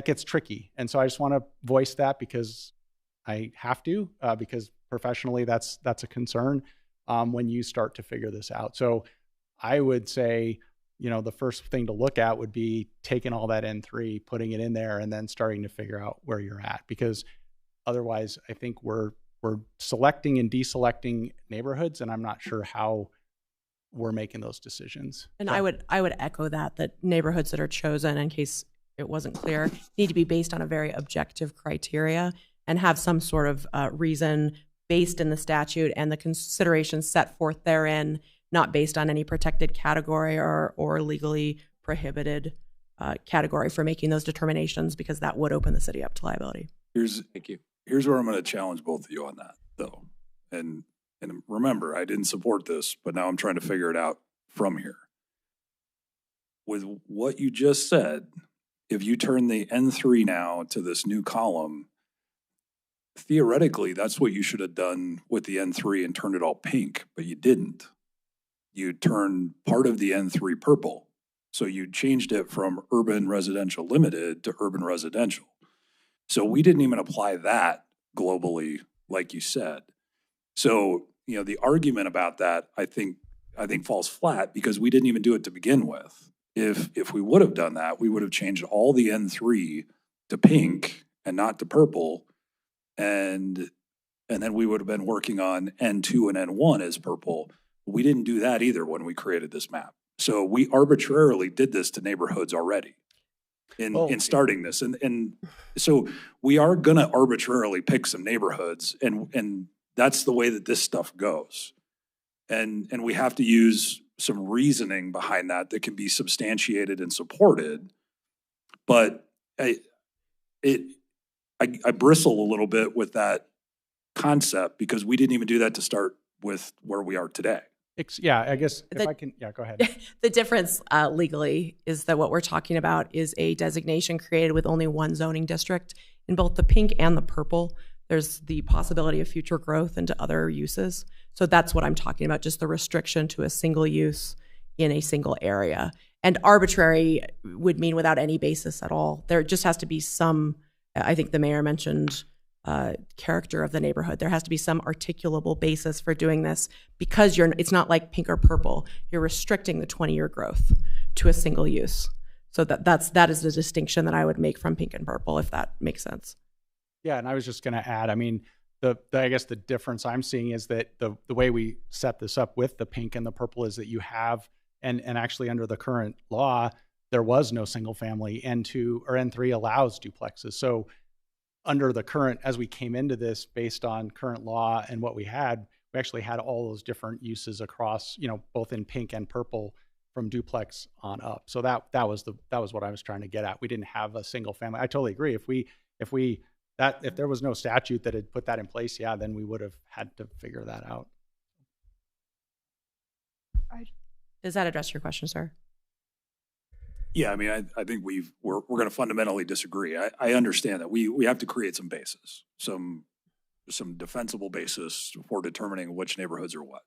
gets tricky. And so I just want to voice that because I have to, because professionally that's a concern when you start to figure this out. So I would say, the first thing to look at would be taking all that N3, putting it in there, and then starting to figure out where you're at. Because otherwise, I think we're selecting and deselecting neighborhoods, and I'm not sure how we're making those decisions. And So, I would echo that neighborhoods that are chosen, in case it wasn't clear, need to be based on a very objective criteria and have some sort of reason based in the statute and the considerations set forth therein, not based on any protected category or legally prohibited category for making those determinations, because that would open the city up to liability. Thank you. Here's where I'm going to challenge both of you on that, though. And remember, I didn't support this, but now I'm trying to figure it out from here. With what you just said, if you turn the N3 now to this new column, theoretically, that's what you should have done with the N3 and turned it all pink, but you didn't. You turned part of the N3 purple. So you changed it from urban residential limited to urban residential. So we didn't even apply that globally, like you said. So, the argument about that, I think falls flat because we didn't even do it to begin with. If we would have done that, we would have changed all the N3 to pink and not to purple. And then we would have been working on N2 and N1 as purple. We didn't do that either when we created this map. So we arbitrarily did this to neighborhoods already in starting this. And so we are going to arbitrarily pick some neighborhoods, and that's the way that this stuff goes. And we have to use some reasoning behind that can be substantiated and supported. But I bristle a little bit with that concept because we didn't even do that to start with where we are today. Yeah, I guess if The- I can, yeah, go ahead. The difference legally is that what we're talking about is a designation created with only one zoning district. In both the pink and the purple, there's the possibility of future growth into other uses. So that's what I'm talking about, just the restriction to a single use in a single area. And arbitrary would mean without any basis at all. There just has to be some, I think the mayor mentioned character of the neighborhood. There has to be some articulable basis for doing this because it's not like pink or purple. You're restricting the 20-year growth to a single use. So that is the distinction that I would make from pink and purple, if that makes sense. Yeah, and I was just going to add, I mean, I guess the difference I'm seeing is that the way we set this up with the pink and the purple is that you have, and actually under the current law, there was no single family. N2 or N3 allows duplexes. So under the current, as we came into this based on current law and what we actually had all those different uses across, both in pink and purple from duplex on up. So that was what I was trying to get at. We didn't have a single family. I totally agree. If there was no statute that had put that in place, yeah, then we would have had to figure that out. Does that address your question, sir? Yeah, I mean, I think we're going to fundamentally disagree. I understand that we have to create some basis, some defensible basis for determining which neighborhoods are what,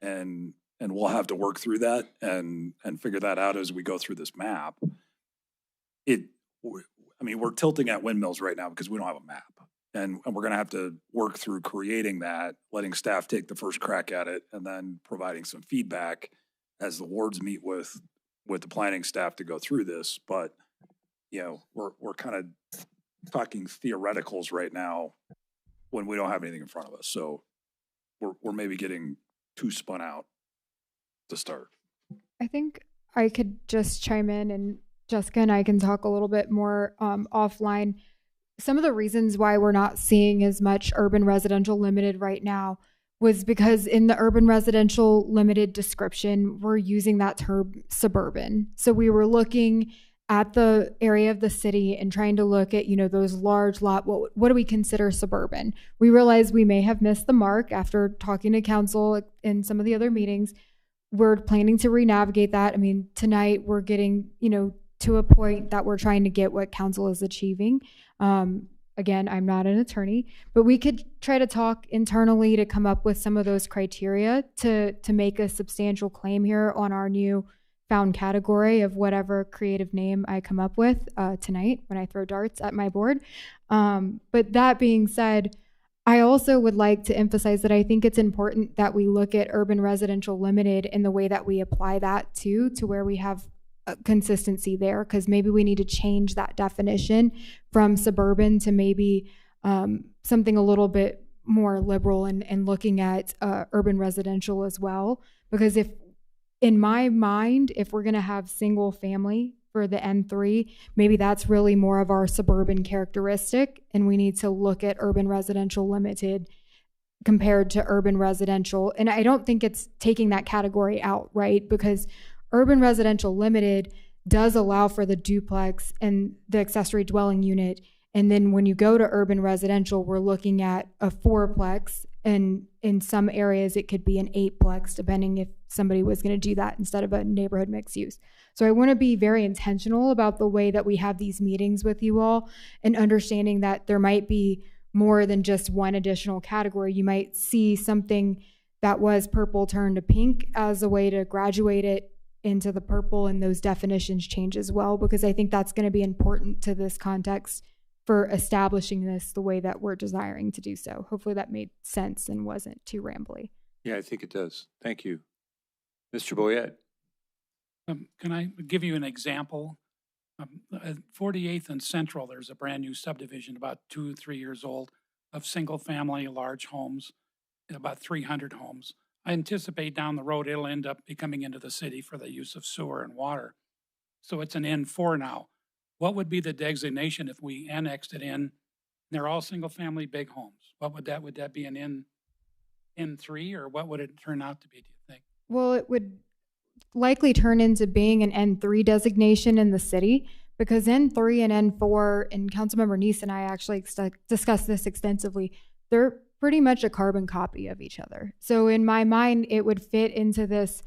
and we'll have to work through that and figure that out as we go through this map. We're tilting at windmills right now because we don't have a map, and we're going to have to work through creating that, letting staff take the first crack at it, and then providing some feedback as the wards meet with the planning staff to go through this. But we're kind of talking theoreticals right now when we don't have anything in front of us. So we're maybe getting too spun out to start. I think I could just chime in, and Jessica and I can talk a little bit more offline. Some of the reasons why we're not seeing as much urban residential limited right now was because in the urban residential limited description, we're using that term suburban. So we were looking at the area of the city and trying to look at, those large lot, what do we consider suburban? We realized we may have missed the mark after talking to council in some of the other meetings. We're planning to re-navigate that. I mean, tonight we're getting, to a point that we're trying to get what council is achieving. Again, I'm not an attorney, but we could try to talk internally to come up with some of those criteria to make a substantial claim here on our new found category of whatever creative name I come up with tonight when I throw darts at my board. But that being said, I also would like to emphasize that I think it's important that we look at urban residential limited in the way that we apply that to where we have consistency there, because maybe we need to change that definition from suburban to maybe something a little bit more liberal and looking at urban residential as well. Because in my mind, if we're going to have single family for the N3, maybe that's really more of our suburban characteristic, and we need to look at urban residential limited compared to urban residential. And I don't think it's taking that category out, right? Because urban residential limited does allow for the duplex and the accessory dwelling unit. And then when you go to urban residential, we're looking at a fourplex, and in some areas it could be an eightplex, depending if somebody was going to do that instead of a neighborhood mixed use. So I want to be very intentional about the way that we have these meetings with you all, and understanding that there might be more than just one additional category. You might see something that was purple turn to pink as a way to graduate it into the purple, and those definitions change as well, because I think that's going to be important to this context for establishing this the way that we're desiring to do so. Hopefully that made sense and wasn't too rambly. Yeah, I think it does. Thank you. Mr. Boyette. Can I give you an example? At 48th and Central, there's a brand new subdivision about 2 or 3 years old of single family large homes, about 300 homes. I anticipate down the road it'll end up becoming into the city for the use of sewer and water. So it's an N4 now. What would be the designation if we annexed it in? They're all single family big homes. What would that be an N3, or what would it turn out to be, do you think? Well, it would likely turn into being an N3 designation in the city, because N3 and N4, and Councilmember Neese and I actually discussed this extensively, they're pretty much a carbon copy of each other. So in my mind, it would fit into this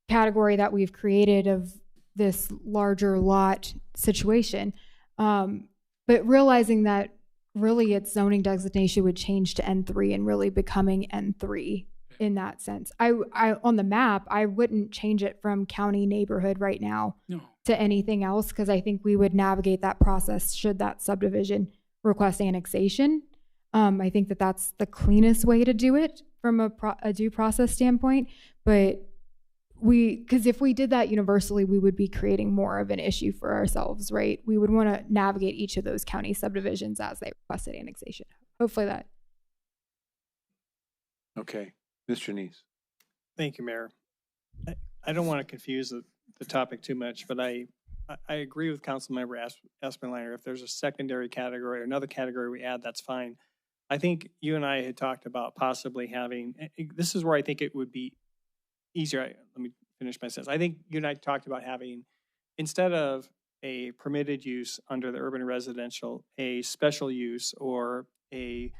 category that we've created of this larger lot situation. But realizing that really its zoning designation would change to N3 and really becoming N3 in that sense. I on the map, I wouldn't change it from county neighborhood right now to anything else, because I think we would navigate that process should that subdivision request annexation. I think that that's the cleanest way to do it from a due process standpoint. But because if we did that universally, we would be creating more of an issue for ourselves, right? We would want to navigate each of those county subdivisions as they requested annexation. Hopefully that. Okay, Mr. Neese. Thank you, Mayor. I don't want to confuse the topic too much, but I agree with Councilmember Espenlander. If there's a secondary category or another category we add, that's fine. I think you and I had talked about possibly having, this is where I think it would be easier. Let me finish my sentence. I think you and I talked about having, instead of a permitted use under the urban residential, a special use or a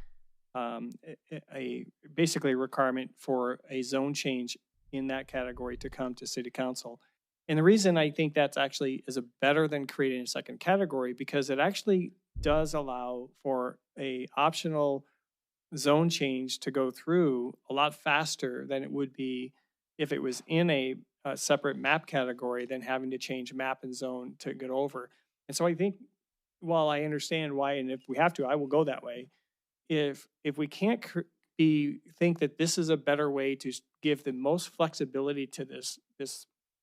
basically a requirement for a zone change in that category to come to city council. And the reason I think that's actually is better than creating a second category, because it actually does allow for a optional zone change to go through a lot faster than it would be if it was in a separate map category than having to change map and zone to get over. And so I think, while I understand why, and if we have to, I will go that way. If we can't think that this is a better way to give the most flexibility to this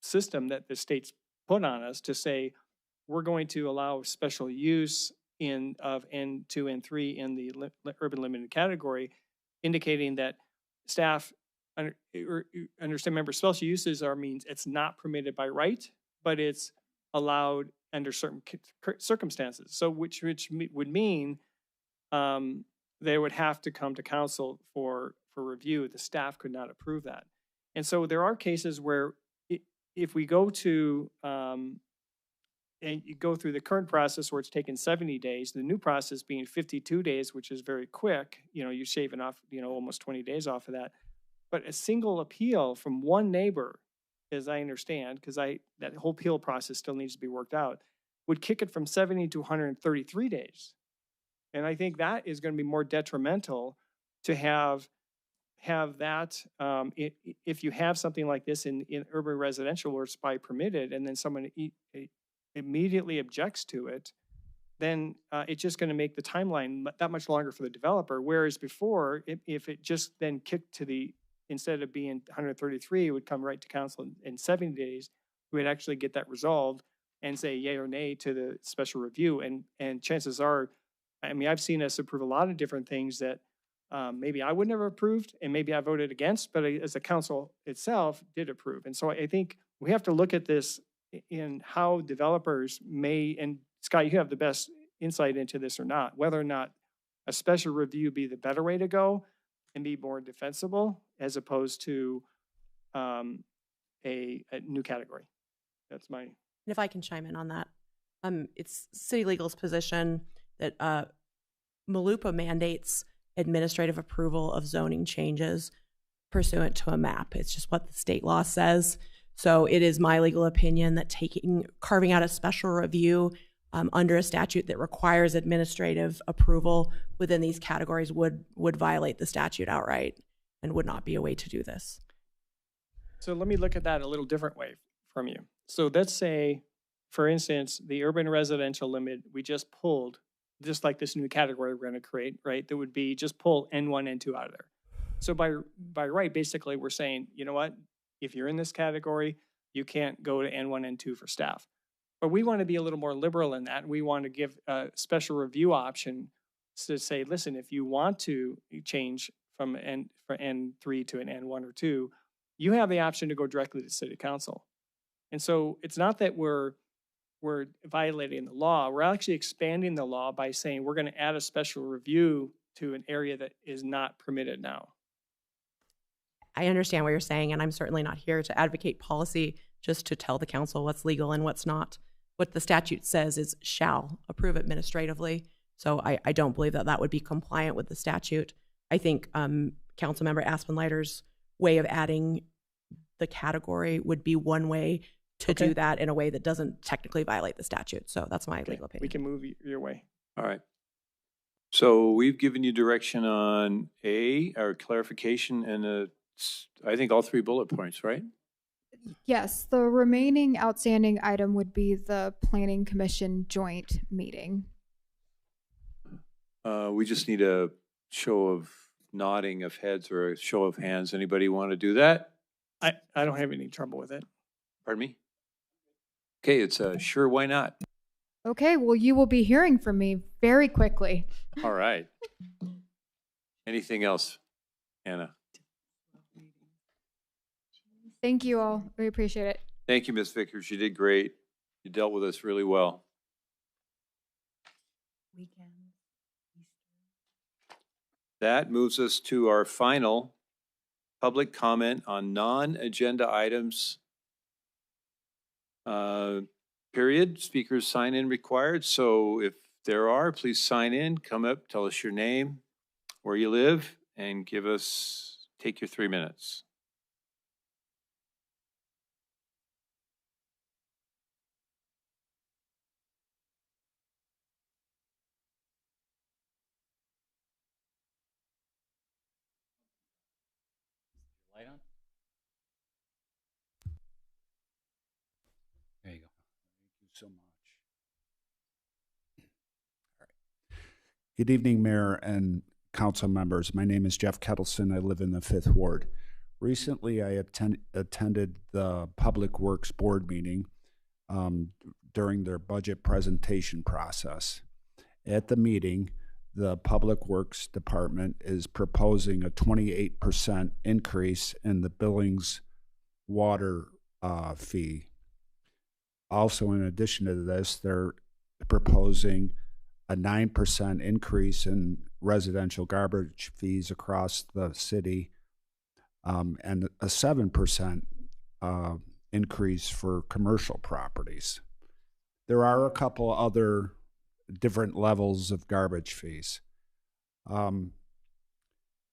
system that the state's put on us, to say we're going to allow special use of N2, N3 in the urban limited category, indicating that staff understand, remember, special uses means it's not permitted by right, but it's allowed under certain circumstances. So which would mean they would have to come to council for review. The staff could not approve that. And so there are cases where if we go to and you go through the current process where it's taken 70 days, the new process being 52 days, which is very quick, you're shaving off, almost 20 days off of that. But a single appeal from one neighbor, as I understand, because that whole appeal process still needs to be worked out, would kick it from 70 to 133 days. And I think that is going to be more detrimental to have that, if you have something like this in urban residential where it's by permitted, and then someone immediately objects to it, then it's just going to make the timeline that much longer for the developer. Whereas before, if it just then kicked to instead of being 133, it would come right to council in 70 days, we would actually get that resolved and say yay or nay to the special review. And chances are, I've seen us approve a lot of different things that maybe I would never approved and maybe I voted against, but as the council itself did approve. And so I think we have to look at this in how developers may, and Scott, you have the best insight into this or not, whether or not a special review be the better way to go and be more defensible as opposed to a new category. That's my. And if I can chime in on that, it's City Legal's position that MLUPA mandates administrative approval of zoning changes pursuant to a map. It's just what the state law says. So it is my legal opinion that carving out a special review under a statute that requires administrative approval within these categories would violate the statute outright and would not be a way to do this. So let me look at that a little different way from you. So let's say, for instance, the urban residential limit we just pulled, just like this new category we're going to create, right? That would be just pull N1, N2 out of there. So by right, basically we're saying, you know what? If you're in this category, you can't go to N1, N2 for staff. But we want to be a little more liberal in that. We want to give a special review option to say, listen, if you want to change from N3 to an N1 or 2, you have the option to go directly to city council. And so it's not that we're violating the law. We're actually expanding the law by saying we're going to add a special review to an area that is not permitted now. I understand what you're saying, and I'm certainly not here to advocate policy, just to tell the council what's legal and what's not. What the statute says is shall approve administratively. So I don't believe that would be compliant with the statute. I think Councilmember Aspenleiter's way of adding the category would be one way to do that in a way that doesn't technically violate the statute. So that's my legal opinion. We can move your way. All right. So we've given you direction on our clarification and I think all 3 bullet points, right? Yes, the remaining outstanding item would be the Planning Commission joint meeting. We just need a show of nodding of heads or a show of hands. Anybody want to do that? I don't have any trouble with it. Pardon me? Okay, it's sure, why not? Okay, well, you will be hearing from me very quickly. All right. Anything else, Anna? Thank you all. We appreciate it. Thank you, Ms. Vickers. You did great. You dealt with us really well. That moves us to our final public comment on non-agenda items. Period. Speakers sign in required. So if there are, please sign in, come up, tell us your name, where you live, and take your 3 minutes. Light on? There you go. Thank you so much. All right. Good evening, Mayor and council members. My name is Jeff Kettleson. I live in the 5th Ward. Recently, I attended the Public Works Board meeting during their budget presentation process. At the meeting, the Public Works Department is proposing a 28% increase in the Billings water fee. Also, in addition to this, they're proposing a 9% increase in residential garbage fees across the city, and a 7% increase for commercial properties. There are a couple other different levels of garbage fees.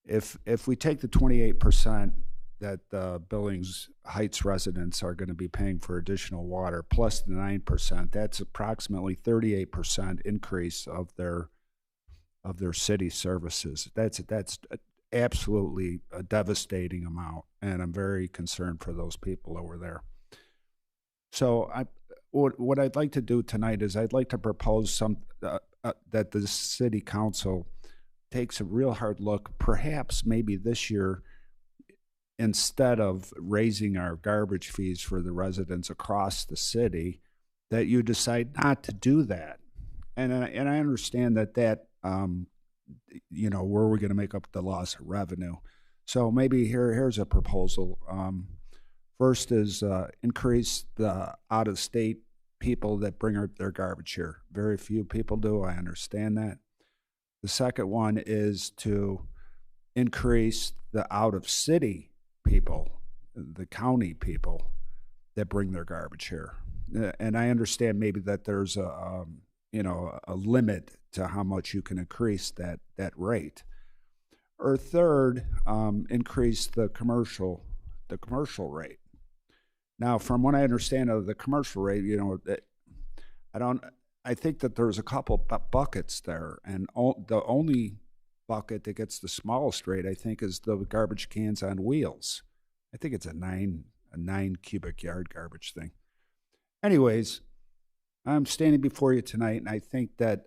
If we take the 28% that the Billings Heights residents are going to be paying for additional water, plus the 9%, that's approximately 38% increase of their city services. That's absolutely a devastating amount, and I'm very concerned for those people over there. So what I'd like to do tonight is I'd like to propose that the city council takes a real hard look, perhaps maybe this year, instead of raising our garbage fees for the residents across the city, that you decide not to do that. And I understand that where we're going to make up the loss of revenue. So maybe here's a proposal. First is increase the out-of-state people that bring their garbage here. Very few people do, I understand that. The second one is to increase the out-of-city people, the county people that bring their garbage here. And I understand maybe that there's a limit to how much you can increase that rate. Or third, increase the commercial rate. Now, from what I understand of the commercial rate, I think that there's a couple buckets there, and the only bucket that gets the smallest rate, I think, is the garbage cans on wheels. I think it's a 9 cubic yard garbage thing. Anyways, I'm standing before you tonight, and I think that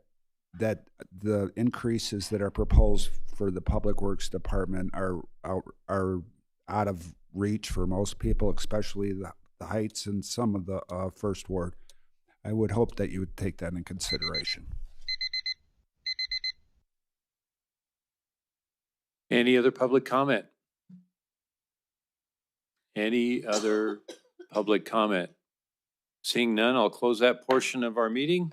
the increases that are proposed for the Public Works Department are out of reach for most people, especially the Heights and some of the First Ward. I would hope that you would take that in consideration. Any other public comment? Any other public comment? Seeing none, I'll close that portion of our meeting.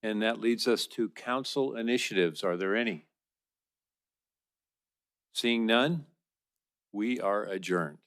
And that leads us to council initiatives. Are there any? Seeing none, we are adjourned.